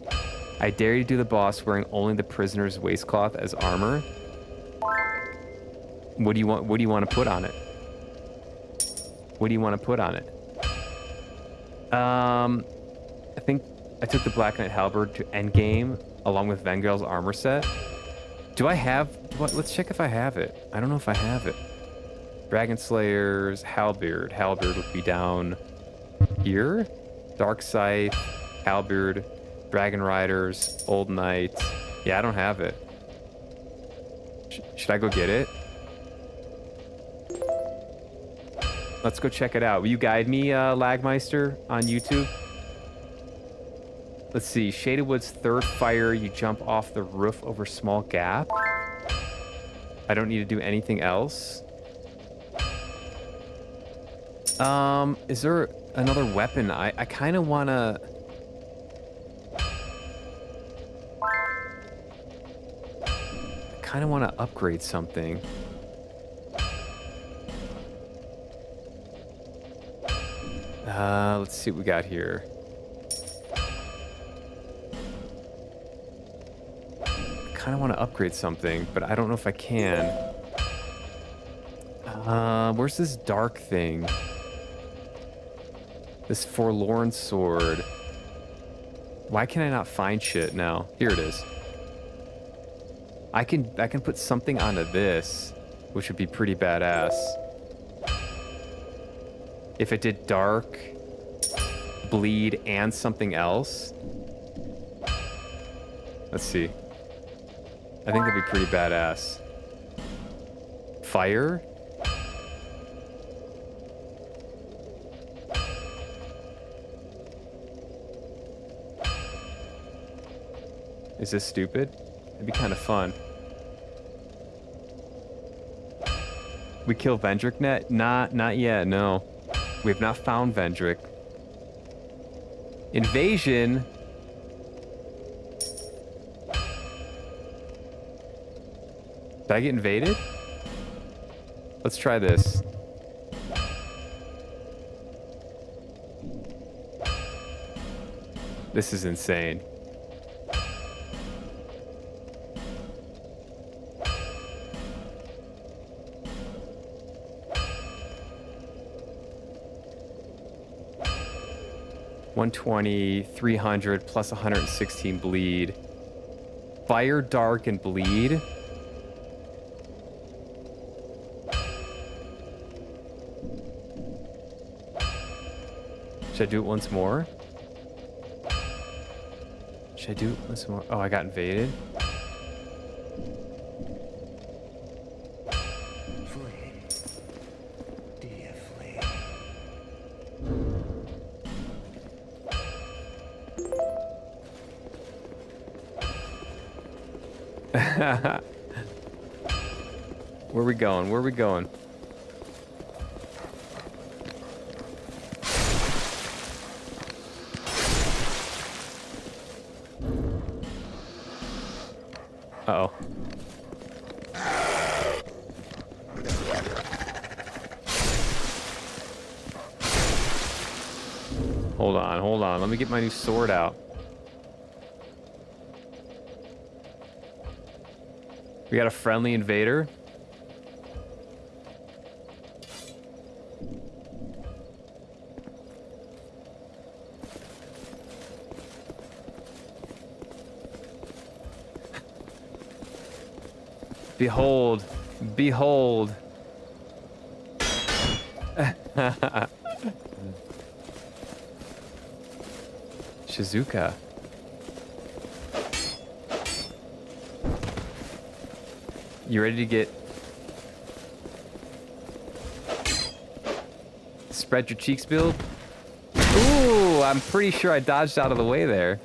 I dare you to do the boss wearing only the prisoner's waistcloth as armor. What do you want to put on it? What do you want to put on it? I think I took the Black Knight Halberd to endgame along with Vengarl's armor set. Do I have what? Let's check if I have it. I don't know if I have it. Dragon Slayer's Halberd. Halberd would be down here. Dark Scythe, Halberd, Dragon Riders, Old Knight. Yeah, I don't have it. Should I go get it? Let's go check it out. Will you guide me, Lagmeister, on YouTube? Let's see. Shaded Woods, third fire. You jump off the roof over small gap. I don't need to do anything else. Is there another weapon? I kind of want to... upgrade something. Let's see what we got here. I kind of want to upgrade something, but I don't know if I can. Where's this dark thing? This forlorn sword. Why can I not find shit now? Here it is. I can put something onto this, which would be pretty badass. If it did dark, bleed, and something else. Let's see. I think that'd be pretty badass. Fire? Is this stupid? It'd be kind of fun. We kill Vendrick net? Not yet, no. We have not found Vendrick. Invasion? Did I get invaded? Let's try this. This is insane. $120, 300 plus 116 bleed. Fire, dark, and bleed. Should I do it once more? Should I do it once more? Oh, I got invaded. Where we going? Where we going? Uh-oh. Hold on. Let me get my new sword out. We got a friendly invader. Behold. Behold. Shizuka. You ready to get... Spread your cheeks, Bill? Ooh, I'm pretty sure I dodged out of the way there.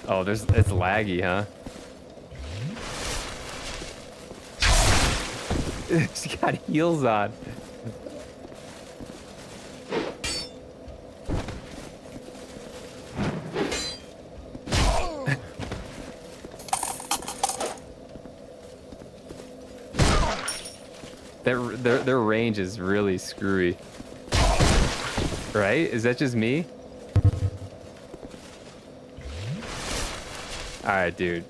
Oh, it's laggy, huh? She got heels on. Their range is really screwy. Right? Is that just me? Alright, dude.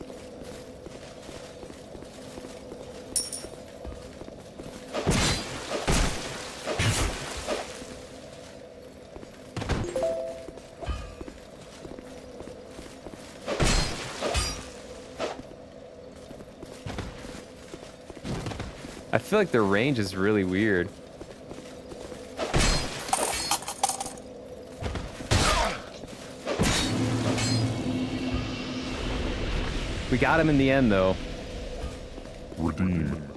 I feel like their range is really weird. We got him in the end, though. Redeem.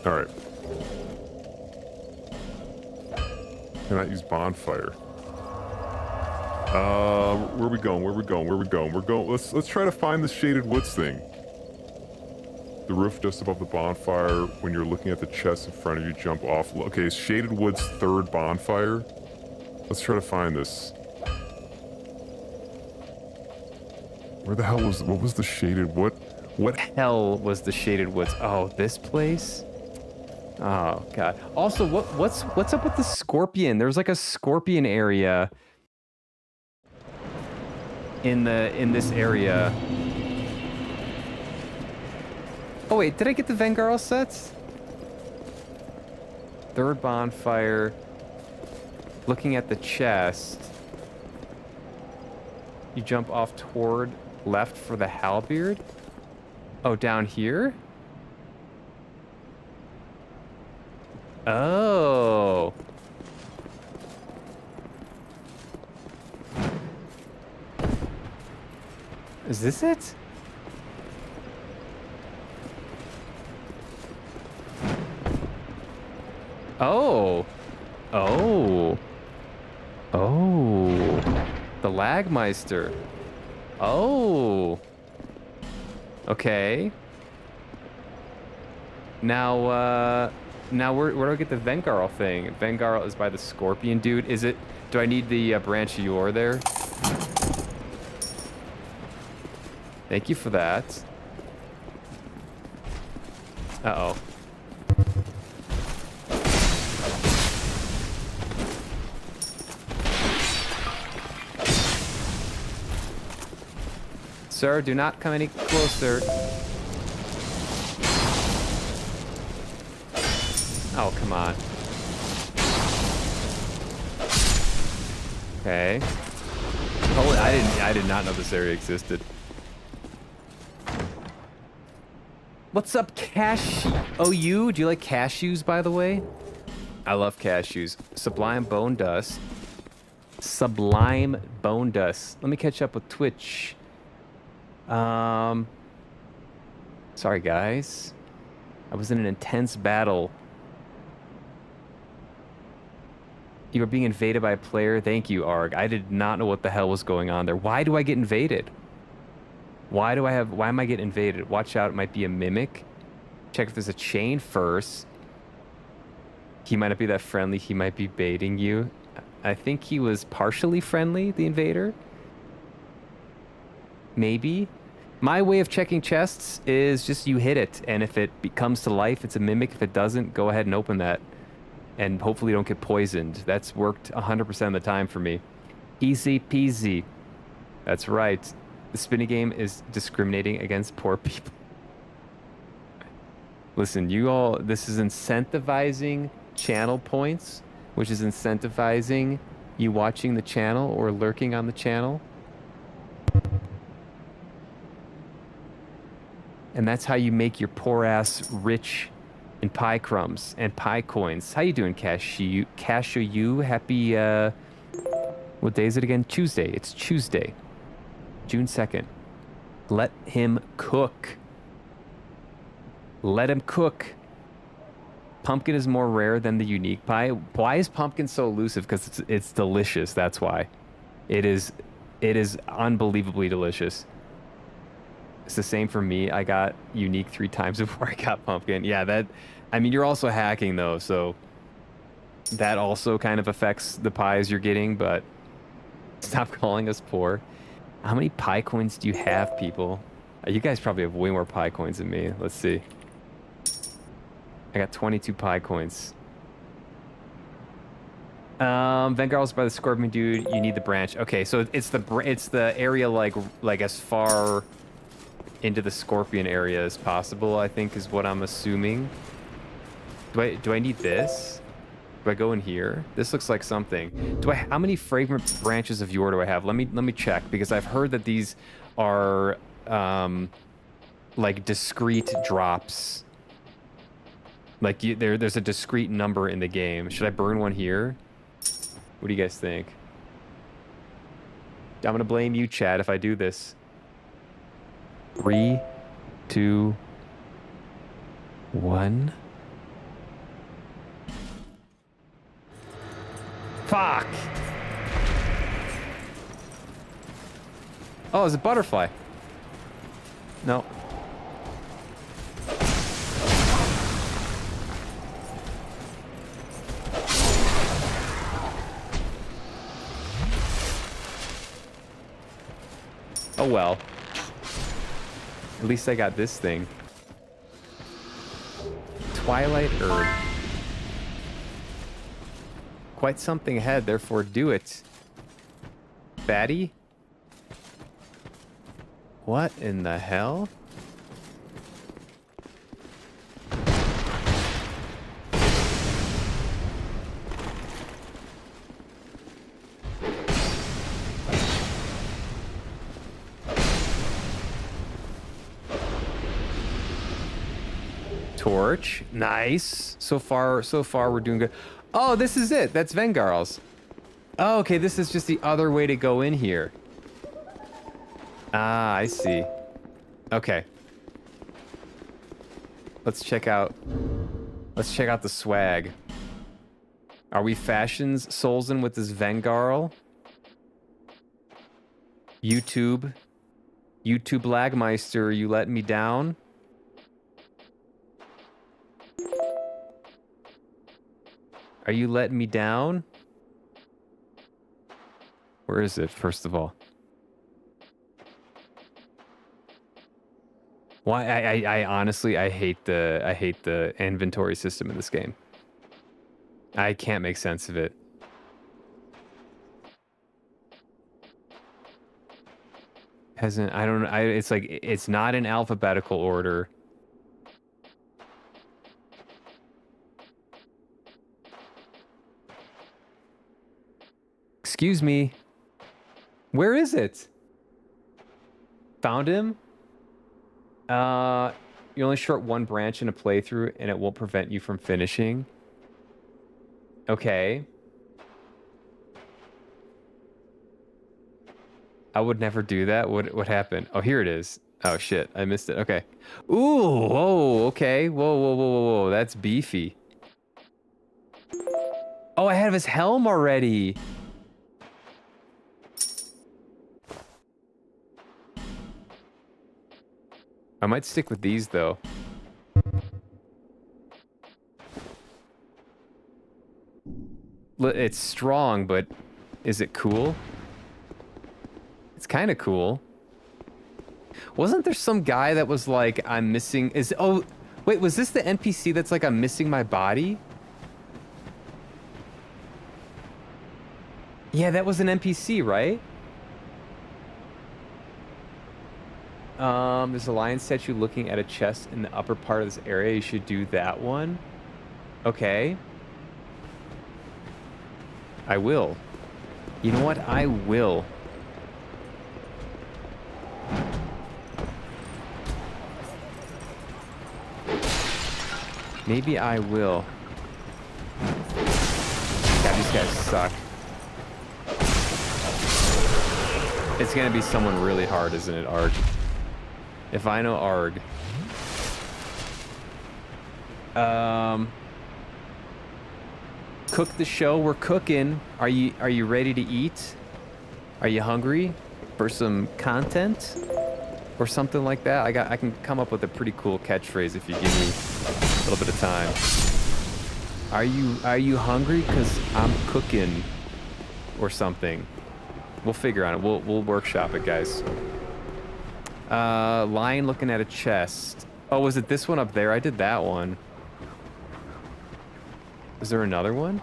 Alright. Cannot use bonfire. Where we going? Where we going? Where we going? We're going. Let's try to find the shaded woods thing. The roof just above the bonfire. When you're looking at the chest in front of you, jump off. Okay, Shaded Woods' third bonfire. Let's try to find this. Where the hell was... What was the Shaded... What Hell was the Shaded Woods? Oh, this place? Oh god. Also, what's up with the scorpion? There's like a scorpion area in this area. Oh wait, did I get the Vengarl sets? Third bonfire. Looking at the chest. You jump off toward left for the halberd. Oh, down here? Oh. Is this it? Oh. Oh. Oh. The Lagmeister. Oh. Okay. Now, where do I get the Vengarl thing? Vengarl is by the Scorpion dude. Is it? Do I need the branch of yore there? Thank you for that. Uh-oh. Sir, do not come any closer. Oh, come on. Okay. Oh, I did not know this area existed. What's up, OU? Do you like cashews, by the way? I love cashews. Sublime bone dust. Sublime bone dust. Let me catch up with Twitch. Sorry, guys. I was in an intense battle. You were being invaded by a player. Thank you, Arg. I did not know what the hell was going on there. Why do I get invaded? Why am I getting invaded? Watch out, it might be a mimic. Check if there's a chain first. He might not be that friendly. He might be baiting you. I think he was partially friendly, the invader. Maybe. My way of checking chests is just you hit it, and if it comes to life, it's a mimic. If it doesn't, go ahead and open that. And hopefully you don't get poisoned. That's worked 100% of the time for me. Easy peasy. That's right. The spinning game is discriminating against poor people. Listen, you all, this is incentivizing channel points, which is incentivizing you watching the channel or lurking on the channel. And that's how you make your poor ass rich in pie crumbs and pie coins. How you doing, Cashew? Happy, what day is it again? Tuesday. It's Tuesday. June 2nd. Let him cook. Let him cook. Pumpkin is more rare than the unique pie. Why is pumpkin so elusive? Because it's delicious. That's why. It is unbelievably delicious. It's the same for me. I got unique 3 times before I got pumpkin. Yeah, I mean, you're also hacking though, so that also kind of affects the pies you're getting, but stop calling us poor. How many pie coins do you have, people? You guys probably have way more pie coins than me. Let's see. I got 22 pie coins. Vengarl's by the Scorpion dude. You need the branch. Okay, so it's the area like as far into the Scorpion area as possible, I think is what I'm assuming. Do I need this? Do I go in here? This looks like something. How many fragrant branches of yore do I have? Let me check, because I've heard that these are like discrete drops. Like there's a discrete number in the game. Should I burn one here? What do you guys think? I'm gonna blame you, Chad, if I do this. 3, 2, 1. Fuck! Oh, it's a butterfly. No. Oh well. At least I got this thing. Twilight Herb. Quite something ahead, therefore do it. Fatty? What in the hell? Torch. Nice. So far we're doing good. Oh, this is it. That's Vengarl's. Oh, okay, this is just the other way to go in here. Ah, I see. Okay. Let's check out the swag. Are we fashions Soulsing with this Vengarl? YouTube Lagmeister, you let me down? Are you letting me down? Where is it, first of all? Why I honestly I hate the inventory system in this game. I can't make sense of it. It's like it's not in alphabetical order. Excuse me. Where is it? Found him? You only short one branch in a playthrough and it won't prevent you from finishing. Okay. I would never do that. What happened? Oh, here it is. Oh shit, I missed it. Okay. Ooh, whoa, okay. Whoa. That's beefy. Oh, I have his helm already. I might stick with these though. It's strong, but is it cool? It's kind of cool. Wasn't there some guy that was like, I'm missing... Oh, wait, was this the NPC that's like, I'm missing my body? Yeah, that was an NPC, right? There's a lion statue looking at a chest in the upper part of this area. You should do that one. Okay. I will. You know what? I will. Maybe I will. God, these guys suck. It's gonna be someone really hard, isn't it, Arg? If I know Arg. Cook the show. We're cooking. Are you ready to eat? Are you hungry for some content or something like that? I can come up with a pretty cool catchphrase if you give me a little bit of time. Are you hungry? 'Cause I'm cooking or something. We'll figure on it. We'll workshop it, guys. Lion looking at a chest. Oh, was it this one up there? I did that one. Is there another one?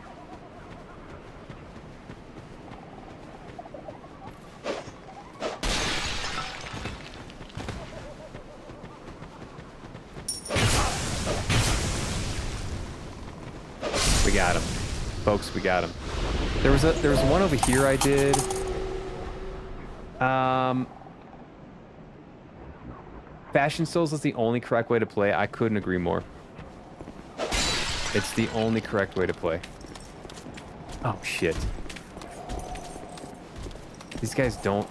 We got him. Folks, we got him. There was one over here I did. Fashion Souls is the only correct way to play. I couldn't agree more. It's the only correct way to play. Oh, shit. These guys don't...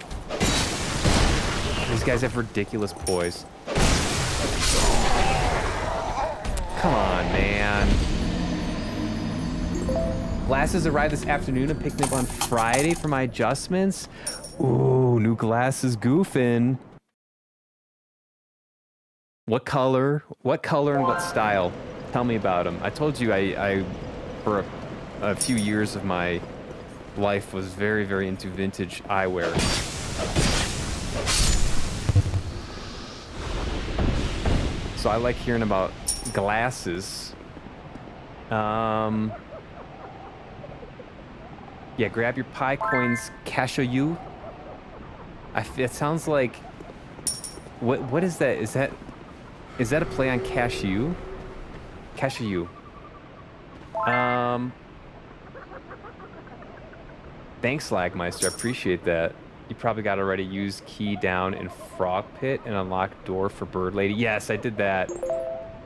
These guys have ridiculous poise. Come on, man. Glasses arrived this afternoon and picked me up on Friday for my adjustments. Ooh, new glasses goofing. What color and what style? Tell me about them. I told you I for a few years of my life was very, very into vintage eyewear. so I like hearing about glasses. Yeah, grab your pie coins, cashew. It sounds like... What is that? Is that a play on cashew? Cashew. Thanks, Lagmeister. I appreciate that. You probably got already use key down in Frog Pit and unlock door for Bird Lady. Yes, I did that.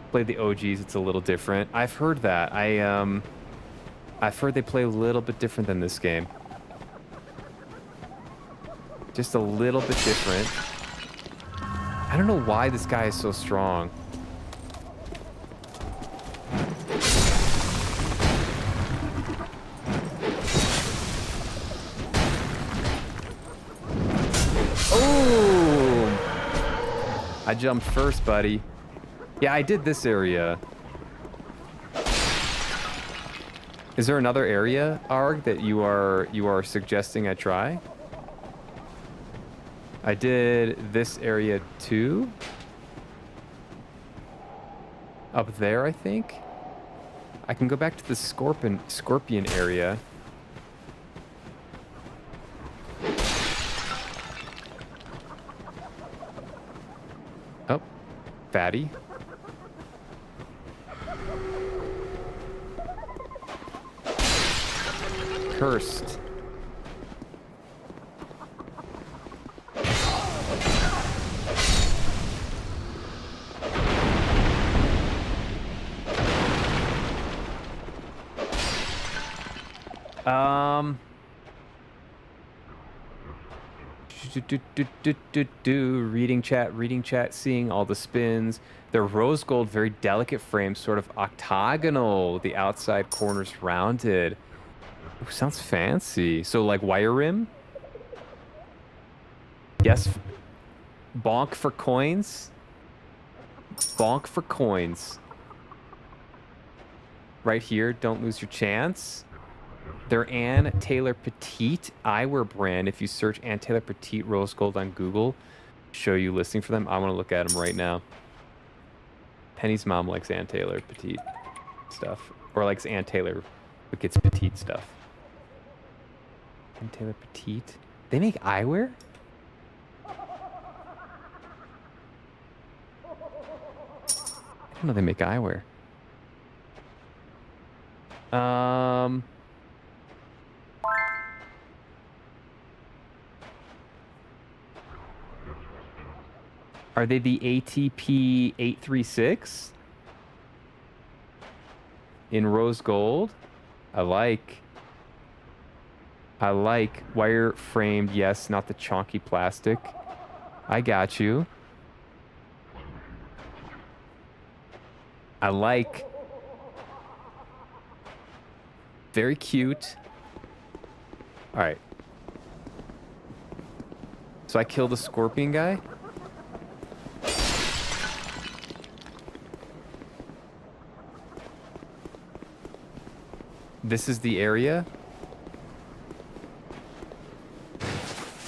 Played the OGs. It's a little different. I've heard that. I've heard they play a little bit different than this game. Just a little bit different. I don't know why this guy is so strong. Oh! I jumped first, buddy. Yeah, I did this area. Is there another area, Arg, that you are suggesting I try? I did this area too. Up there, I think. I can go back to the scorpion area. Oh, fatty. Cursed. Reading chat, seeing all the spins. They're rose gold, very delicate frames, sort of octagonal. The outside corners rounded. Ooh, sounds fancy. So like wire rim? Yes. Bonk for coins? Bonk for coins. Right here, don't lose your chance. They're Ann Taylor Petite eyewear brand. If you search Ann Taylor Petite rose gold on Google, show you listing for them. I want to look at them right now. Penny's mom likes Ann Taylor Petite stuff. Or likes Ann Taylor, but gets petite stuff. Ann Taylor Petite. They make eyewear? I didn't know they make eyewear. Are they the ATP 836? In rose gold? I like wire framed, yes, not the chonky plastic. I got you. I like. Very cute. All right. So I killed the scorpion guy. This is the area.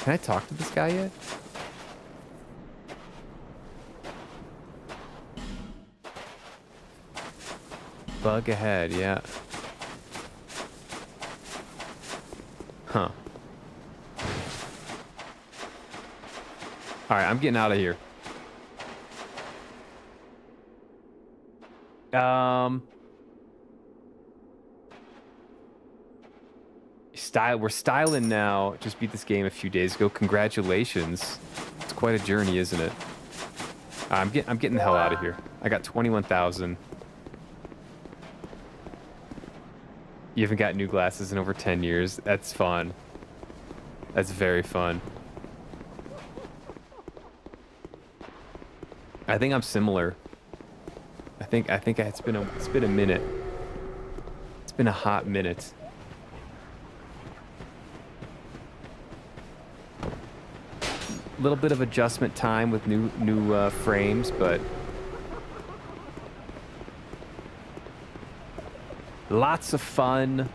Can I talk to this guy yet? Bug ahead, yeah. Huh. Alright, I'm getting out of here. We're styling now. Just beat this game a few days ago. Congratulations. It's quite a journey, isn't it? I'm getting the hell out of here. I got 21,000. You haven't got new glasses in over 10 years. That's fun. That's very fun. I think I'm similar. I think it's been a minute. It's been a hot minute. A little bit of adjustment time with new frames, but lots of fun.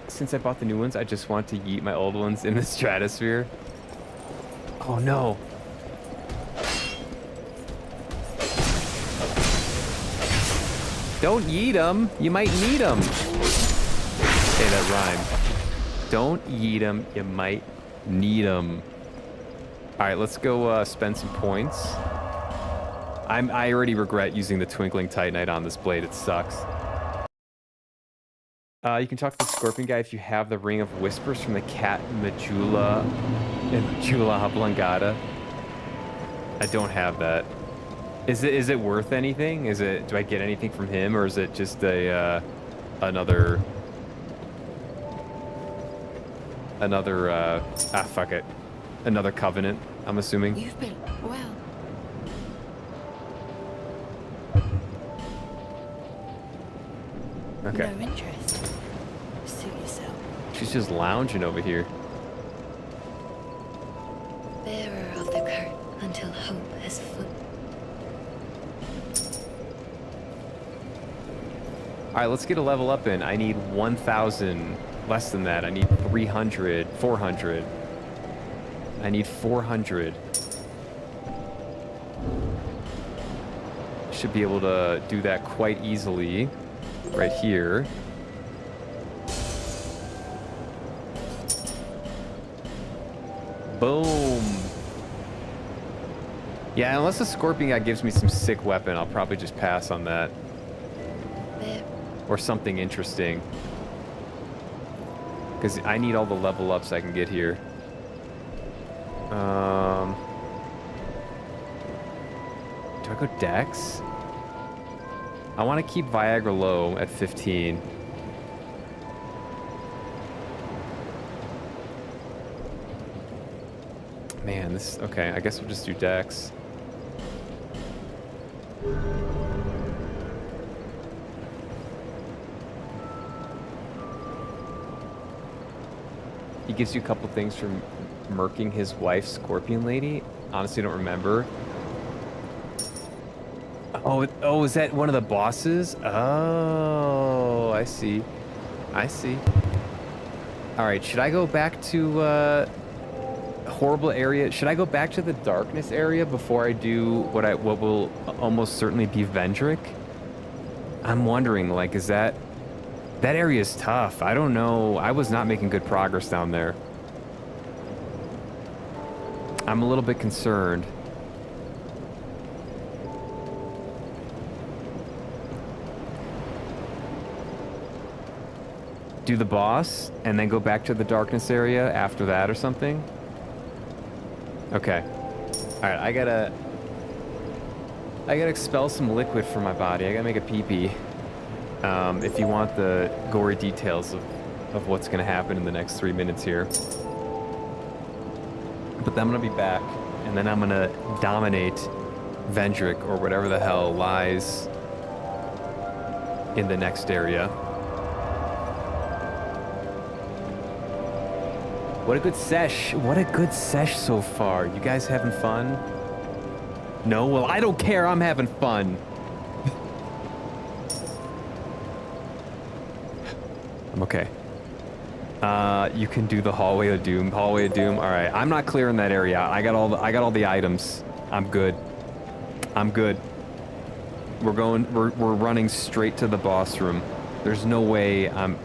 Since I bought the new ones, I just want to yeet my old ones in the stratosphere. Oh no. Don't yeet them. You might need them. Hey, that rhymed. Don't yeet them. You might need them. All right, let's go spend some points. I already regret using the Twinkling Titanite on this blade. It sucks. You can talk to the Scorpion guy if you have the Ring of Whispers from the cat Majula and Majula Oblongata. I don't have that. Is it worth anything? Do I get anything from him, or is it just a another fuck it. Another covenant, I'm assuming. You've been well. Okay. No interest. Suit yourself. She's just lounging over here. Bearer of the curtain until hope has foot. All right, let's get a level up in. I need 1,000. Less than that. I need 300, 400. I need 400. Should be able to do that quite easily. Right here. Boom. Yeah, unless the Scorpion guy gives me some sick weapon, I'll probably just pass on that. There. Or something interesting. Because I need all the level ups I can get here. Do I go Dex? I want to keep Viagra low at 15. Man, this... Okay, I guess we'll just do Dex. He gives you a couple things from murking his wife, Scorpion Lady. Honestly, don't remember. Oh, is that one of the bosses? Oh, I see. I see. All right, should I go back to horrible area? Should I go back to the darkness area before I do what will almost certainly be Vendrick? I'm wondering, like, is that area is tough. I don't know. I was not making good progress down there. I'm a little bit concerned. Do the boss and then go back to the darkness area after that or something? Okay. All right, I gotta expel some liquid from my body. I gotta make a pee-pee. If you want the gory details of what's gonna happen in the next 3 minutes here. But then I'm gonna be back, and then I'm gonna dominate Vendrick or whatever the hell lies in the next area. What a good sesh. What a good sesh so far. You guys having fun? No? Well, I don't care. I'm having fun. I'm okay. You can do the hallway of doom. Hallway of doom. All right. I'm not clearing that area. I got all the items. I'm good. I'm good. We're running straight to the boss room. There's no way I'm...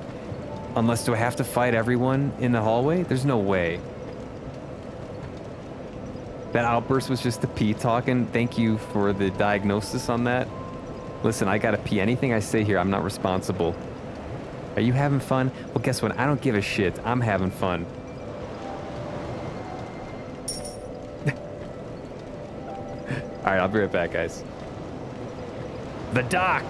Unless, do I have to fight everyone in the hallway? There's no way. That outburst was just the pee talking. Thank you for the diagnosis on that. Listen, I gotta pee. Anything I say here, I'm not responsible. Are you having fun? Well, guess what? I don't give a shit. I'm having fun. All right, I'll be right back, guys. The dock!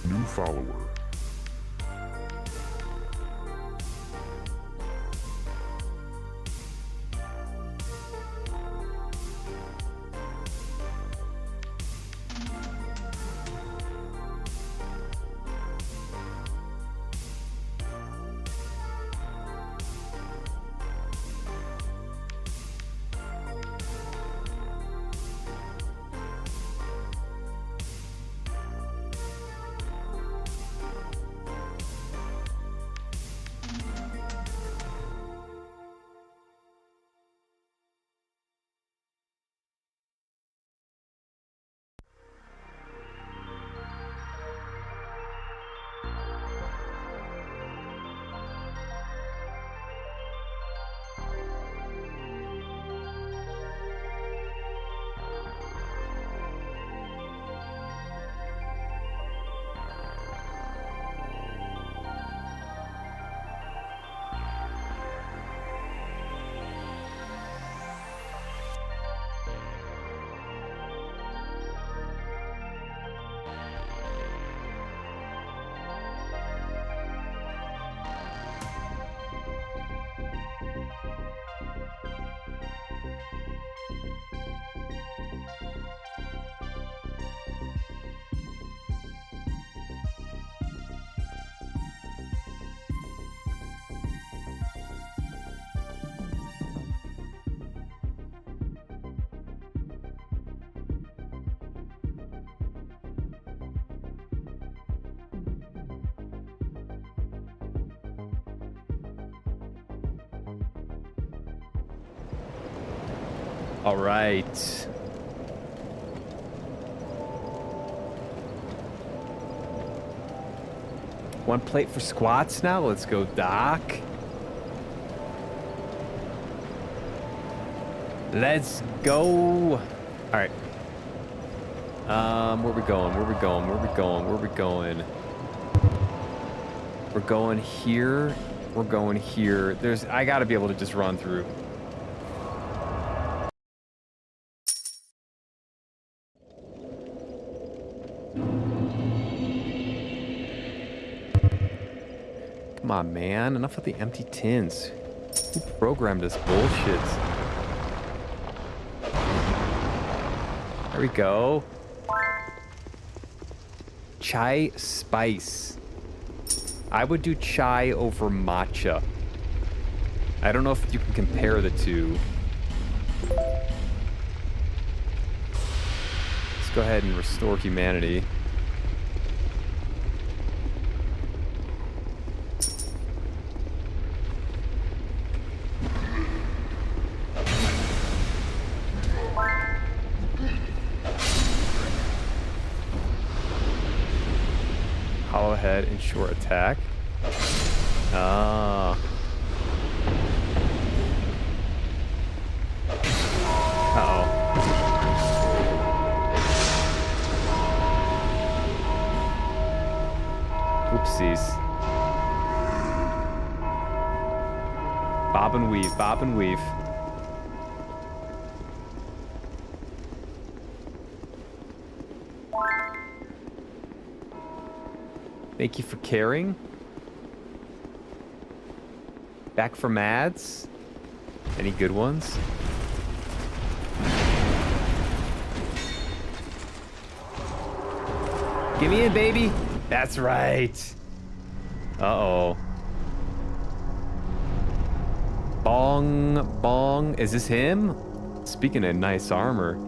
New follower. All right. One plate for squats now. Let's go, Doc. Let's go. All right. Where we going? Where we going? Where we going? Where we going? We're going here. We're going here. I gotta be able to just run through. Come on, man. Enough of the empty tins. Who programmed this bullshit? There we go. Chai spice. I would do chai over matcha. I don't know if you can compare the two. Let's go ahead and restore humanity. Hollow head and short attack. Ah. Uh-oh. Oopsies. Bob and weave, bob and weave. Thank you for caring. Back from ads. Any good ones? Give me in, baby. That's right. Uh-oh. Bong, bong. Is this him? Speaking of nice armor.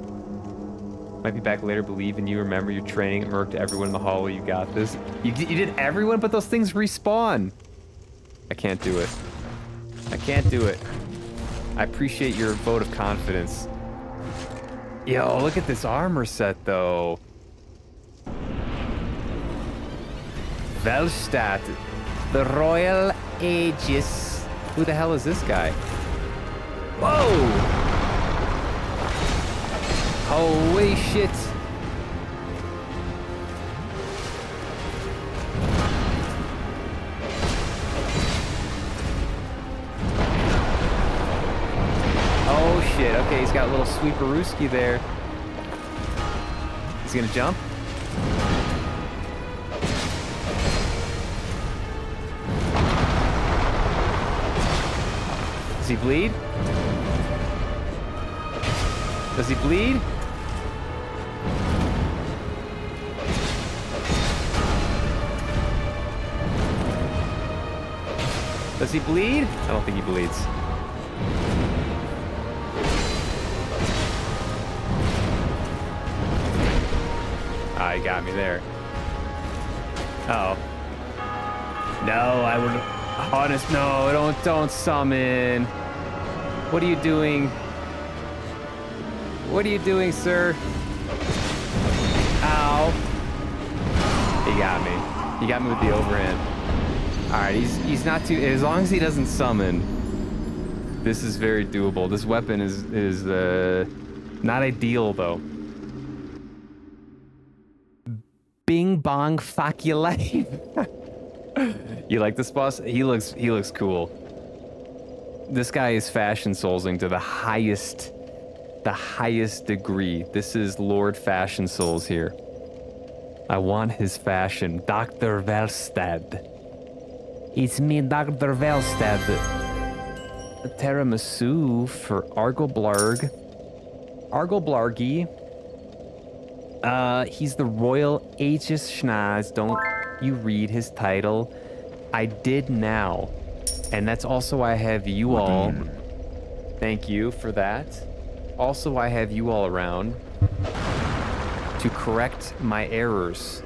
Might be back later. Believe in you. Remember your training. Merc to everyone in the hallway. You got this. You did everyone, but those things respawn. I can't do it. I can't do it. I appreciate your vote of confidence. Yo, look at this armor set, though. Velstadt. The Royal Aegis. Who the hell is this guy? Whoa! Holy shit. Oh shit, okay, he's got a little sweeperooski there. He's gonna jump. Does he bleed? Does he bleed? Does he bleed? I don't think he bleeds. Ah, he got me there. Uh-oh. No, I would... Honest, no, don't summon. What are you doing? What are you doing, sir? Ow. He got me. He got me with the overhand. Alright, he's not too... As long as he doesn't summon, this is very doable. This weapon is not ideal, though. Bing bong fuck you life. You like this boss? He looks cool. This guy is fashion soulsing to the highest degree. This is Lord Fashion Souls here. I want his fashion. Dr. Velstad. It's me, Dr. Velstad. A tiramisu for Argoblarg. Argoblargy. He's the Royal Aegis Schnaz. Don't you read his title? I did now. And that's also why I have you all. Thank you for that. Also, I have you all around to correct my errors.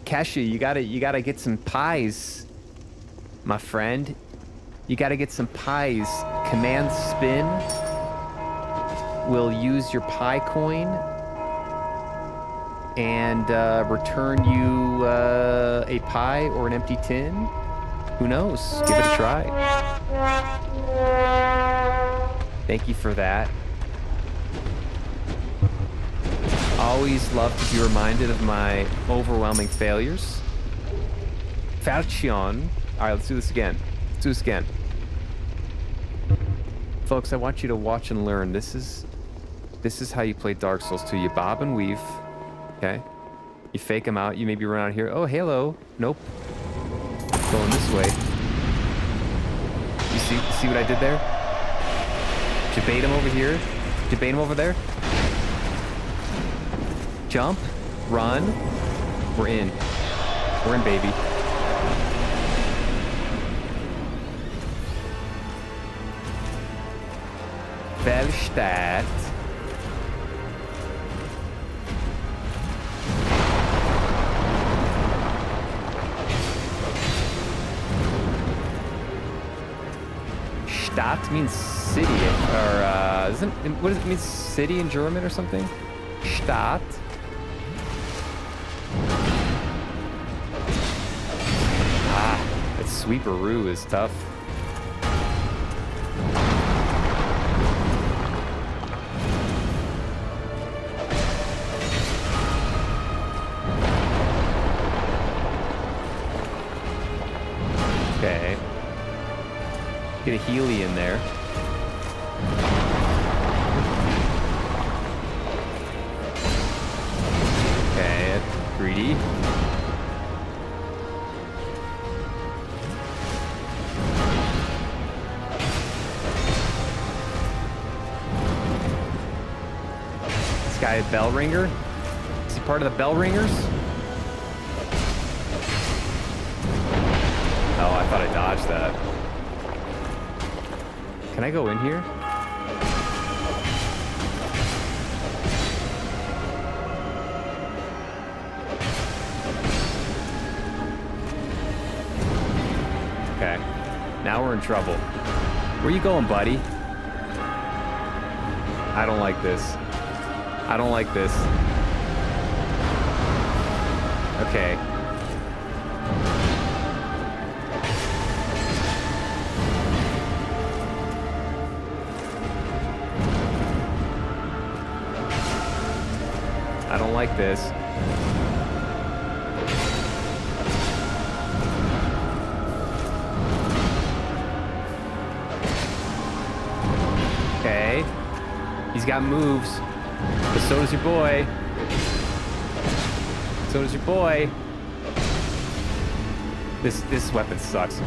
Kesha, you gotta get some pies. my friend. You gotta get some pies. Command spin will use your pie coin and return you a pie or an empty tin. Who knows? Give it a try. Thank you for that. Always love to be reminded of my overwhelming failures. Falchion. All right, let's do this again. Let's do this again. Folks, I want you to watch and learn. This is how you play Dark Souls 2. You bob and weave, okay? You fake them out. You maybe run out here. Oh, halo. Nope. Going this way. You see what I did there? Did you bait him over here? Did you bait him over there? Jump, run. We're in. We're in, baby. Velstadt. Stadt means city, or what does it mean? City in German or something? Stadt. That sweeperoo is tough. Okay. Get a Healy in there. Okay, greedy. This guy a bell ringer? Is he part of the bell ringers? Oh, I thought I dodged that. Can I go in here? Okay. Now we're in trouble. Where you going, buddy? I don't like this. I don't like this. Okay. I don't like this. Okay. He's got moves. But so does your boy. So does your boy. This weapon sucks.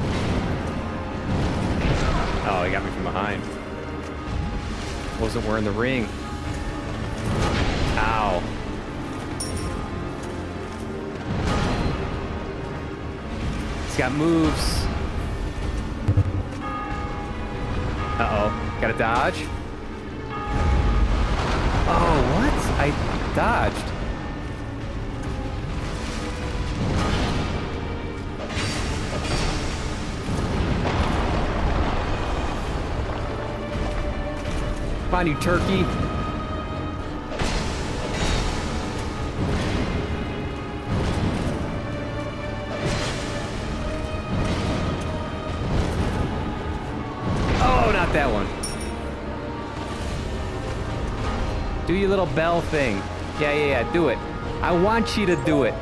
Oh, he got me from behind. Wasn't wearing the ring. Ow. He's got moves. Uh-oh. Gotta dodge. Oh, what? I dodged. Come on, you turkey. Oh, not that one. Do your little bell thing. Yeah, do it. I want you to do it.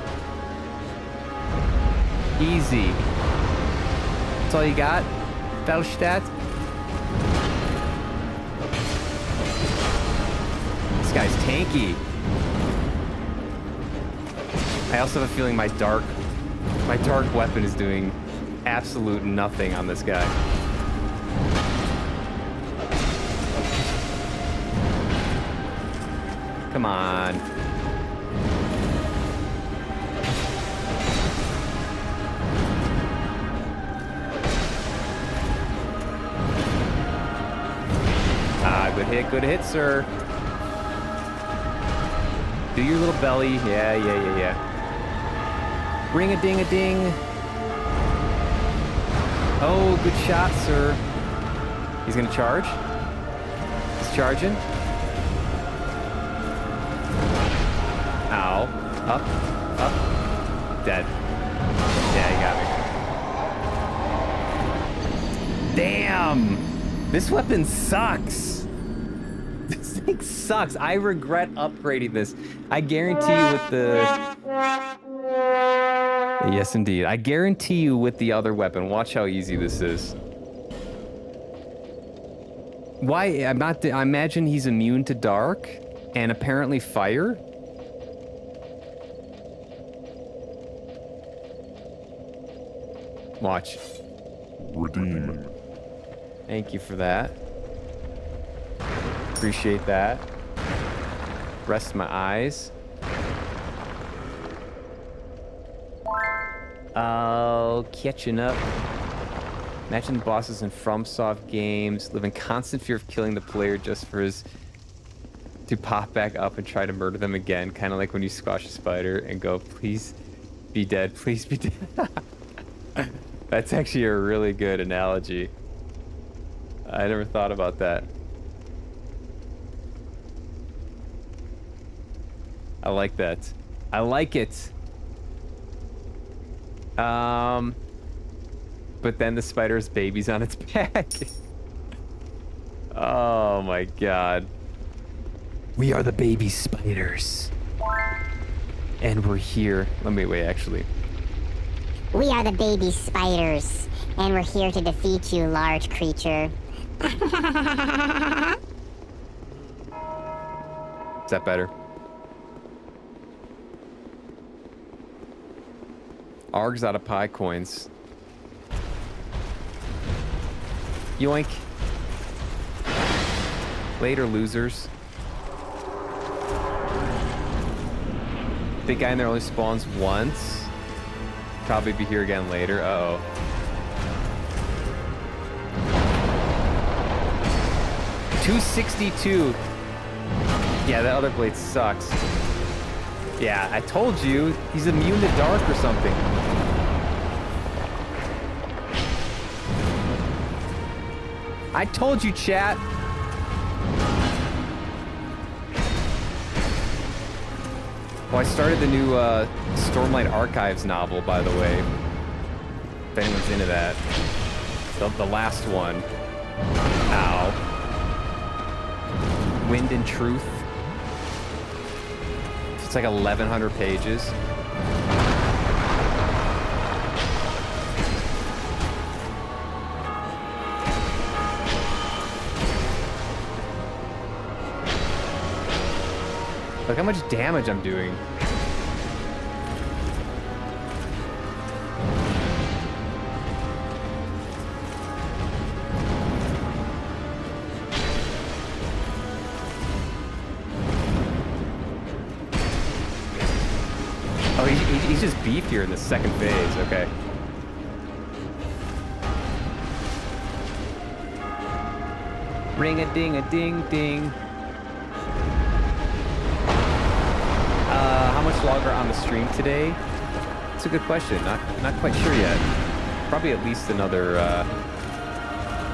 Easy. That's all you got? Felstadt? This guy's tanky. I also have a feeling my dark weapon is doing absolute nothing on this guy. Come on. Ah, good hit, sir. Do your little belly. Yeah. Ring-a-ding-a-ding. Oh, good shot, sir. He's gonna charge. He's charging. Ow. Up. Up. Dead. Yeah, he got me. Damn! This weapon sucks. This thing sucks. I regret upgrading this. I guarantee you with the... Yes, indeed. I guarantee you with the other weapon. Watch how easy this is. Why? I imagine he's immune to dark and apparently fire. Watch. Redeem. Thank you for that. Appreciate that. Rest my eyes. Oh, catching up. Imagine the bosses in FromSoft games live in constant fear of killing the player just for his to pop back up and try to murder them again. Kind of like when you squash a spider and go, please be dead, please be dead. That's actually a really good analogy. I never thought about that. I like that. I like it. But then the spider's baby's on its back. Oh my god. We are the baby spiders. And we're here. Wait, actually. We are the baby spiders, and we're here to defeat you, large creature. Is that better? Arg's out of pie coins. Yoink. Later, losers. Big guy in there only spawns once. Probably be here again later. Uh-oh. $262. Yeah, that other blade sucks. Yeah, I told you. He's immune to dark or something. I told you, chat. Well, I started the new Stormlight Archives novel, by the way. If anyone's into that. The last one. Ow. Wind and Truth. It's like 1,100 pages. Look how much damage I'm doing. Oh, he's just beef here in the second phase. Okay. Ring-a-ding-a-ding-ding. How much longer on the stream today? That's a good question. Not quite sure yet. Probably at least another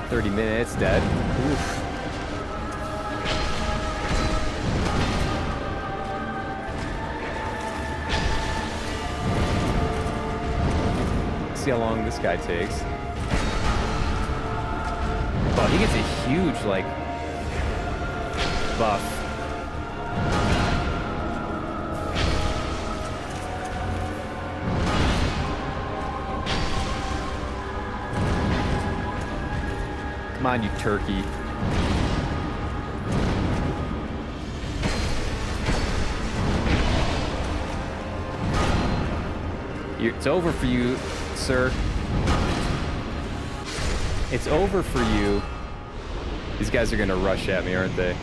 30 minutes. Dead. Oof. See how long this guy takes. Oh, he gets a huge, like, buff. Come on, you turkey. It's over for you, sir. It's over for you. These guys are gonna rush at me, aren't they?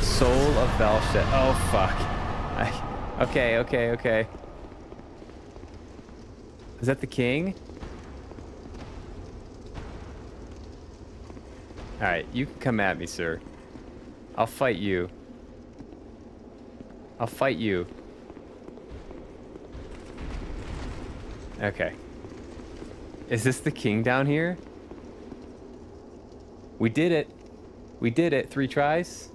Soul of Valshet. Oh, fuck. Okay. Is that the king? Alright, you can come at me, sir. I'll fight you. I'll fight you. Okay. Is this the king down here? We did it. We did it. 3 tries.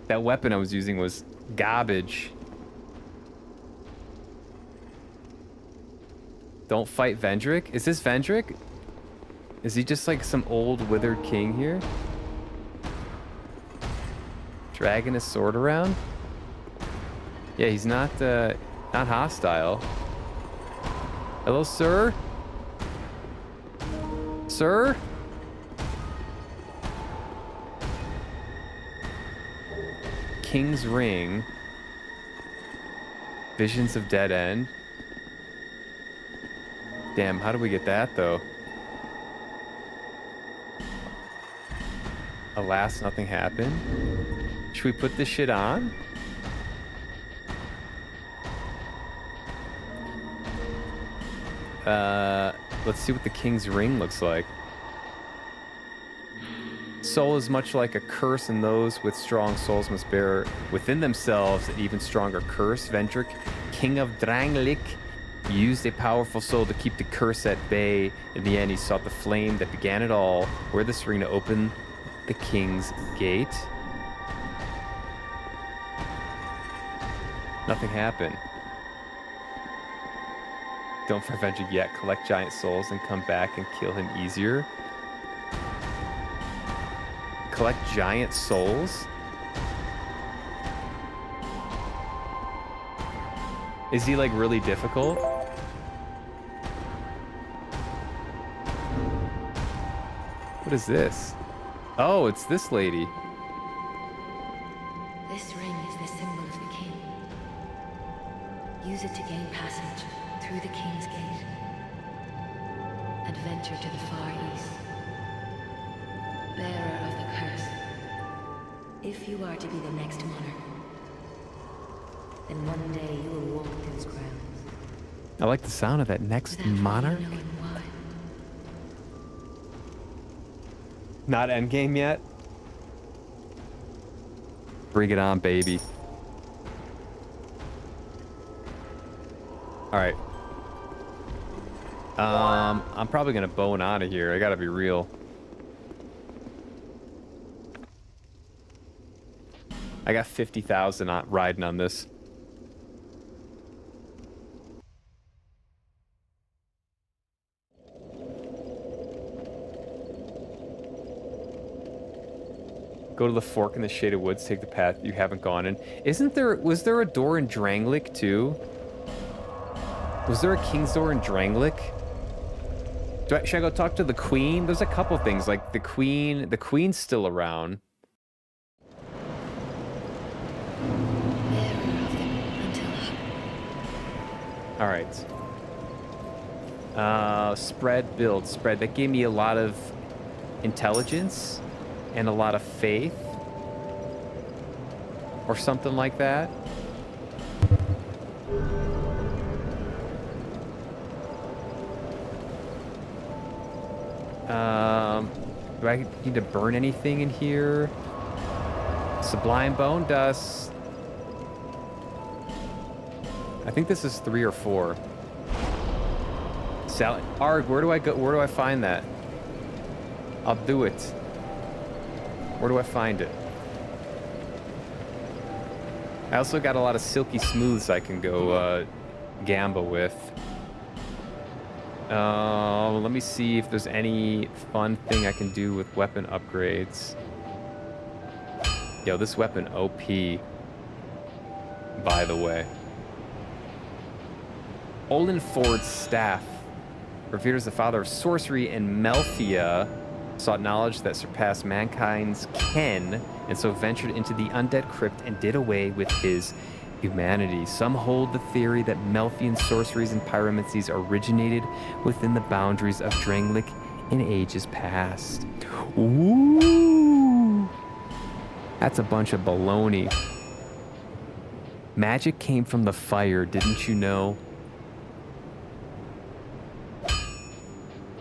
That weapon I was using was garbage. Don't fight Vendrick. Is this Vendrick? Is he just like some old withered king here? Dragging his sword around? Yeah, he's not hostile. Hello, sir? Sir? King's Ring. Visions of Dead End. Damn, how do we get that, though? Alas, nothing happened. Should we put this shit on? Let's see what the King's Ring looks like. Soul is much like a curse, and those with strong souls must bear within themselves an even stronger curse. Vendrick, King of Drangleic, used a powerful soul to keep the curse at bay. In the end, he sought the flame that began it all, where this ring to open the King's Gate. Nothing happened. Don't fight Vendrick yet. Collect giant souls and come back and kill him easier. Collect giant souls? Is he like really difficult? What is this? Oh, it's this lady. This ring is the symbol of the king. Use it to gain passage through the king's gate and venture to the far east. Bearer of the curse. If you are to be the next monarch, then one day you will walk those grounds. I like the sound of that next Without really monarch. knowing why. Not endgame yet. Bring it on, baby. All right. I'm probably gonna bone out of here. I gotta be real. I got 50,000 riding on this. Go to the fork in the shaded woods, take the path you haven't gone in. Was there a door in Drangleic too? Was there a king's door in Drangleic? Should I go talk to the queen? There's a couple things, like the queen's still around. Bearer of them until All right. Spread, build, spread. That gave me a lot of intelligence and a lot of faith. Or something like that. Do I need to burn anything in here? Sublime bone dust. I think this is 3 or 4. Salad. Arg, where do I go? Where do I find that? I'll do it. Where do I find it? I also got a lot of silky smooths I can go gamble with. Let me see if there's any fun thing I can do with weapon upgrades. Yo, this weapon OP, by the way. Olin Ford's staff, revered as the father of sorcery, and Melfia sought knowledge that surpassed mankind's ken, and so ventured into the undead crypt and did away with his humanity. Some hold the theory that Melfian sorceries and pyromancies originated within the boundaries of Drangleic in ages past. Ooh! That's a bunch of baloney. Magic came from the fire, didn't you know?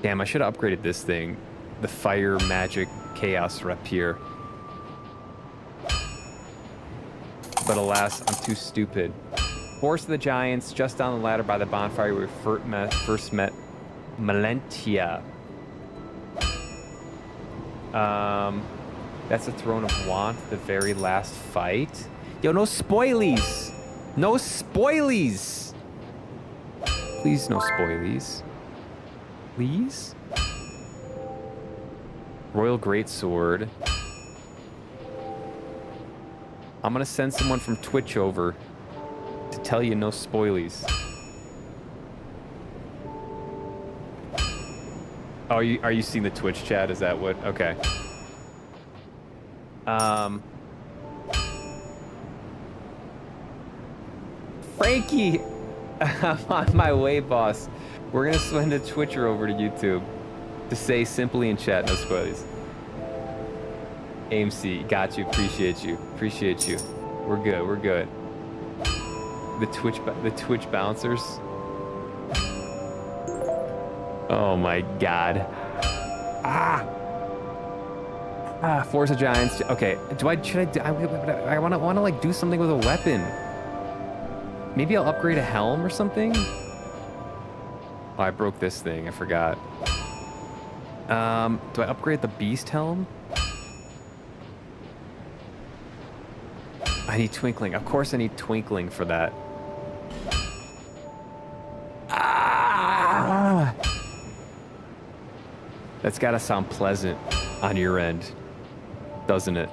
Damn, I should have upgraded this thing. The fire magic chaos rapier. But alas, I'm too stupid. Horse of the Giants, just down the ladder by the bonfire where we first met Malentia. That's the Throne of Want, the very last fight. Yo, no spoilies! No spoilies! Please, no spoilies. Please? Royal Greatsword. I'm gonna send someone from Twitch over to tell you no spoilies. Oh, are you seeing the Twitch chat? Is that what? Okay. Frankie! I'm on my way, boss. We're gonna send a Twitcher over to YouTube to say simply in chat, no spoilies. AMC, got you, appreciate you. Appreciate you. We're good, we're good. The Twitch bouncers. Oh my god. Forza Giants. Okay, I wanna like do something with a weapon. Maybe I'll upgrade a helm or something? Oh, I broke this thing, I forgot. Do I upgrade the beast helm? I need twinkling. Of course I need twinkling for that. That's gotta sound pleasant on your end, doesn't it?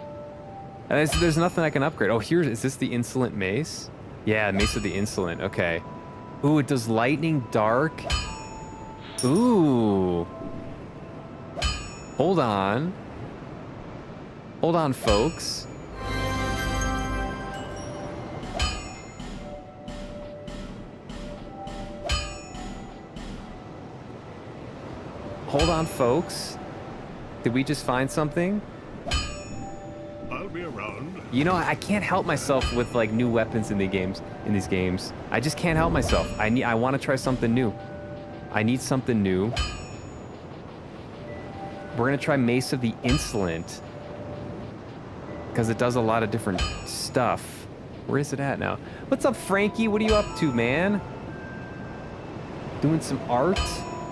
And there's nothing I can upgrade. Oh, is this the Insolent Mace? Yeah, Mace of the Insolent, okay. Ooh, it does lightning dark. Ooh. Hold on. Hold on, folks. Hold on, folks. Did we just find something? I'll be around. You know, I can't help myself with like new weapons in these games. I just can't help myself. I want to try something new. I need something new. We're gonna try Mace of the Insolent because it does a lot of different stuff. Where is it at now? What's up, Frankie? What are you up to, man? Doing some art?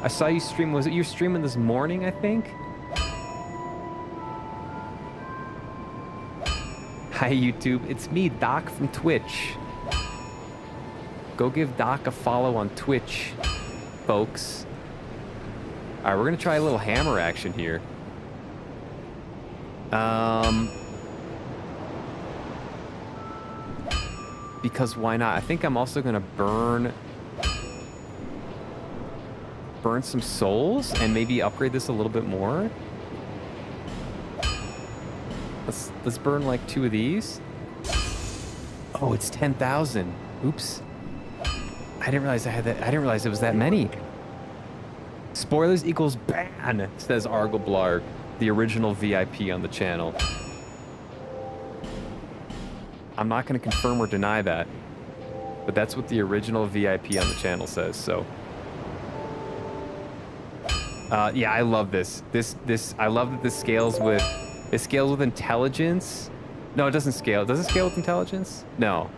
I saw you stream. Was it you streaming this morning, I think? Hi, YouTube. It's me, Doc from Twitch. Go give Doc a follow on Twitch, folks. All right, we're gonna try a little hammer action here. Because why not? I think I'm also gonna burn some souls and maybe upgrade this a little bit more. Let's burn like 2 of these. Oh, it's 10,000. Oops. I didn't realize I had that. I didn't realize it was that many. Spoilers equals ban, says Argoblarg, the original VIP on the channel. I'm not going to confirm or deny that, but that's what the original VIP on the channel says, so. Yeah, I love this. I love that this scales with, intelligence. No, it doesn't scale. Does it scale with intelligence? No.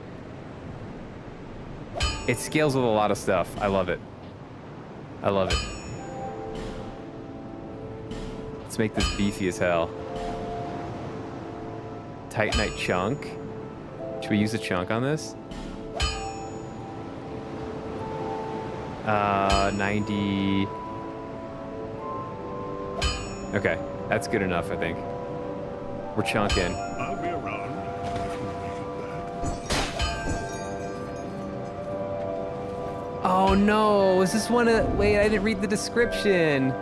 It scales with a lot of stuff. I love it. I love it. Let's make this beefy as hell. Titanite chunk. Should we use a chunk on this? 90. Okay, that's good enough, I think. We're chunking. I'll be around if you make it back. Oh no, is this one of, wait, I didn't read the description.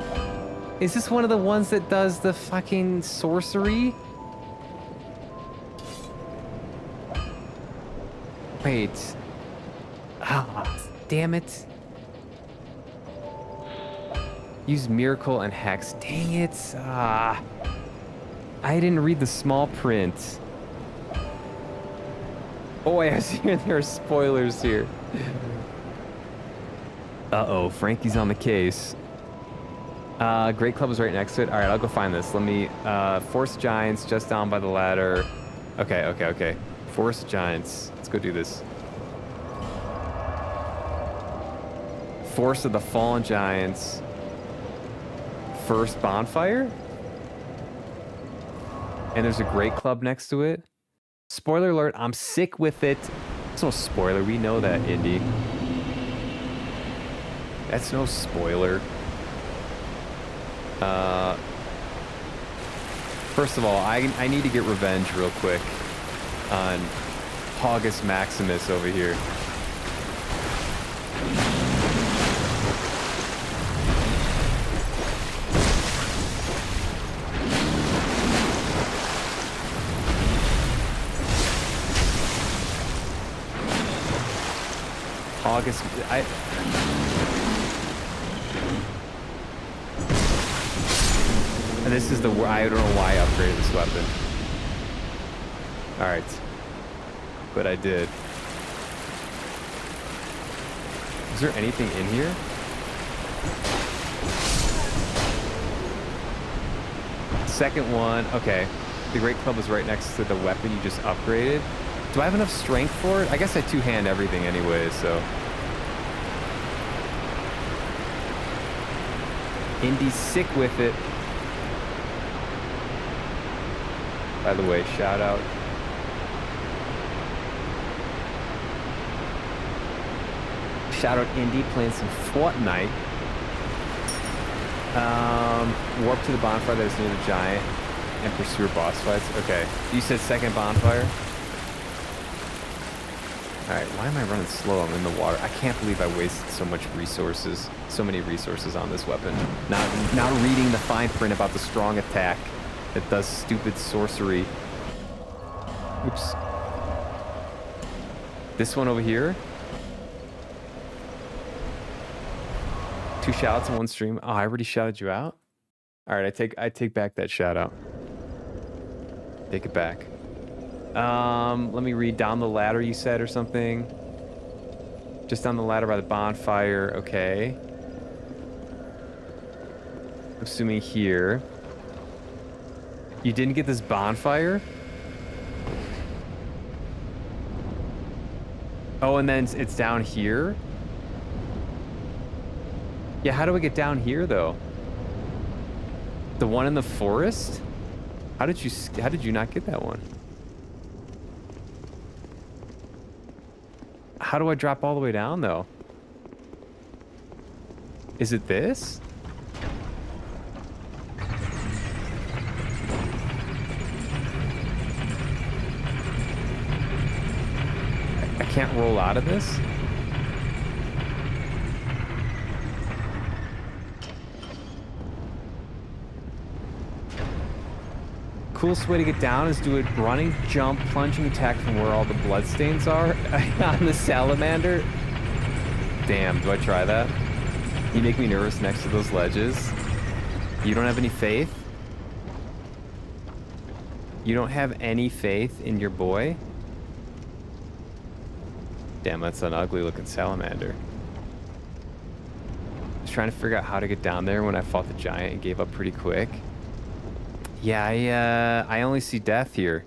Is this one of the ones that does the fucking sorcery? Wait. Ah, damn it. Use Miracle and Hex. Dang it. Ah. I didn't read the small print. Oh, I see there are spoilers here. Uh-oh, Frankie's on the case. Great Club is right next to it. All right, I'll go find this. Let me, Force Giants just down by the ladder. Okay. Force Giants. Let's go do this. Force of the Fallen Giants. first bonfire. And there's a great club next to it. Spoiler alert, I'm sick with it. It's no spoiler, we know that, Indy. That's no spoiler. First of all, I need to get revenge real quick on Haugus Maximus over here. August, and this is the, I don't know why I upgraded this weapon. Alright. But I did. Is there anything in here? Second one, okay. The Great Club was right next to the weapon you just upgraded. Do I have enough strength for it? I guess I two-hand everything anyways, so. Indy's sick with it. By the way, shout out. Shout out Indy playing some Fortnite. Warp to the bonfire that is near the giant and pursue boss fights. Okay. You said second bonfire? Alright, why am I running slow? I'm in the water. I can't believe I wasted so much resources, so many resources on this weapon. Not reading the fine print about the strong attack that does stupid sorcery. Oops. This one over here. 2 shout outs in 1 stream. Oh, I already shouted you out? Alright, I take back that shout out. Take it back. Let me read down the ladder you said or something. Just down the ladder by the bonfire, okay. I'm assuming here. You didn't get this bonfire? Oh, and then it's down here? Yeah, how do we get down here though? The one in the forest? How did you not get that one? How do I drop all the way down, though? Is it this? I can't roll out of this? Coolest way to get down is do a running, jump, plunging attack from where all the bloodstains are on the salamander. Damn, do I try that? You make me nervous next to those ledges. You don't have any faith? You don't have any faith in your boy? Damn, that's an ugly looking salamander. I was trying to figure out how to get down there when I fought the giant and gave up pretty quick. Yeah, I only see death here.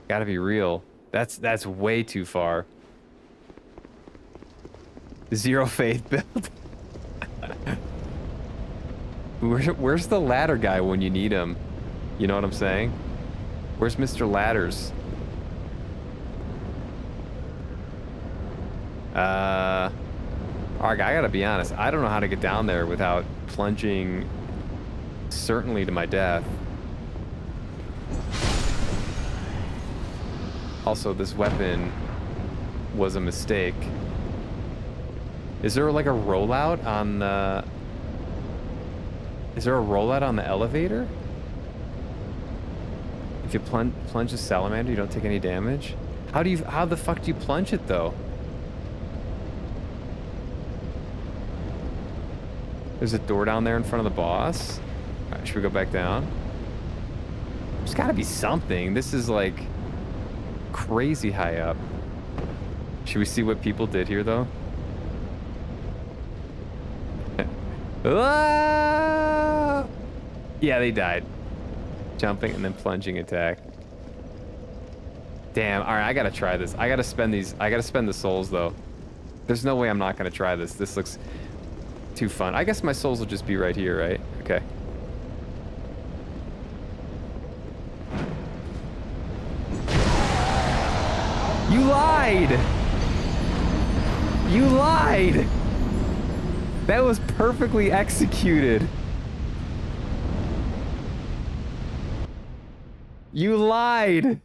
Gotta be real. That's way too far. Zero faith build. Where's the ladder guy when you need him? You know what I'm saying? Where's Mr. Ladders? Alright, I gotta be honest. I don't know how to get down there without plunging certainly to my death. Also, this weapon was a mistake. Is there like a rollout on the... Is there a rollout on the elevator? If you plunge the salamander, you don't take any damage? How the fuck do you plunge it though? There's a door down there in front of the boss. Alright, should we go back down? There's gotta be something. This is like crazy high up. Should we see what people did here though? Ah! Yeah, they died. Jumping and then plunging attack. Damn, alright, I gotta try this. I gotta spend the souls though. There's no way I'm not gonna try this. This looks too fun. I guess my souls will just be right here, right? Okay. You lied! You lied! That was perfectly executed. You lied!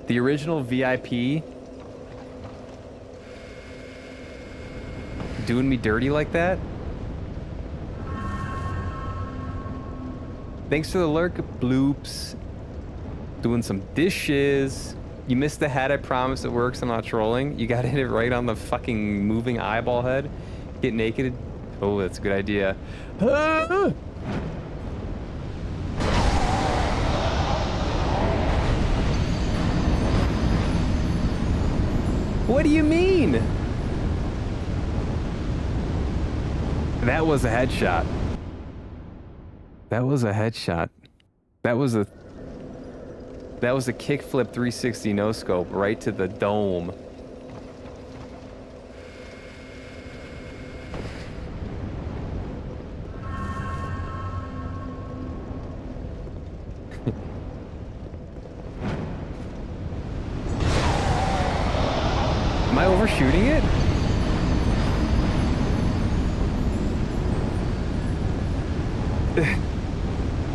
The original VIP doing me dirty like that? Thanks for the lurk, bloops. Doing some dishes. You missed the hat, I promise it works, I'm not trolling. You gotta hit it right on the fucking moving eyeball head. Get naked. Oh, that's a good idea. Ah! What do you mean? That was a headshot. That was a headshot. That was a kickflip 360 no scope right to the dome. Am I overshooting it?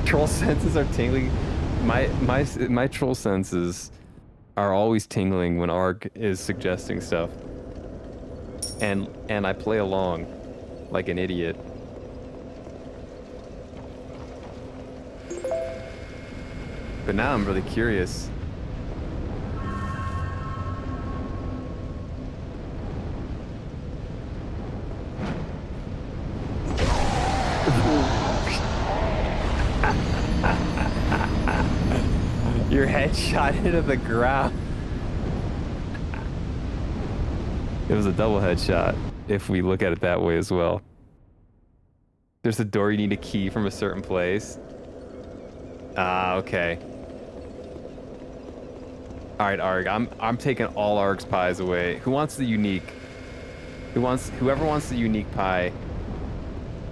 Troll senses are tingling. My troll senses are always tingling when Arg is suggesting stuff. And I play along like an idiot. But now I'm really curious. Your head shot into the ground. It was a double headshot, if we look at it that way as well. There's a door you need a key from a certain place. Ah, okay. Alright, Arg, I'm taking all Arg's pies away. Who wants the unique? Whoever wants the unique pie,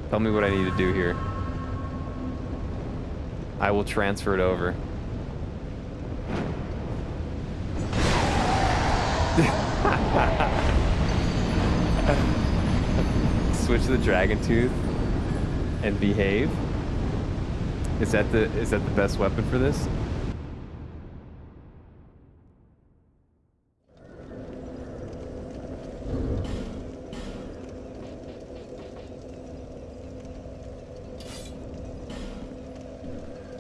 tell me what I need to do here. I will transfer it over. Switch the dragon tooth and behave. Is that the best weapon for this?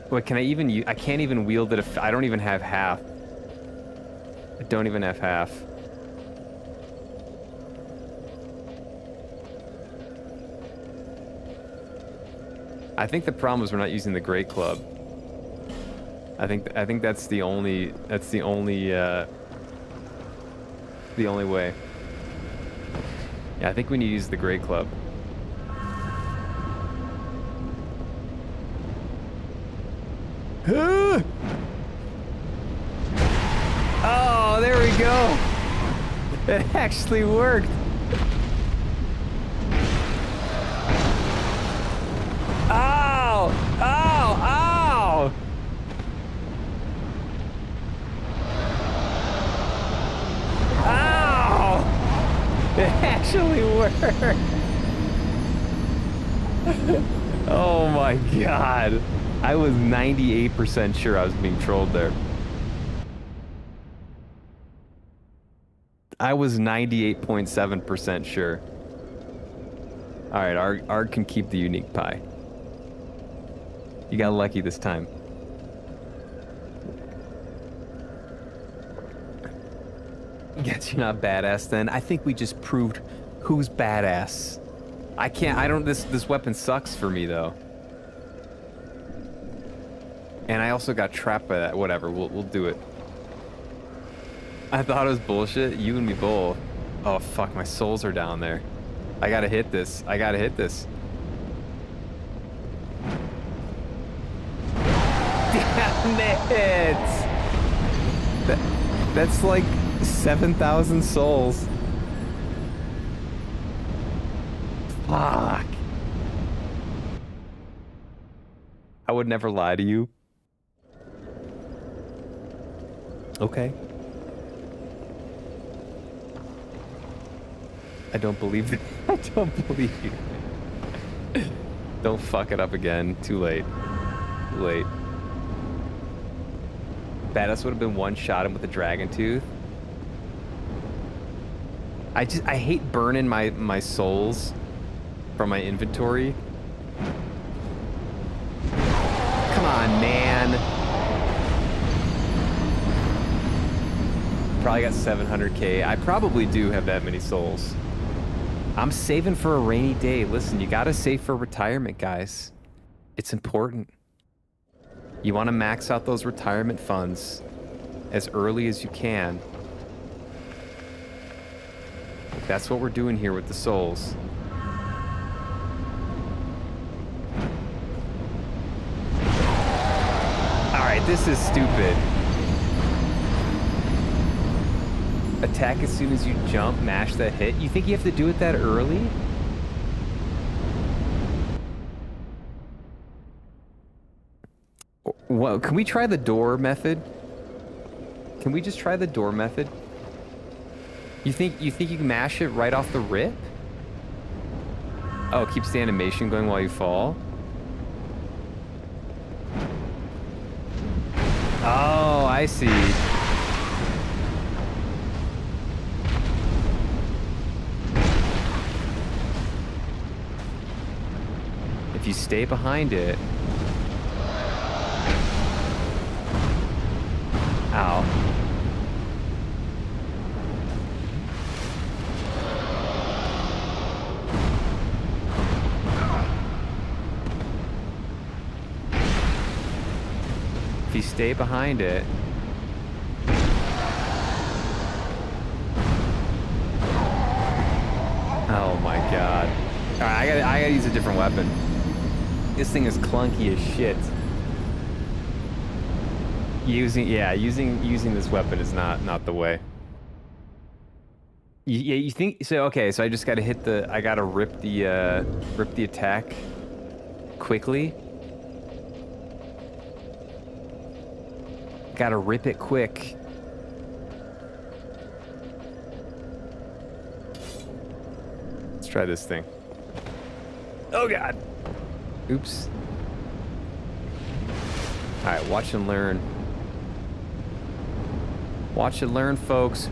Wait, can I even use? I can't even wield it if I don't even have half. I don't even have half. I think the problem is we're not using the Great Club. I think that's the only way. Yeah, I think we need to use the Great Club. Oh, there we go. It actually worked. Ow! Ow! Ow! Ow! It actually worked. Oh my god. I was 98% sure I was being trolled there. I was 98.7% sure. Alright, Arg can keep the unique pie. You got lucky this time. Guess you're not badass then. I think we just proved who's badass. This weapon sucks for me though. And I also got trapped by that. Whatever, we'll do it. I thought it was bullshit. You and me both. Oh fuck, my souls are down there. I gotta hit this. I gotta hit this. Damn it! That's like 7,000 souls. Fuck. I would never lie to you. Okay. I don't believe it. I don't believe you. Don't fuck it up again. Too late. Too late. Badass would have been one shot him with a dragon tooth. I hate burning my souls from my inventory. Come on, man. Probably got 700k. I probably do have that many souls. I'm saving for a rainy day. Listen, you gotta save for retirement, guys. It's important. You want to max out those retirement funds as early as you can. That's what we're doing here with the souls. Alright, this is stupid. Attack as soon as you jump, mash that hit. You think you have to do it that early? Well, can we try the door method? Can we just try the door method? You think you can mash it right off the rip? Oh, it keeps the animation going while you fall? Oh, I see. If you stay behind it... Ow. If you stay behind it... Oh my god. Alright, I gotta use a different weapon. This thing is clunky as shit. Using this weapon is not the way. You think so? Okay, so I just gotta hit the. I gotta rip the attack quickly. Gotta rip it quick. Let's try this thing. Oh god. Oops. All right, watch and learn. Watch and learn, folks.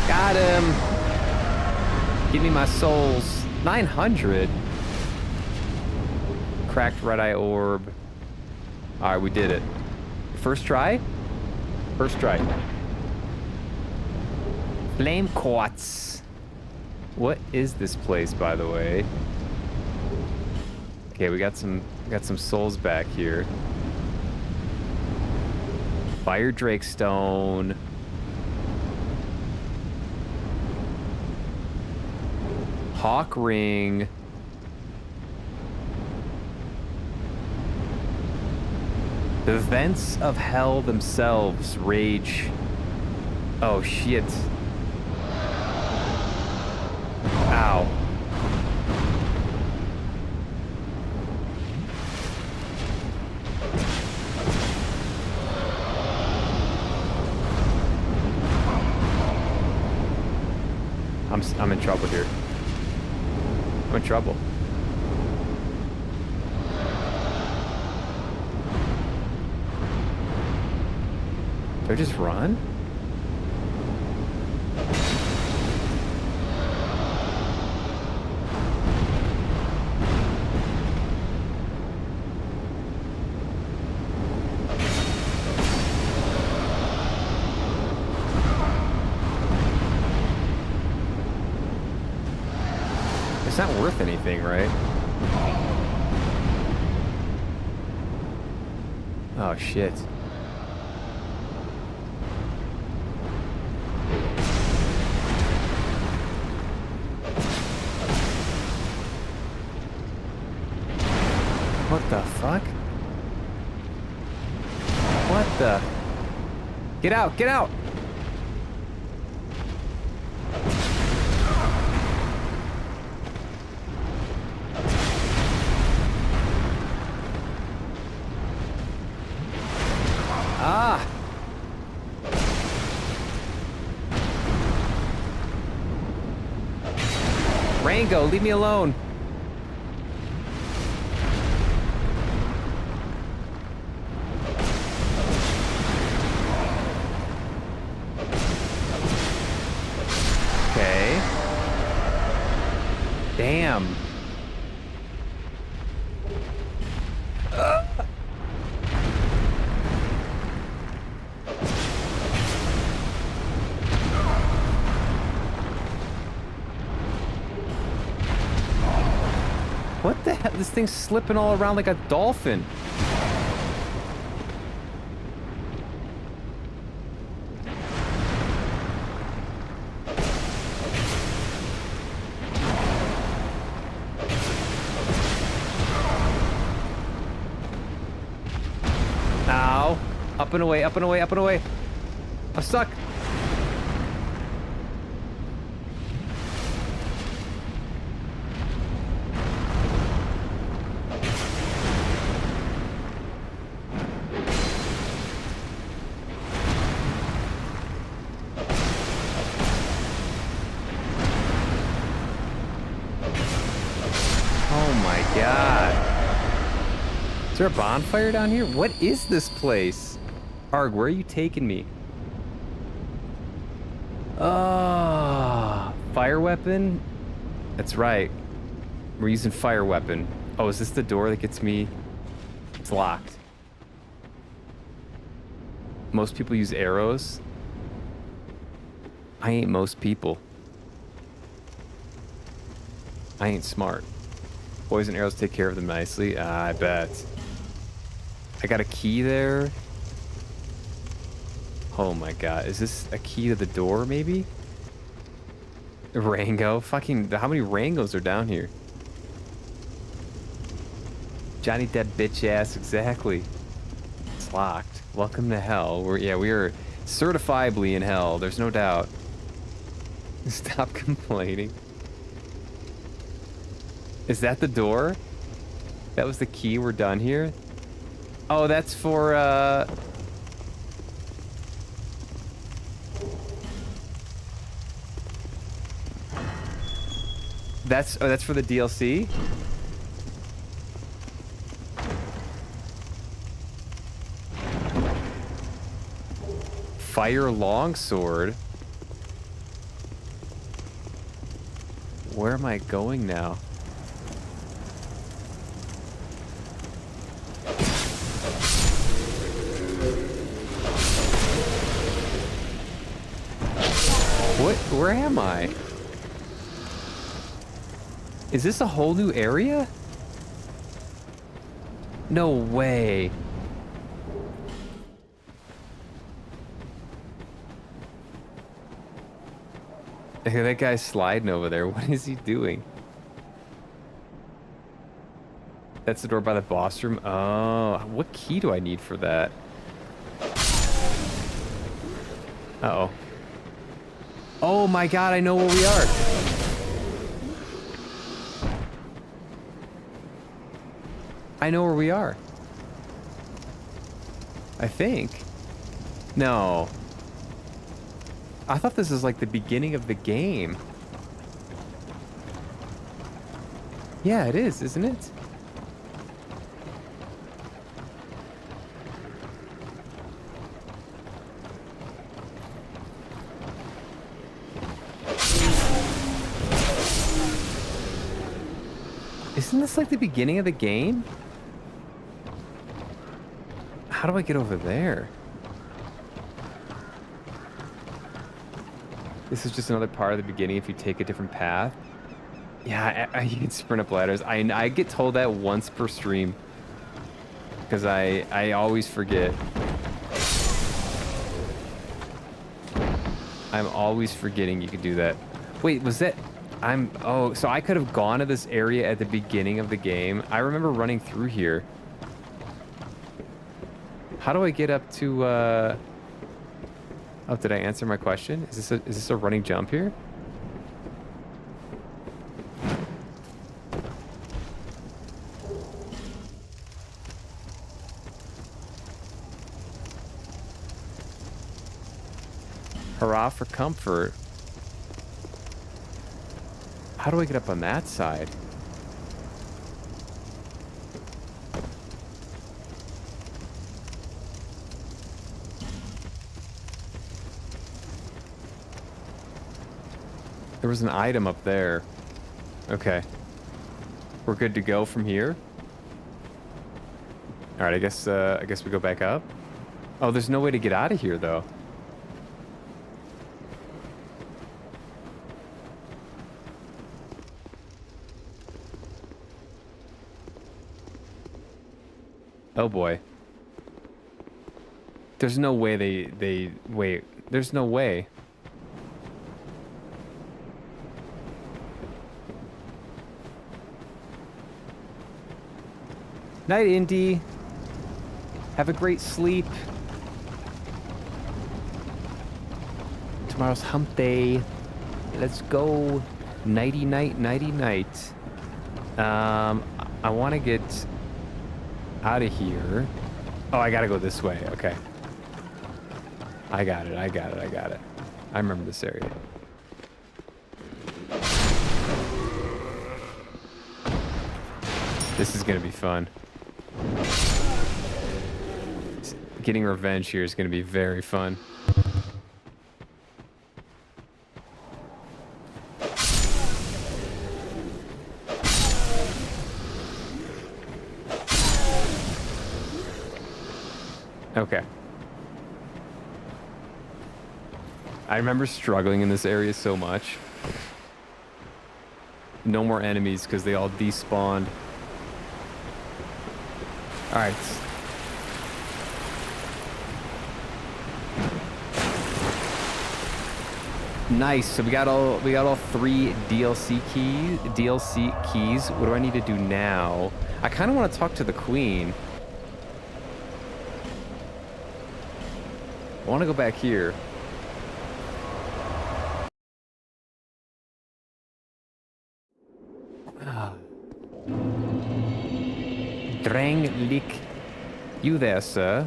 Got him. Give me my souls. 900? Cracked red eye orb. Alright, we did it. First try? First try. Flame quartz. What is this place, by the way? Okay, we got some souls back here. Fire Drake stone. Hawk ring. The vents of hell themselves rage. Oh shit. Ow. I'm in trouble here. I'm in trouble. Do I just run? It's not worth anything, right? Oh, shit. What the fuck? What the? Get out, get out! Ah! Rango, leave me alone. Okay. Damn. What the hell? This thing's slipping all around like a dolphin. Ow. Up and away, up and away, up and away. I'm stuck. Oh my god. Is there a bonfire down here? What is this place? Arg, where are you taking me? Fire weapon? That's right. We're using fire weapon. Oh, is this the door that gets me? It's locked. Most people use arrows. I ain't most people. I ain't smart. Poison arrows take care of them nicely. I bet. I got a key there. Oh my god. Is this a key to the door, maybe? Rango? Fucking, how many Rangos are down here? Johnny Depp bitch ass, exactly. It's locked. Welcome to hell. We are certifiably in hell. There's no doubt. Stop complaining. Is that the door? That was the key. We're done here? Oh, that's for, that's for the DLC? Fire longsword? Where am I going now? Where am I? Is this a whole new area? No way. Hey, that guy's sliding over there. What is he doing? That's the door by the boss room. Oh, what key do I need for that? Uh-oh. Oh my god, I know where we are. I know where we are. I think. No. I thought this was like the beginning of the game. Yeah, it is, isn't it? Isn't this like the beginning of the game? How do I get over there? This is just another part of the beginning if you take a different path. Yeah, I hate sprint up ladders. I get told that once per stream. Because I always forget. I'm always forgetting you could do that. Wait, was that... Oh, so I could have gone to this area at the beginning of the game. I remember running through here. How do I get up to, Oh, did I answer my question? Is this a running jump here? Hurrah for comfort. How do I get up on that side? There was an item up there. Okay. We're good to go from here. All right, I guess we go back up. Oh, there's no way to get out of here though. Oh boy. There's no way they wait. There's no way. Night, Indy. Have a great sleep. Tomorrow's hump day. Let's go. Nighty night, nighty night. I want to get out of here. Oh, I gotta go this way. Okay. I got it. I remember this area. This is gonna be fun. Getting revenge here is gonna be very fun. Okay. I remember struggling in this area so much. No more enemies because they all despawned. All right. Nice. So we got all 3 DLC keys. What do I need to do now? I kind of want to talk to the queen. I want to go back here. Dranglik. You there, sir?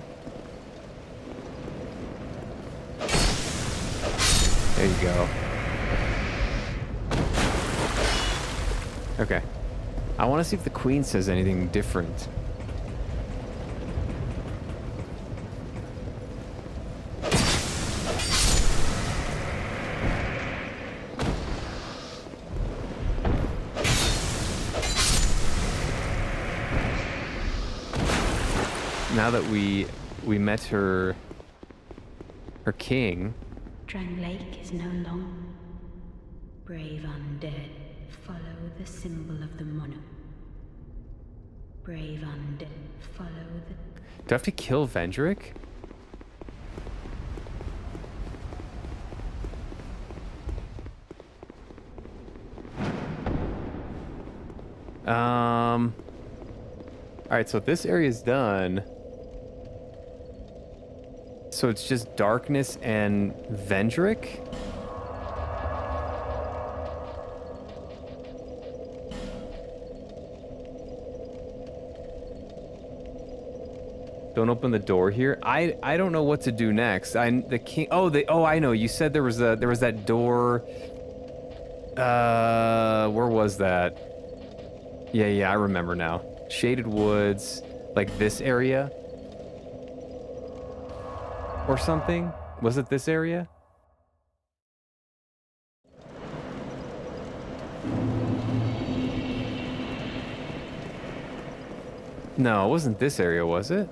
There you go. Okay. I want to see if the queen says anything different. Now that we met her king. Drang Lake is no longer. Brave undead, follow the symbol of the monarch. Brave undead, follow the... Do I have to kill Vendrick? Alright, so this area is done. So it's just Darkness and Vendrick? Don't open the door here. I don't know what to do next. The king. Oh, I know. You said there was that door. Where was that? Yeah, I remember now. Shaded Woods, like this area. Or something? Was it this area? No, it wasn't this area, was it?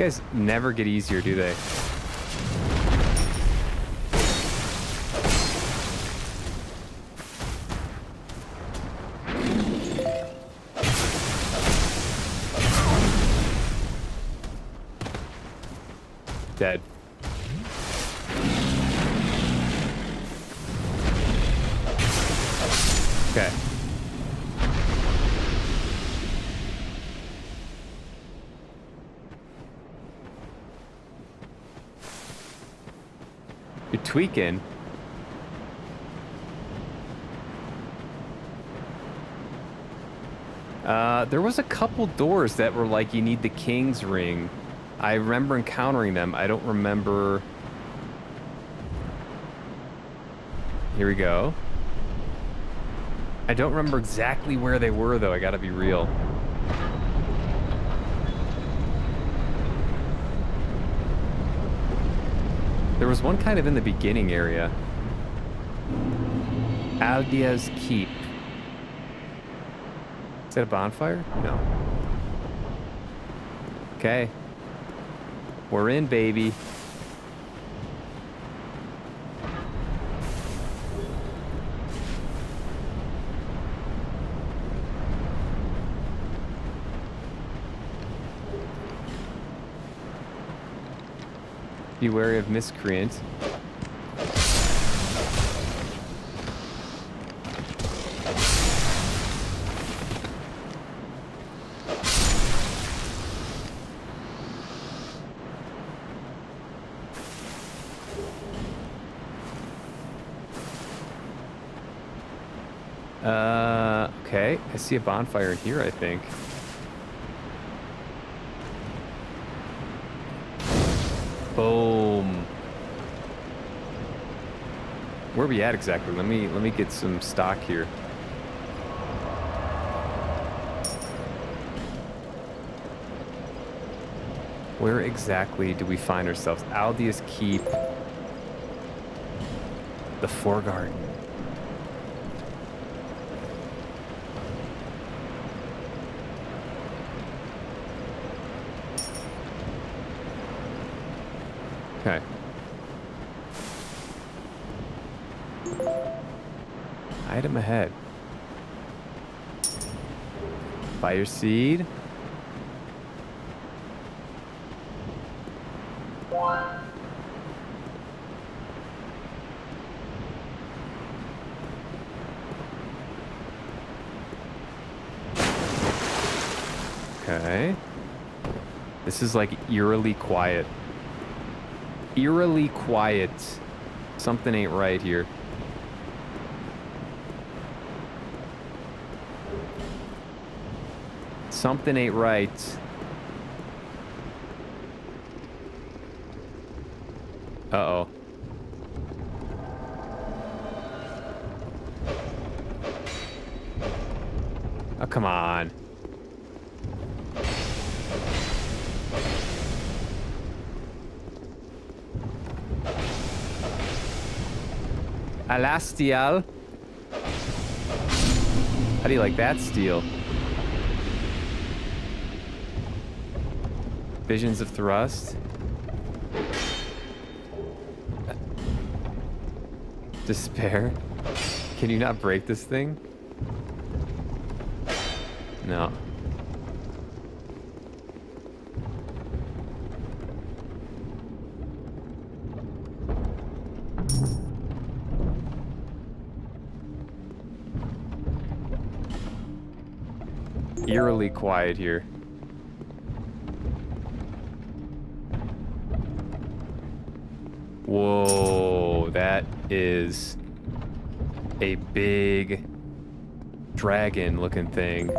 guys never get easier, do they? Dead. Okay. You're tweaking. There was a couple doors that were like, you need the king's ring. I remember encountering them. I don't remember. Here we go. I don't remember exactly where they were, though. I gotta be real. There was one kind of in the beginning area. Aldia's Keep. Is that a bonfire? No. Okay. We're in, baby. Be wary of miscreant. Okay. I see a bonfire here, I think. Boom. Where are we at exactly? Let me get some stock here. Where exactly do we find ourselves? Aldia's Keep. The Foregarden. Okay. Item ahead. Fire seed. Okay. This is like eerily quiet. Eerily quiet. Something ain't right here. Something ain't right. Uh-oh. Oh, come on. Alastial. How do you like that steel? Visions of Thrust. Despair. Can you not break this thing? No. Eerily quiet here. Whoa, that is a big dragon looking thing.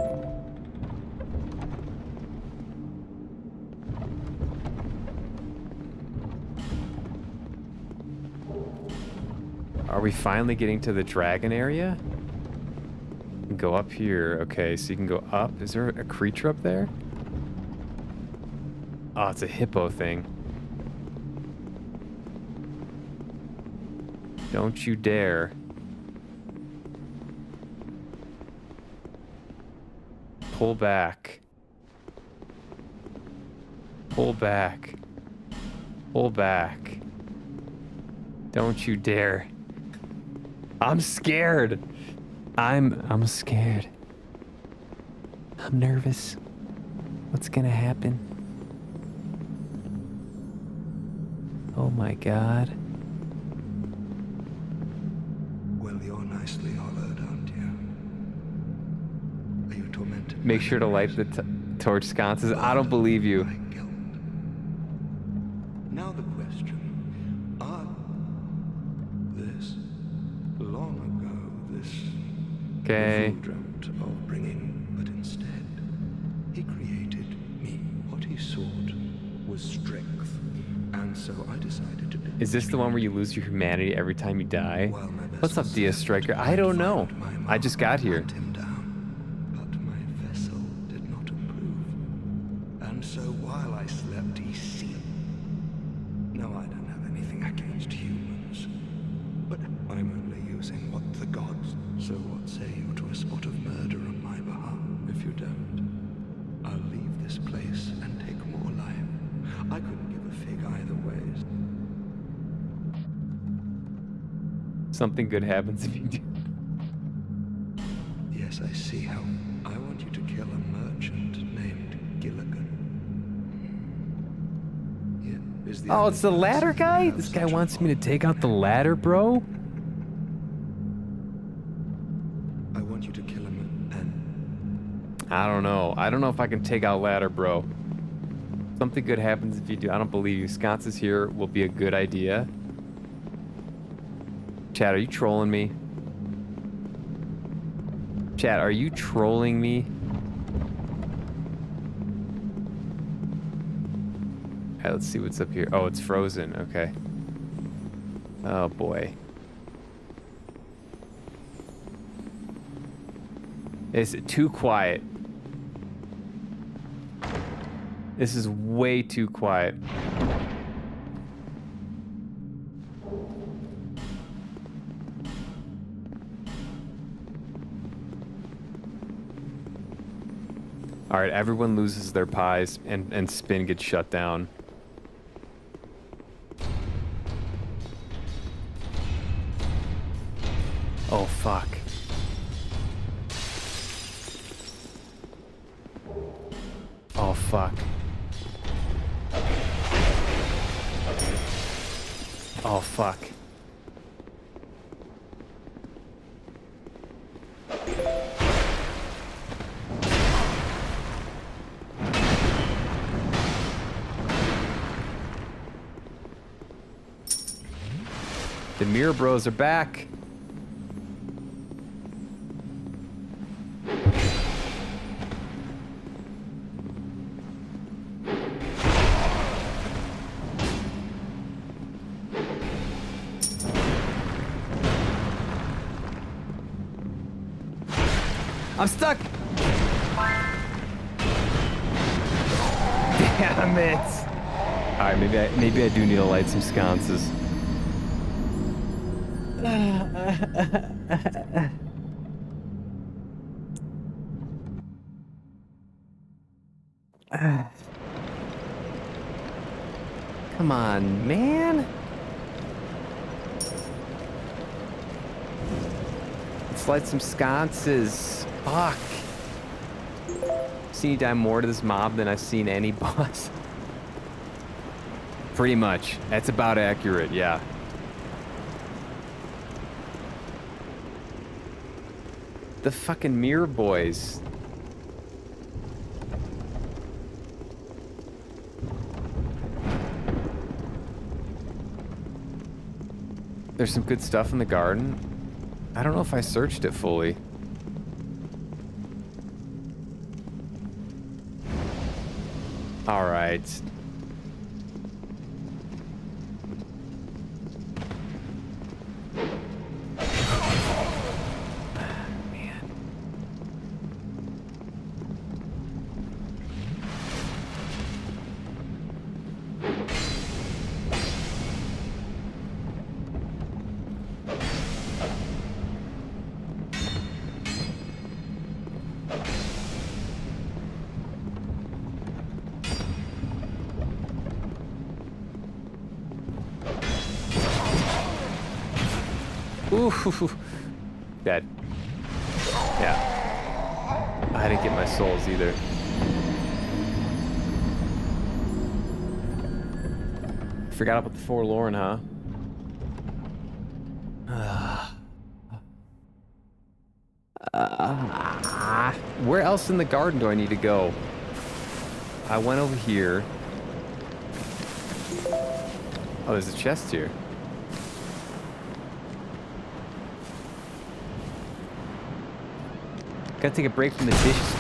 Are we finally getting to the dragon area? Go up here. Okay, so you can go up. Is there a creature up there? Oh, it's a hippo thing. Don't you dare. Pull back. Pull back. Pull back. Don't you dare. I'm scared. I'm scared. I'm nervous. What's gonna happen? Oh my god. Well, you're nicely hollowed, aren't you? Are you tormented? Make by sure to light the torch sconces. I don't believe you. my guilt? Now the question. This long ago, this Okay. the fool dreamt of bringing, but instead he created me. What he sought was strength, and so I decided to. Is this the one where you lose your humanity every time you die? While my What's up, vessel DS sailed Striker? to I don't know. find my I just mark got and here. hunt him down, but my vessel did not approve, and so while I slept, he sealed. No, I don't have anything against humans, but I'm only using what the gods. So what say you to a spot of murder on my behalf? If you don't, I'll leave this place and take more life. I couldn't give a fig either way. Something good happens if you do. Yes, I see how. I want you to kill a merchant named Gilligan. Yeah, is the Oh, only it's the person ladder who guy? has This guy such a wants me to bond. take out the ladder, bro? I want you to kill him and I don't know. I don't know if I can take out ladder, bro. Something good happens if you do. I don't believe you. Sconces here will be a good idea. Chad, are you trolling me? Chad, are you trolling me? Alright, let's see what's up here. Oh, it's frozen. Okay. Oh, boy. Is it too quiet? This is way too quiet. All right, everyone loses their pies and spin gets shut down. Oh, fuck. Oh, fuck. Oh, fuck. The Mirror Bros are back. I'm stuck. Damn it. All right, maybe I do need to light some sconces. Come on, man. Let's light some sconces. Fuck. Seen you die more to this mob than I've seen any boss. Pretty much. That's about accurate, yeah. The fucking Mirror Boys. There's some good stuff in the garden. I don't know if I searched it fully. All right. Man. Ooh. Dead. Yeah. I didn't get my souls either. Forgot about the Forlorn, huh? Where else in the garden do I need to go? I went over here. Oh, there's a chest here. Gotta take a break from the dishes.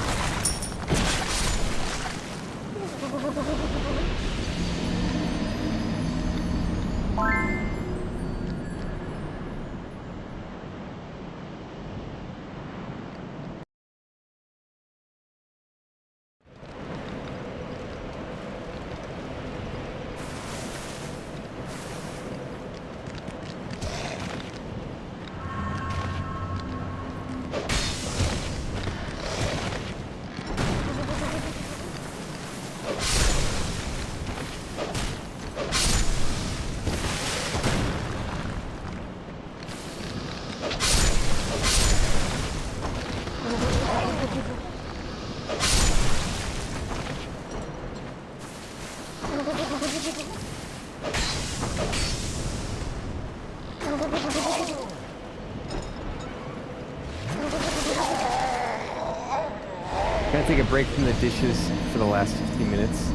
Gotta take a break from the dishes for the last 15 minutes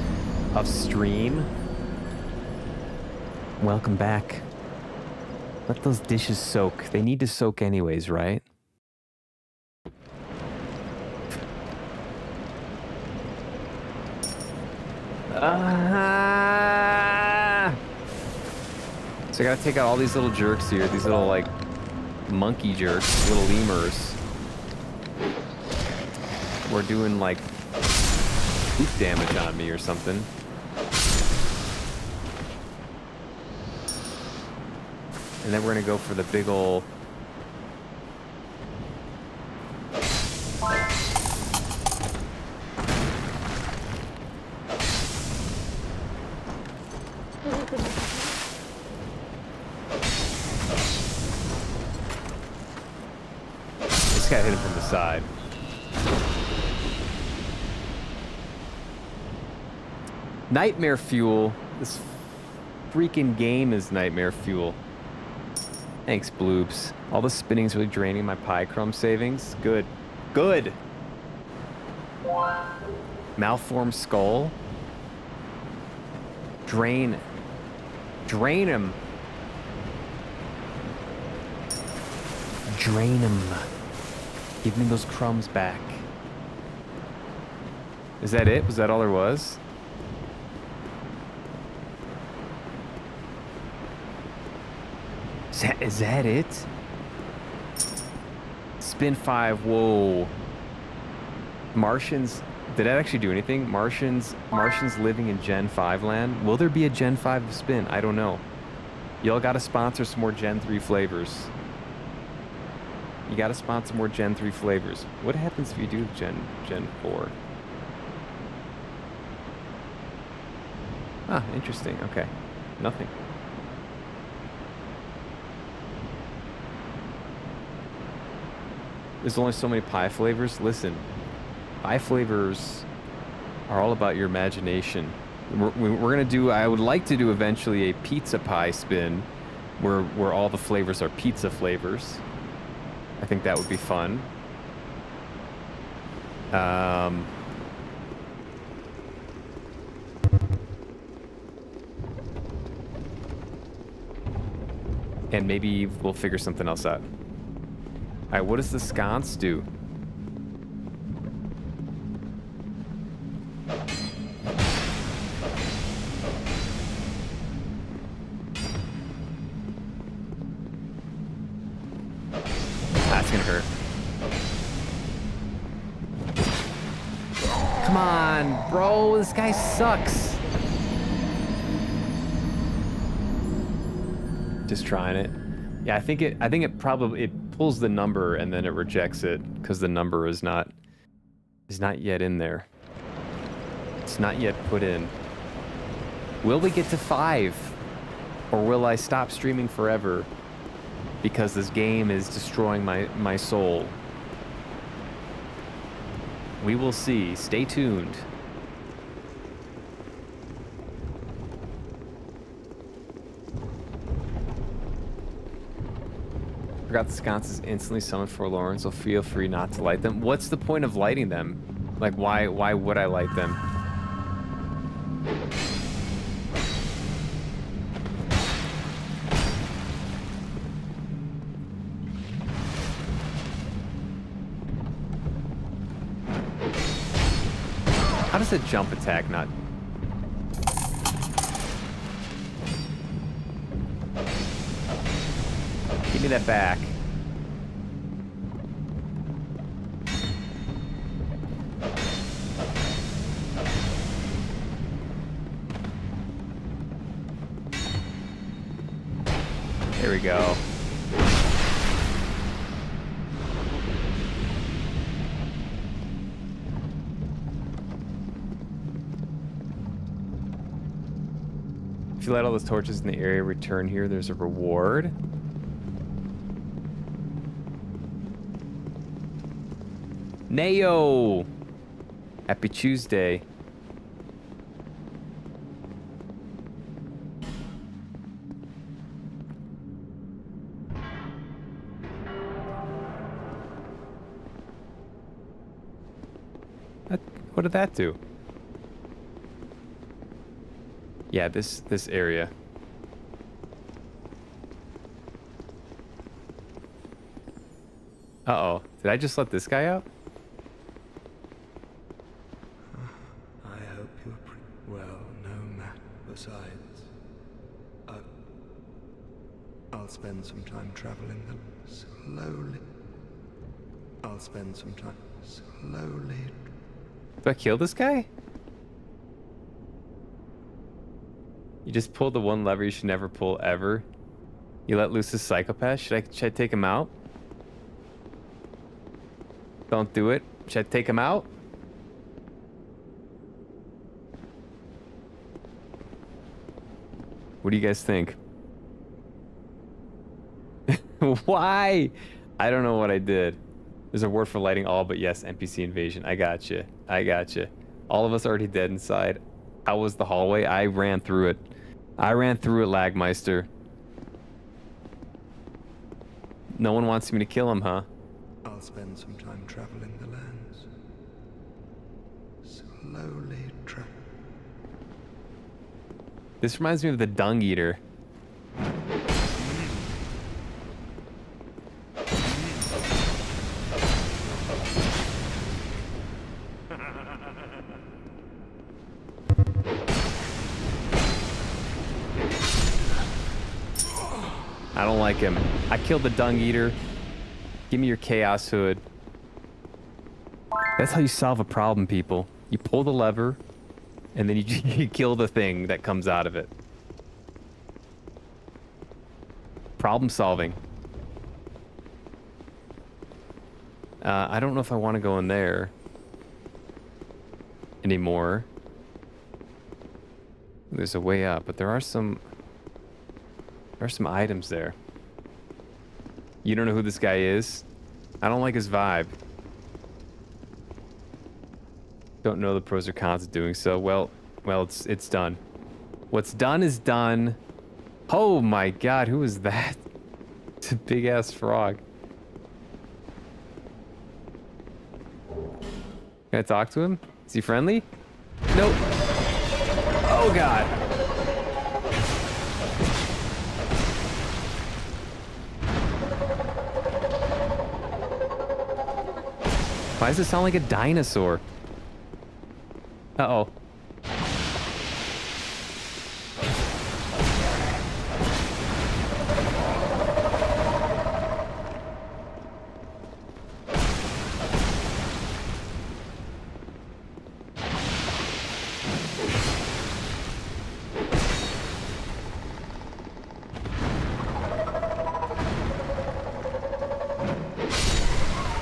of stream. Welcome back. Let those dishes soak. They need to soak anyways, right? So I gotta take out all these little jerks here, these little like monkey jerks, little lemurs. We're doing like hoop damage on me or something. And then we're gonna go for the big ol' This guy hit him from the side. Nightmare fuel. This freaking game is nightmare fuel. Thanks, Bloobs. All the spinning's really draining my pie crumb savings. Good. Good! Malformed skull. Drain. Drain him. Drain him. Give me those crumbs back. Is that it? Was that all there was? Is that it? Spin 5, whoa. Martians, did that actually do anything? Martians living in Gen 5 land? Will there be a Gen 5 spin? I don't know. Y'all gotta sponsor some more Gen 3 flavors. You gotta sponsor more Gen 3 flavors. What happens if you do Gen 4? Ah, interesting, okay. Nothing. There's only so many pie flavors. Listen, pie flavors are all about your imagination. We're gonna do, I would like to do eventually a pizza pie spin where all the flavors are pizza flavors. I think that would be fun. And maybe we'll figure something else out. Alright, what does the sconce do? That's gonna hurt. Come on, bro, this guy sucks. Just trying it. Yeah, I think it probably pulls the number and then it rejects it because the number is not yet in there. It's not yet put in. Will we get to 5? Or will I stop streaming forever because this game is destroying my soul. We will see. Stay tuned. Forgot the sconces instantly summon forlorn, so feel free not to light them. What's the point of lighting them? Like, why would I light them? How does a jump attack not? Give me that back. There we go. If you light all those torches in the area, return here. There's a reward. Nayo! Happy Tuesday. What did that do? Yeah, this area. Uh-oh. Did I just let this guy out? I hope you're well, no matter. Besides, I'll spend some time traveling them slowly. I'll spend some time slowly. Do I kill this guy? You just pulled the one lever you should never pull ever. You let loose a psychopath. Should I take him out? Don't do it. Should I take him out? What do you guys think? Why? I don't know what I did. There's a word for lighting all, but yes, NPC invasion. I got you. I got you. All of us already dead inside. How was the hallway? I ran through it. I ran through it, Lagmeister. No one wants me to kill him, huh? I'll spend some time traveling the lands. Slowly This reminds me of the Dung Eater. I don't like him. I killed the Dung Eater. Give me your Chaos Hood. That's how you solve a problem, people. You pull the lever, and then you kill the thing that comes out of it. Problem solving. I don't know if I want to go in there anymore. There's a way up, but there are some items there. You don't know who this guy is? I don't like his vibe. Don't know the pros or cons of doing so. Well, it's done. What's done is done. Oh my god, who is that? It's a big ass frog. Can I talk to him? Is he friendly? Nope. Oh god. Why does it sound like a dinosaur? Uh-oh.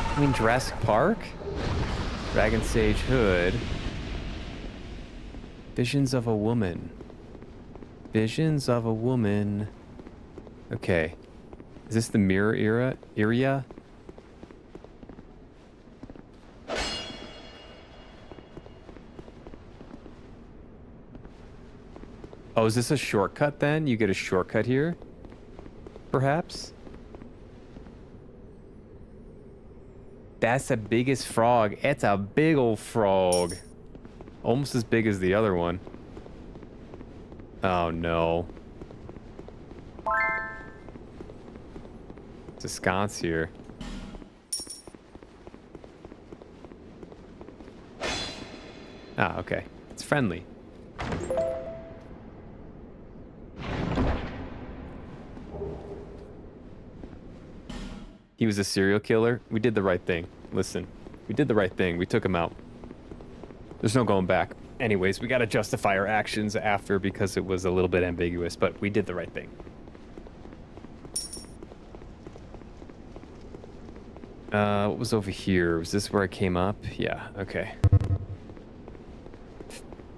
I mean Jurassic Park? Dragon Sage Hood. Visions of a woman. Visions of a woman. Okay. Is this the mirror area? Oh, is this a shortcut then? You get a shortcut here? Perhaps? That's the biggest frog. It's a big old frog. Almost as big as the other one. Oh no. It's a sconce here. Ah, okay. It's friendly. He was a serial killer. We did the right thing. Listen, we did the right thing. We took him out. There's no going back. Anyways, we got to justify our actions after because it was a little bit ambiguous, but we did the right thing. What was over here? Was this where I came up? Yeah, okay.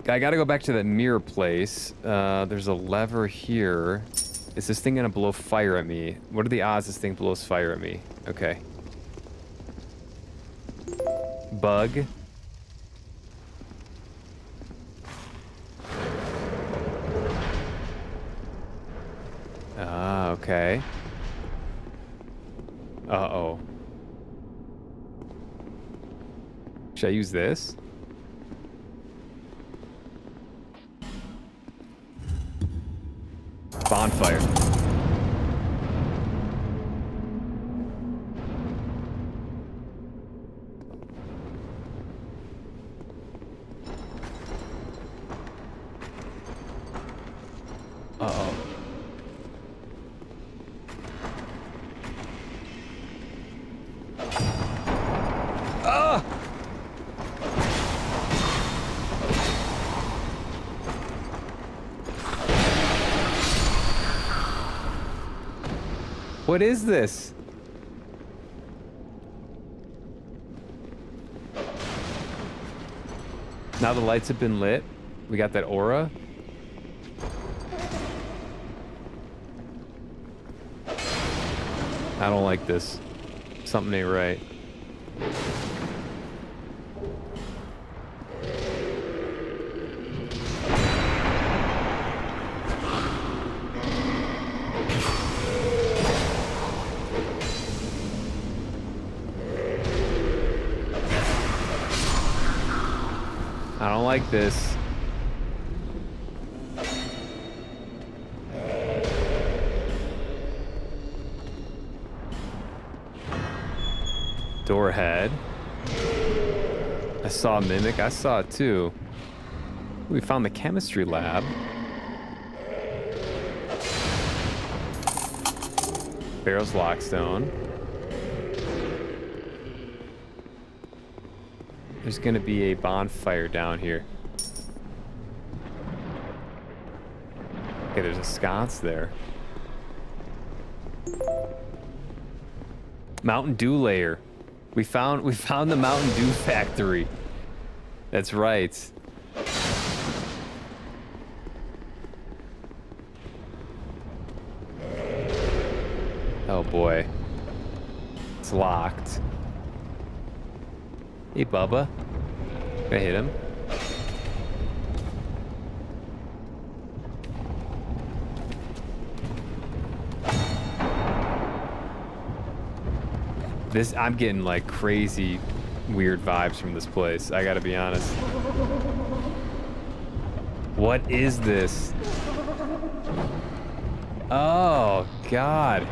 I got to go back to that mirror place. There's a lever here. Is this thing gonna blow fire at me? What are the odds this thing blows fire at me? Okay. Bug. Ah, okay. Uh-oh. Should I use this? Bonfire. Uh-oh. Ah! What is this? Now the lights have been lit. We got that aura. I don't like this. Something ain't right. I don't like this. Door ahead. I saw a mimic. I saw it too. We found the chemistry lab. Barrel's lockstone. There's gonna be a bonfire down here. Okay, there's a sconce there. Mountain Dew layer. We found the Mountain Dew factory. That's right. Oh boy. It's locked. Hey, Bubba. Can I hit him? I'm getting like crazy weird vibes from this place. I gotta be honest. What is this? Oh, God.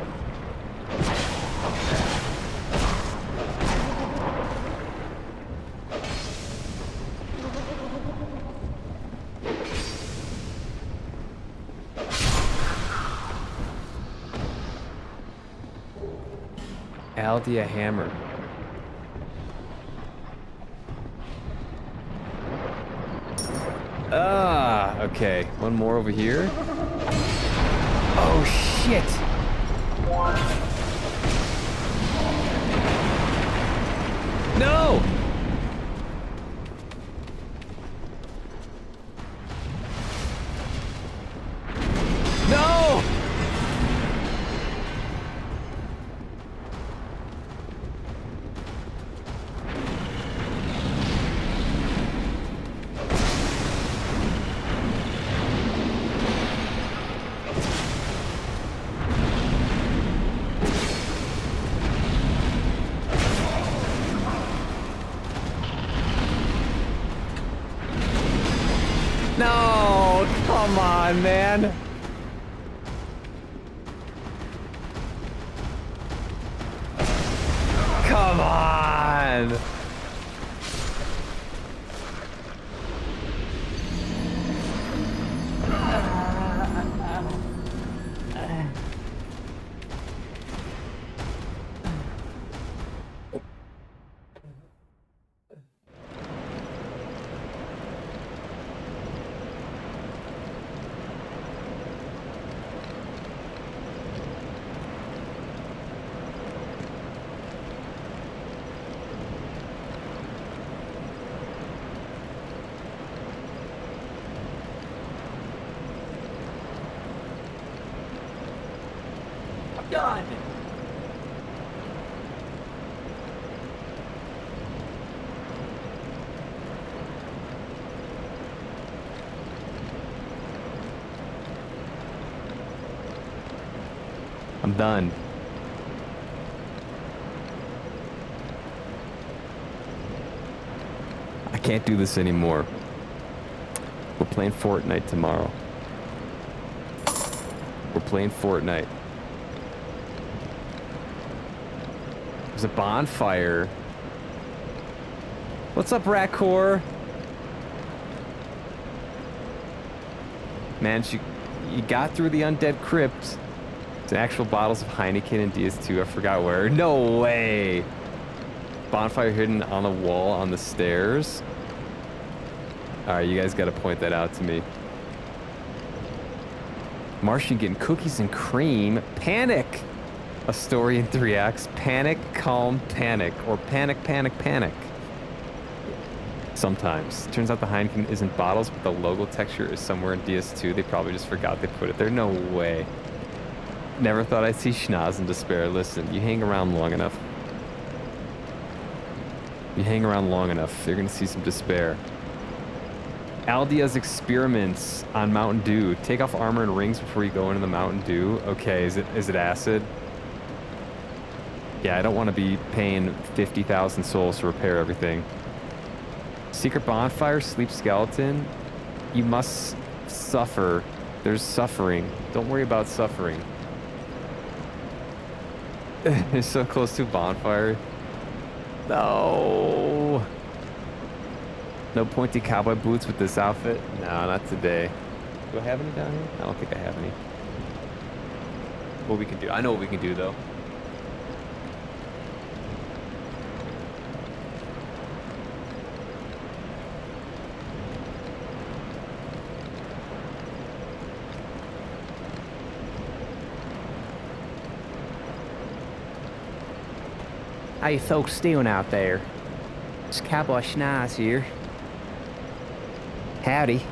Aldia hammer. Ah, okay. One more over here. Oh, shit. No! No! Come on, man. Come on. Done. I'm done. I can't do this anymore. We're playing Fortnite tomorrow. We're playing Fortnite. There's a bonfire. What's up, Rakor? Man, you got through the undead crypt. It's actual bottles of Heineken and DS2. I forgot where. No way. Bonfire hidden on the wall on the stairs. All right, you guys got to point that out to me. Martian getting cookies and cream. Panic. A story in 3 acts. Panic, calm, panic. Or panic, panic, panic. Sometimes. Turns out the Heineken isn't bottles, but the logo texture is somewhere in DS2. They probably just forgot they put it there. No way. Never thought I'd see Schnoz in despair. Listen, you hang around long enough. You hang around long enough, you're gonna see some despair. Aldia's experiments on Mountain Dew. Take off armor and rings before you go into the Mountain Dew. Okay, is it acid? Yeah, I don't want to be paying 50,000 souls to repair everything. Secret bonfire, sleep skeleton. You must suffer. There's suffering. Don't worry about suffering. You're so close to a bonfire. No. No pointy cowboy boots with this outfit? No, not today. Do I have any down here? I don't think I have any. What we can do. I know what we can do though. How you folks doing out there? It's Cowboy Schnoz here. Howdy.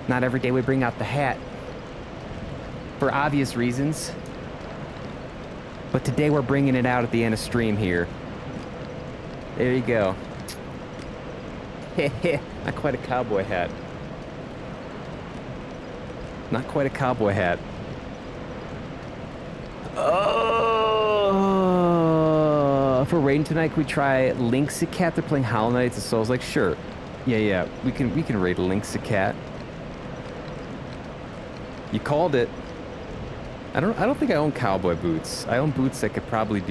Not every day we bring out the hat. For obvious reasons. But today we're bringing it out at the end of stream here. There you go. Heh, not quite a cowboy hat. Not quite a cowboy hat. For raiding tonight, can we try Lynxicat? They're playing Hollow Knight to Souls. Like, sure. Yeah. We can raid Lynxicat. You called it. I don't think I own cowboy boots. I own boots that could probably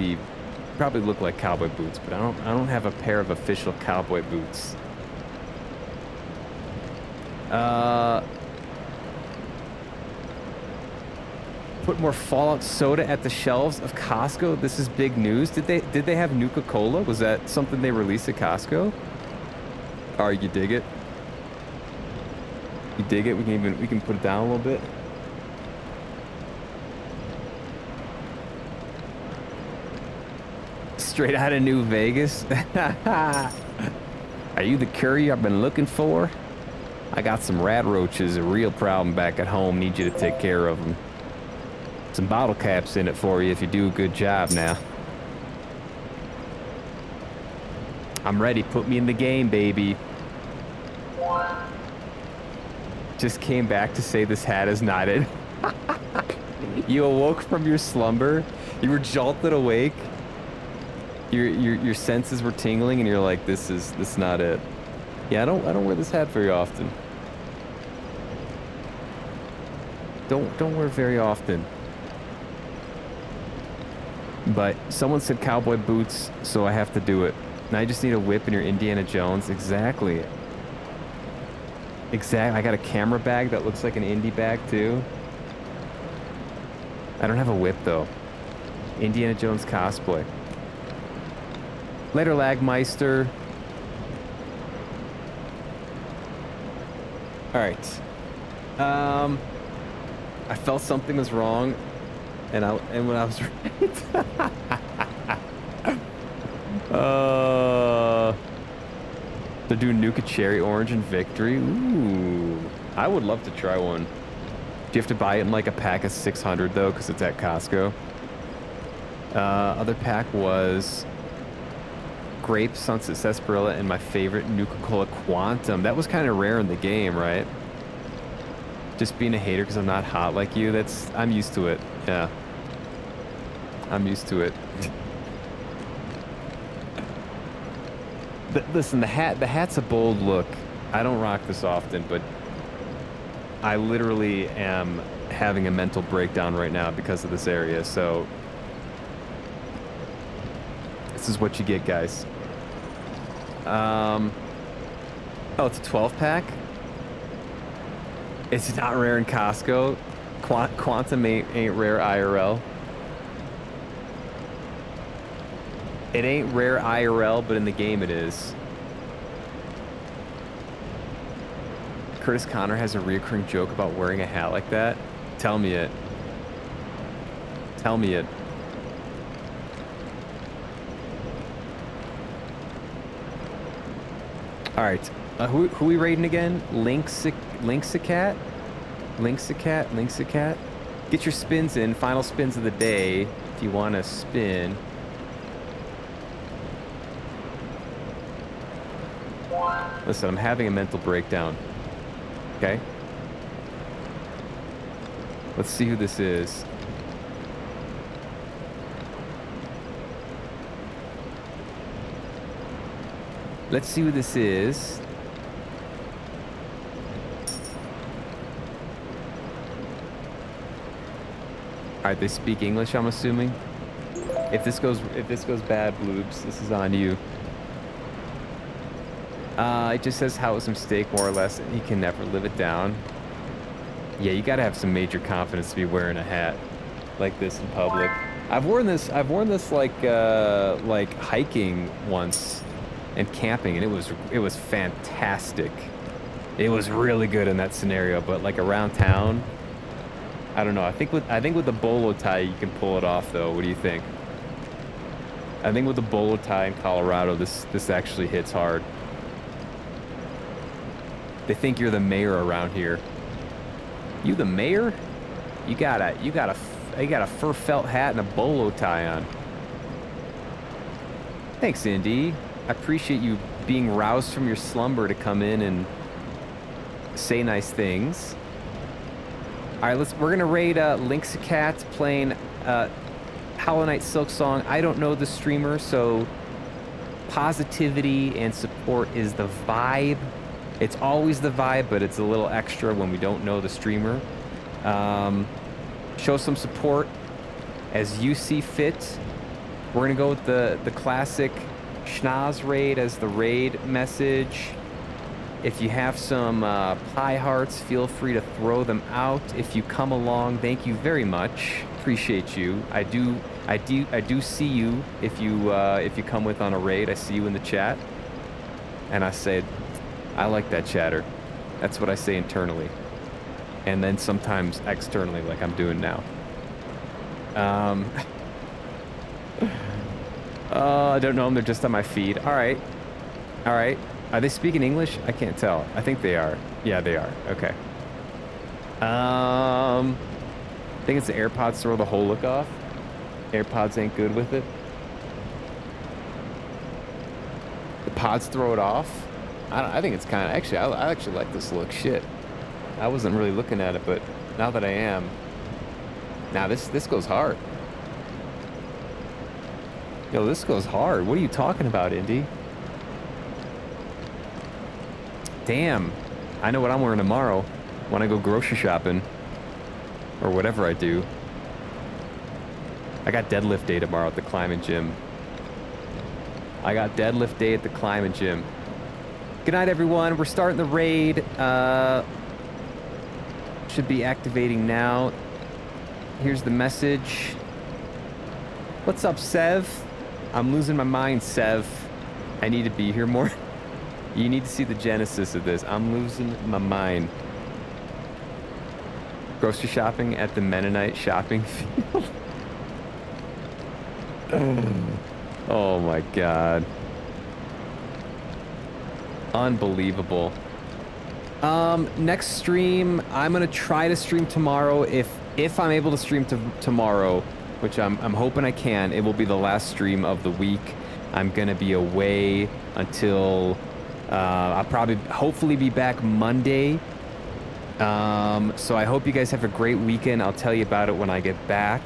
look like cowboy boots, but I don't have a pair of official cowboy boots. Put more Fallout soda at the shelves of Costco. This is big news. Did they have Nuka-Cola? Was that something they released at Costco? All right, you dig it? You dig it? We can put it down a little bit. Straight out of New Vegas. Are you the courier I've been looking for? I got some rat roaches, a real problem back at home. Need you to take care of them. Some bottle caps in it for you if you do a good job now. I'm ready. Put me in the game, baby. Just came back to say this hat is not it. You awoke from your slumber. You were jolted awake. Your senses were tingling, and you're like, this is not it. Yeah, I don't wear this hat very often. Don't wear very often. But someone said cowboy boots, so I have to do it. Now I just need a whip and you're Indiana Jones. Exactly. Exactly. I got a camera bag that looks like an indie bag too. I don't have a whip though. Indiana Jones cosplay. Later, Lagmeister. All right. I felt something was wrong, and when I was right. They're doing Nuka Cherry Orange and Victory. Ooh, I would love to try one. Do you have to buy it in like a pack of 600 though, because it's at Costco? Other pack was Grape, Sunset Sarsaparilla, and my favorite Nuka-Cola Quantum. That was kind of rare in the game, right? Just being a hater because I'm not hot like you. I'm used to it. Yeah. I'm used to it. Listen, the hat's a bold look. I don't rock this often, but I literally am having a mental breakdown right now because of this area, so this is what you get, guys. Oh, it's a 12-pack? It's not rare in Costco. Quantum ain't rare IRL. It ain't rare IRL, but in the game it is. Curtis Connor has a recurring joke about wearing a hat like that. Tell me it. Tell me it. All right. Who we raiding again? Linksacat? Get your spins in. Final spins of the day. If you want to spin. Listen, I'm having a mental breakdown. Okay? Let's see who this is. Let's see who this is. Alright, they speak English, I'm assuming. If this goes bad, Bloobs, this is on you. It just says how it was a mistake, more or less, and he can never live it down. Yeah, you gotta have some major confidence to be wearing a hat like this in public. I've worn this like hiking once and camping, and it was fantastic. It was really good in that scenario, but like around town, I don't know. I think with the bolo tie you can pull it off though. What do you think? I think with the bolo tie in Colorado, this actually hits hard. They think you're the mayor around here. You the mayor? You got a fur felt hat and a bolo tie on. Thanks, Indy. I appreciate you being roused from your slumber to come in and say nice things. All right, we're gonna raid Linksacat playing Hollow Knight Silk Song. I don't know the streamer, so positivity and support is the vibe. It's always the vibe, but it's a little extra when we don't know the streamer. Show some support as you see fit. We're gonna go with the classic Schnoz raid as the raid message. If you have some pie hearts, feel free to throw them out. If you come along, thank you very much. Appreciate you. I do see you if you come with on a raid. I see you in the chat, and I say, I like that chatter. That's what I say internally, and then sometimes externally, like I'm doing now. I don't know them. They're just on my feed. All right. Are they speaking English? I can't tell. I think they are. Yeah, they are. Okay. I think it's the AirPods throw the whole look off. AirPods ain't good with it. The pods throw it off. I think it's kind of actually. I actually like this look. Shit. I wasn't really looking at it, but now that I am. Now this goes hard. Yo, this goes hard. What are you talking about, Indy? Damn. I know what I'm wearing tomorrow when I go grocery shopping. or whatever I do. I got deadlift day tomorrow at the climbing gym. I got deadlift day at the climbing gym. Good night, everyone. We're starting the raid. Should be activating now. Here's the message. What's up, Sev? I'm losing my mind, Sev. I need to be here more. You need to see the genesis of this. I'm losing my mind. Grocery shopping at the Mennonite shopping field. Oh my god. Unbelievable. Next stream, I'm gonna try to stream tomorrow. If I'm able to stream tomorrow, which I'm hoping I can, it will be the last stream of the week. I'm gonna be away until I'll probably hopefully be back Monday. So I hope you guys have a great weekend. I'll tell you about it when I get back.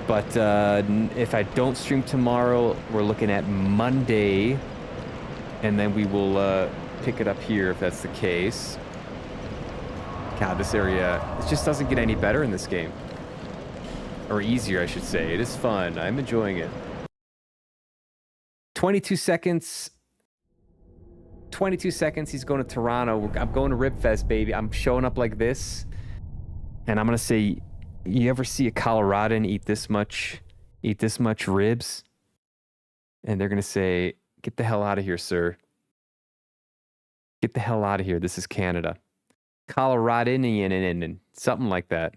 But if I don't stream tomorrow, we're looking at Monday, and then we will pick it up here if that's the case. God, this area, it just doesn't get any better in this game. Or easier, I should say. It is fun. I'm enjoying it. 22 seconds. 22 seconds, he's going to Toronto. I'm going to Ribfest, baby. I'm showing up like this. And I'm going to say, you ever see a Coloradan eat this much ribs? And they're going to say, get the hell out of here, sir. Get the hell out of here. This is Canada. Coloradanian, something like that.